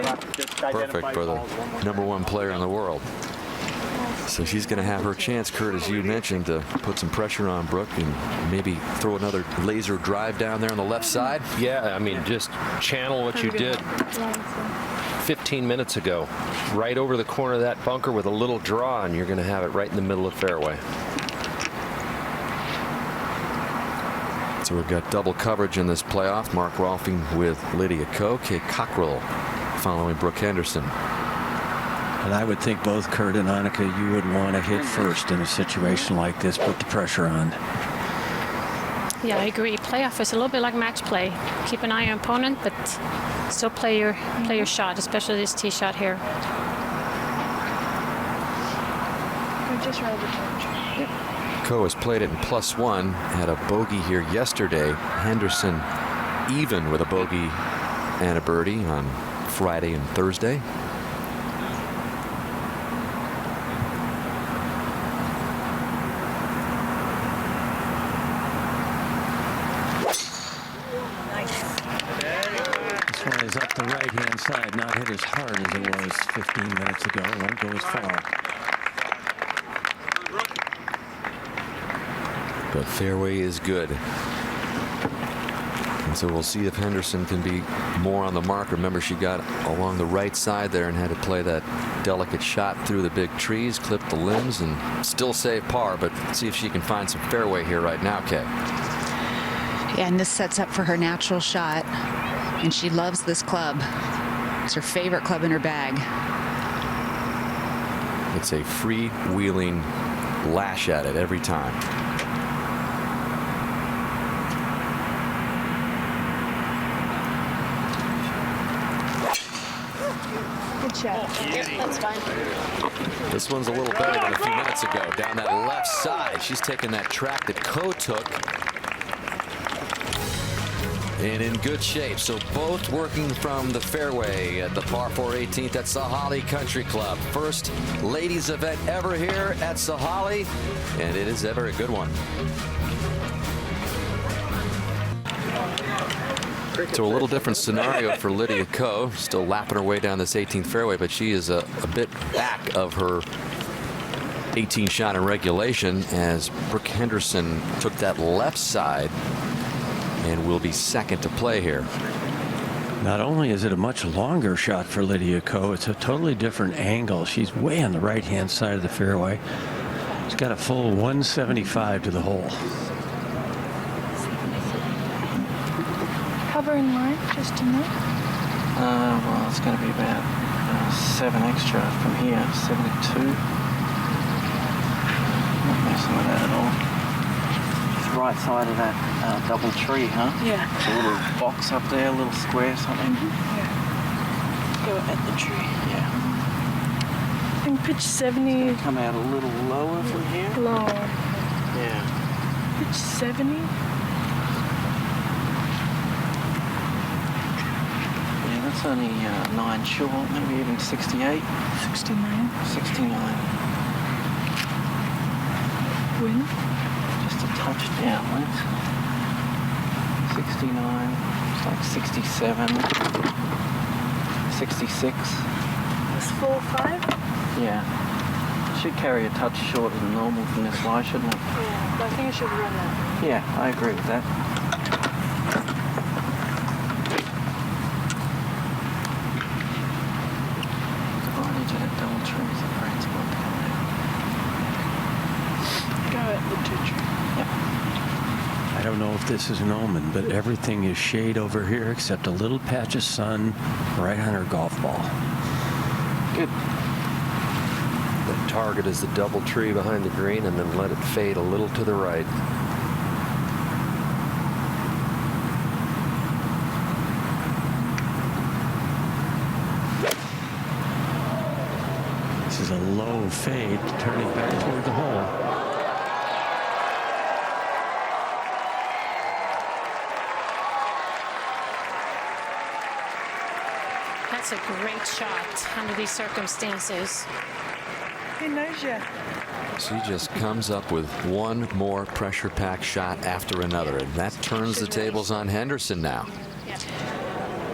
Perfect for the #1 player in the world. So she's going to have her chance, Kurt, as you mentioned, to put some pressure on Brooke and maybe throw another laser drive down there on the left side. Yeah, I mean, just channel what you did 15 minutes ago. Right over the corner of that bunker with a little draw, and you're going to have it right in the middle of the fairway. So we've got double coverage in this playoff. Mark Rolfing with Lydia Ko, Kay Cockrell following Brooke Henderson. And I would think both Kurt and Annika, you would want to hit first in a situation like this, put the pressure on. Yeah, I agree. Playoff is a little bit like match play. Keep an eye on your opponent, but still play your shot, especially this tee shot here. We just rolled the charge. Yep. Ko has played it in +1, had a bogey here yesterday. Henderson even with a bogey and a birdie on Friday and Thursday. This one is up the right-hand side, not hit as hard as it was 15 minutes ago. It won't go as far. But fairway is good. And so we'll see if Henderson can be more on the mark. Remember, she got along the right side there and had to play that delicate shot through the big trees, clip the limbs, and still save par. But see if she can find some fairway here right now, Kay. Yeah, and this sets up for her natural shot. And she loves this club. It's her favorite club in her bag. It's a freewheeling lash at it every time. Good shot. Yep, that's fine. This one's a little better than a few minutes ago. Down that left side. She's taking that track that Ko took. And in good shape. So both working from the fairway at the par 4 18th at Sahalee Country Club. First ladies event ever here at Sahalee, and it is ever a good one. So a little different scenario for Lydia Ko. Still lapping her way down this 18th fairway, but she is a bit back of her 18 shot in regulation as Brooke Henderson took that left side and will be second to play here. Not only is it a much longer shot for Lydia Ko, it's a totally different angle. She's way on the right-hand side of the fairway. She's got a full 175 to the hole. Cover in line, just to know. Well, it's going to be about 7 extra from here, 72. Not messing with that at all. Right side of that double tree, huh? Yeah. A little box up there, a little square, something. Yeah. Go at the tree. Yeah. And pitch 70. Come out a little lower from here. Lower. Yeah. Pitch 70. Yeah, that's only 9 short, maybe even 68. 69. 69. Win. Touch downwards. 69, it's like 67, 66. It's 4-5? Yeah. Should carry a touch shorter than normal from this lie, shouldn't it? Yeah, but I think I should run that. Yeah, I agree with that. Right into that double tree is a great spot to come down. Go at the 2 tree. Yep. I I don't know if this is an omen, but everything is shade over here except a little patch of sun right on her golf ball. Good. The target is the double tree behind the green, and then let it fade a little to the right. This is a low fade, turning back toward the hole. That's a great shot under these circumstances. He knows you. She just comes up with one more pressure-packed shot after another, and that turns the tables on Henderson now.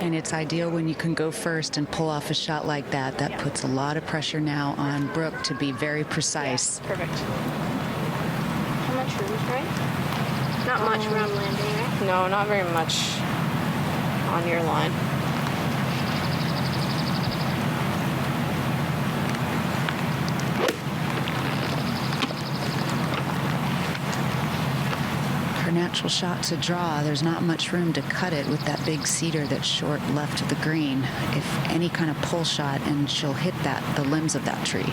And it's ideal when you can go first and pull off a shot like that. That puts a lot of pressure now on Brooke to be very precise. Perfect. How much room is right? Not much around landing, right? No, not very much on your line. Her natural shot's a draw. There's not much room to cut it with that big cedar that's short left of the green. If any kind of pull shot, and she'll hit the limbs of that tree.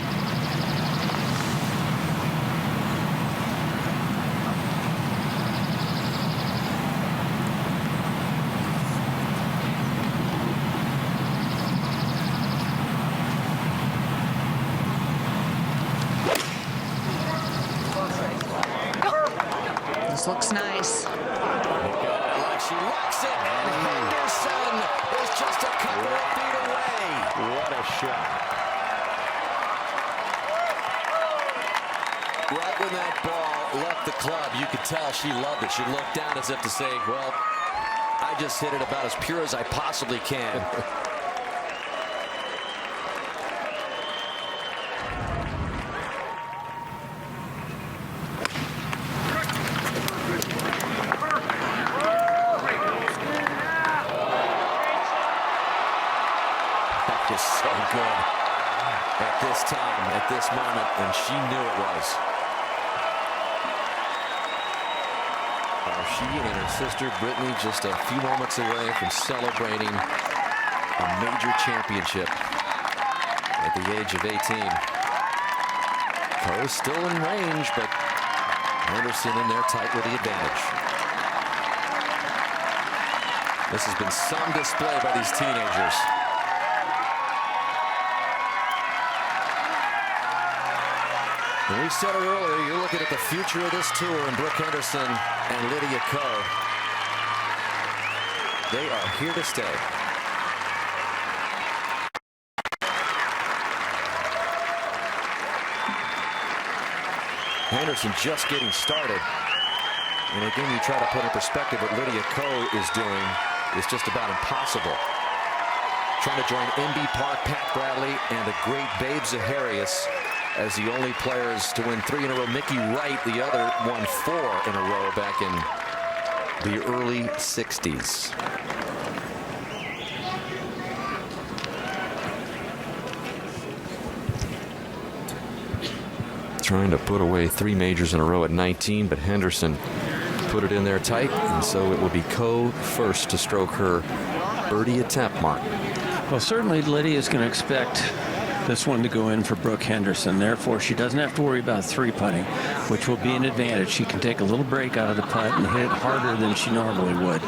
This looks nice. She likes it, and Henderson is just a couple of feet away. What a shot. Right when that ball left the club, you could tell she loved it. She looked down as if to say, well, I just hit it about as pure as I possibly can. So good at this time, at this moment, and she knew it was. She and her sister Brittany just a few moments away from celebrating a major championship at the age of 18. Ko still in range, but Henderson in there tight with the advantage. This has been some display by these teenagers. And we said it earlier, you're looking at the future of this tour, and Brooke Henderson and Lydia Ko. They are here to stay. Henderson just getting started. And again, you try to put in perspective what Lydia Ko is doing is just about impossible. Trying to join MB Park, Pat Bradley, and the great Babe Zaharias as the only players to win 3 in a row. Mickey Wright, the other, won 4 in a row back in the early 60s. Trying to put away 3 majors in a row at 19, but Henderson put it in there tight, and so it will be Ko first to stroke her birdie attempt mark. Well, certainly Lydia's going to expect this one to go in for Brooke Henderson. Therefore, she doesn't have to worry about 3-putting, which will be an advantage. She can take a little break out of the putt and hit it harder than she normally would.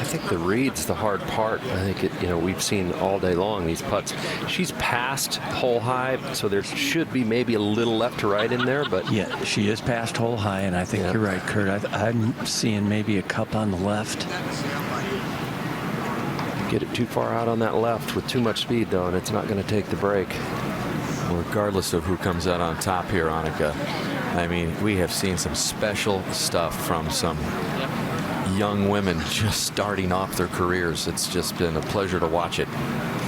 I think the read's the hard part. I think we've seen all day long these putts. She's past hole high, so there should be maybe a little left to right in there, but yeah, she is past hole high, and I think you're right, Kurt. I'm seeing maybe a cup on the left. Get it too far out on that left with too much speed, though, and it's not going to take the break. Regardless of who comes out on top here, Annika, I mean, we have seen some special stuff from some young women just starting off their careers. It's just been a pleasure to watch it.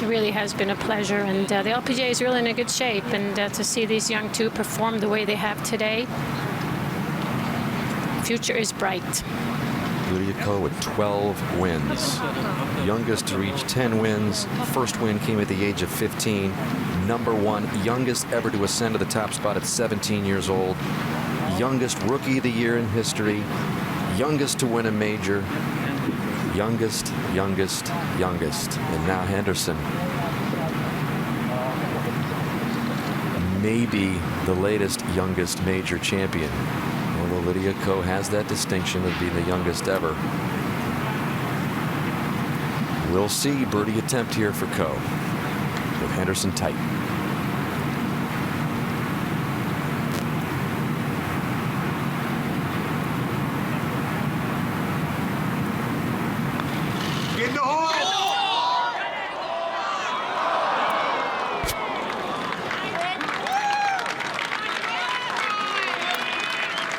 It really has been a pleasure, and the LPGA is really in a good shape, and to see these young two perform the way they have today, the future is bright. Lydia Ko with 12 wins. Youngest to reach 10 wins. First win came at the age of 15. #1 youngest ever to ascend to the top spot at 17 years old. youngest rookie of the year in history, youngest to win a major, youngest. And now Henderson, maybe the latest youngest major champion, although Lydia Ko has that distinction of being the youngest ever. We'll see. Birdie attempt here for Ko with Henderson tight. Get in the hole!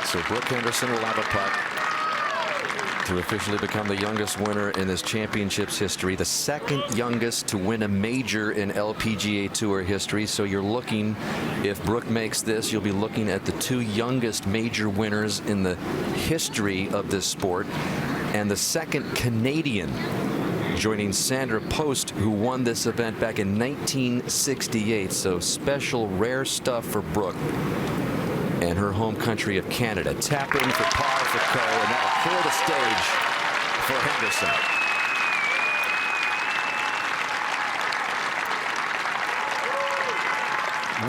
So Brooke Henderson will have a putt to officially become the youngest winner in this championship's history, the second youngest to win a major in LPGA Tour history. So you're looking, if Brooke makes this, you'll be looking at the two youngest major winners in the history of this sport, and the second Canadian, joining Sandra Post, who won this event back in 1968. So special, rare stuff for Brooke and her home country of Canada. Tap in for par for Ko, and that'll clear the stage for Henderson.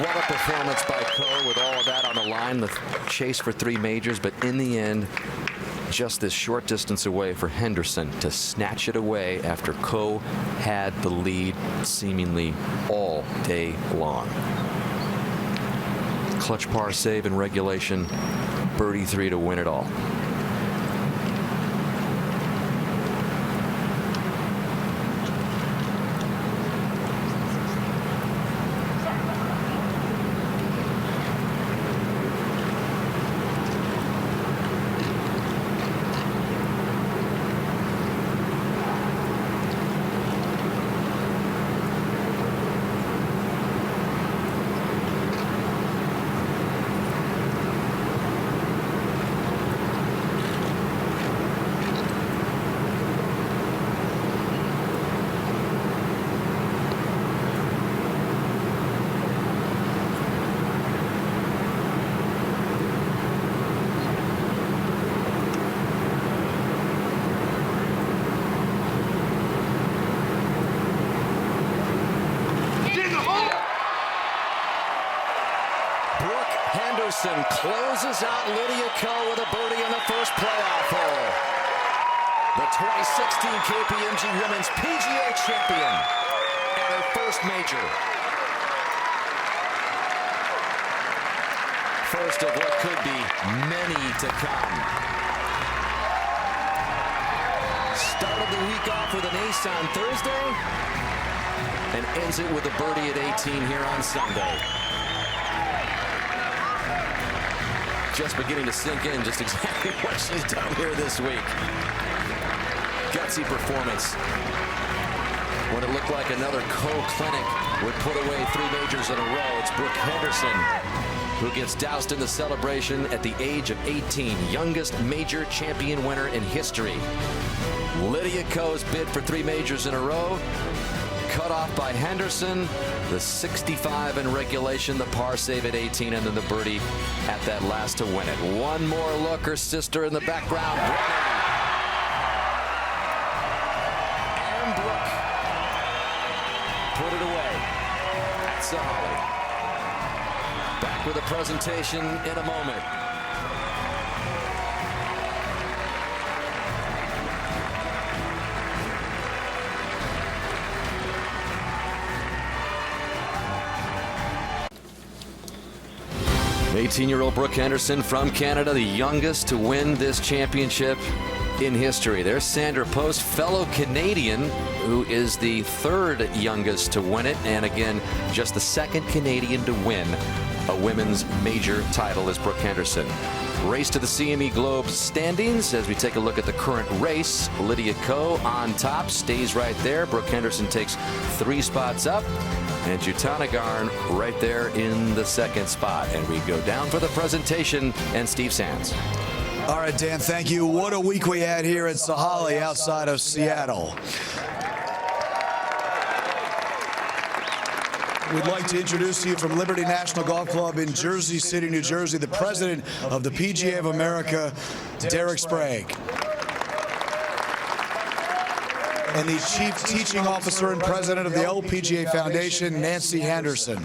What a performance by Ko with all of that on the line, the chase for 3 majors, but in the end, just this short distance away for Henderson to snatch it away after Ko had the lead seemingly all day long. Clutch par save in regulation, birdie 3 to win it all. Henderson closes out Lydia Ko with a birdie on the first playoff hole. The 2016 KPMG Women's PGA champion at her first major. First of what could be many to come. Started the week off with an ace on Thursday and ends it with a birdie at 18 here on Sunday. Just beginning to sink in just exactly what she's done here this week. Gutsy performance when it looked like another Ko clinic would put away 3 majors in a row. It's Brooke Henderson who gets doused in the celebration at the age of 18, youngest major champion winner in history. Lydia Ko's bid for 3 majors in a row, cut off by Henderson, the 65 in regulation, the par save at 18, and then the birdie at that last to win it. One more look, her sister in the background, and Brooke put it away at Sahalee. Back with a presentation in a moment. '18-year-old Brooke Henderson from Canada, the youngest to win this championship in history. There's Sandra Post, fellow Canadian, who is the 3rd youngest to win it, and again, just the 2nd Canadian to win a women's major title is Brooke Henderson. Race to the CME Globe standings as we take a look at the current race. Lydia Ko on top, stays right there. Brooke Henderson takes 3 spots up. And Jutanagarn right there in the 2nd spot. And we go down for the presentation, and Steve Sands. All right, Dan, thank you. What a week we had here at Sahalee outside of Seattle. We'd like to introduce to you from Liberty National Golf Club in Jersey City, New Jersey, the president of the PGA of America, Derek Sprague. And the chief teaching officer and president of the LPGA Foundation, Nancy Henderson.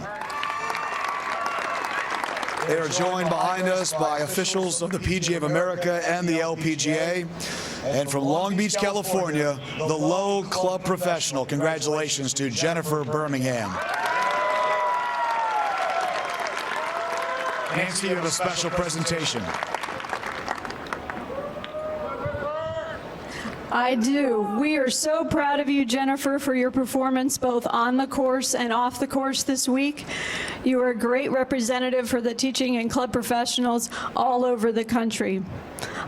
They are joined behind us by officials of the PGA of America and the LPGA. And from Long Beach, California, the Low Club Professional. Congratulations to Jennifer Birmingham. Nancy, you have a special presentation. I do. We are so proud of you, Jennifer, for your performance both on the course and off the course this week. You are a great representative for the teaching and club professionals all over the country.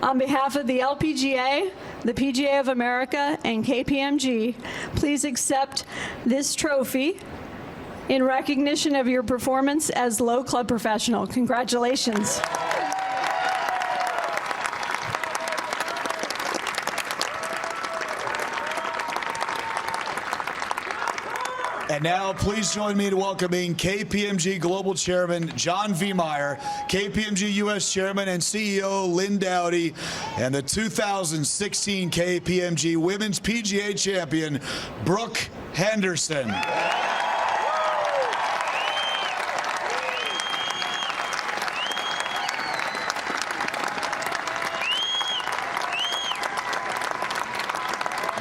On behalf of the LPGA, the PGA of America, and KPMG, please accept this trophy in recognition of your performance as Low Club Professional. Congratulations. And now, please join me in welcoming KPMG Global Chairman John V. Meyer, KPMG U.S. Chairman and CEO Lynn Dowdy, and the 2016 KPMG Women's PGA Champion, Brooke Henderson.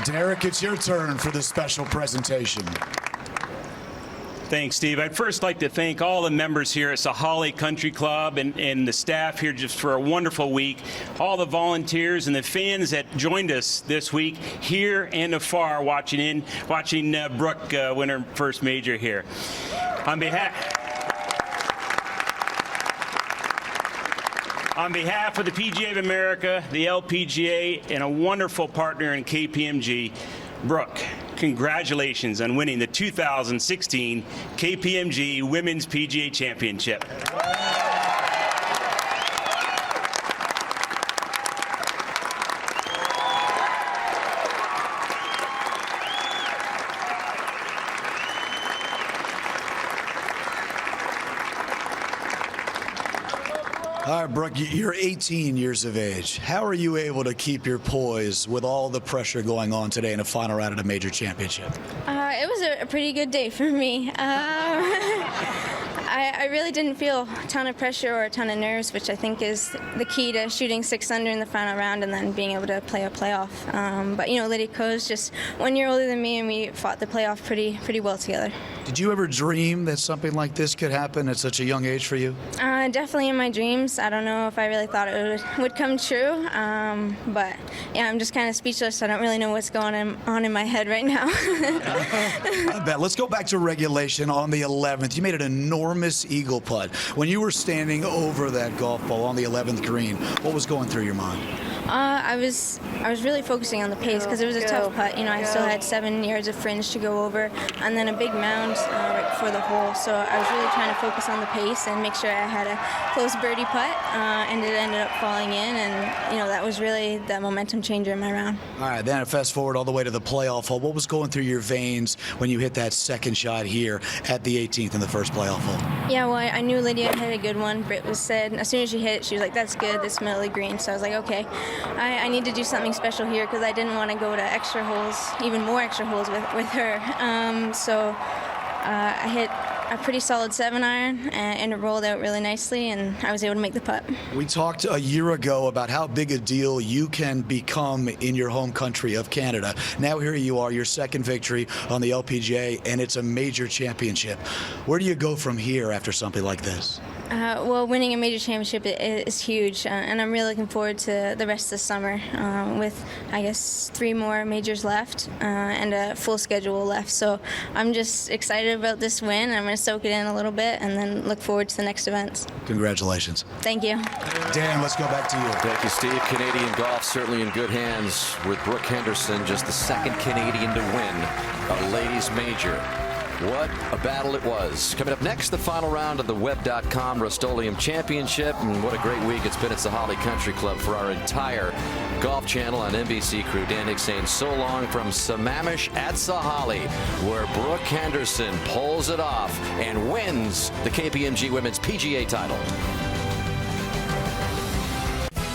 Derek, it's your turn for this special presentation. Thanks, Steve. I'd first like to thank all the members here at Sahalee Country Club and the staff here just for a wonderful week, all the volunteers and the fans that joined us this week here and afar watching Brooke win her first major here. On behalf of the PGA of America, the LPGA, and a wonderful partner in KPMG, Brooke, congratulations on winning the 2016 KPMG Women's PGA Championship. All right, Brooke, you're 18 years of age. How are you able to keep your poise with all the pressure going on today in the final round of the major championship? It was a pretty good day for me. I really didn't feel a ton of pressure or a ton of nerves, which I think is the key to shooting 6 under in the final round and then being able to play a playoff. But, you know, Lydia Ko is just 1 year older than me, and we fought the playoff pretty well together. Did you ever dream that something like this could happen at such a young age for you? Definitely in my dreams. I don't know if I really thought it would come true. But, yeah, I'm just kind of speechless. I don't really know what's going on in my head right now. I bet. Let's go back to regulation on the 11th. You made an enormous eagle putt. When you were standing over that golf ball on the 11th green, what was going through your mind? I was really focusing on the pace because it was a tough putt. You know, I still had 7 yards of fringe to go over, and then a big mound right before the hole. So I was really trying to focus on the pace and make sure I had a close birdie putt, and it ended up falling in. And you know, that was really the momentum changer in my round. All right, then fast forward all the way to the playoff hole. What was going through your veins when you hit that second shot here at the 18th in the first playoff hole? Yeah, well, I knew Lydia had a good one. Britt was said as soon as she hit it, she was like, "That's good. This middle of the green." So I was like, okay. I need to do something special here because I didn't want to go to extra holes, even more extra holes with her. So I hit a pretty solid 7-iron and it rolled out really nicely, and I was able to make the putt. We talked a year ago about how big a deal you can become in your home country of Canada. Now here you are, your second victory on the LPGA, and it's a major championship. Where do you go from here after something like this? Well, winning a major championship is huge, and I'm really looking forward to the rest of the summer with, I guess, 3 more majors left and a full schedule left. So I'm just excited about this win. I'm going to soak it in a little bit and then look forward to the next events. Congratulations. Thank you. Dan, let's go back to you. Thank you, Steve. Canadian golf certainly in good hands with Brooke Henderson, just the second Canadian to win a ladies major. What a battle it was. Coming up next, the final round of the Web.com Rust-Oleum Championship. And what a great week it's been at Sahalee Country Club for our entire Golf Channel and NBC crew. Dan Nick saying so long from Sammamish at Sahalee, where Brooke Henderson pulls it off and wins the KPMG Women's PGA title.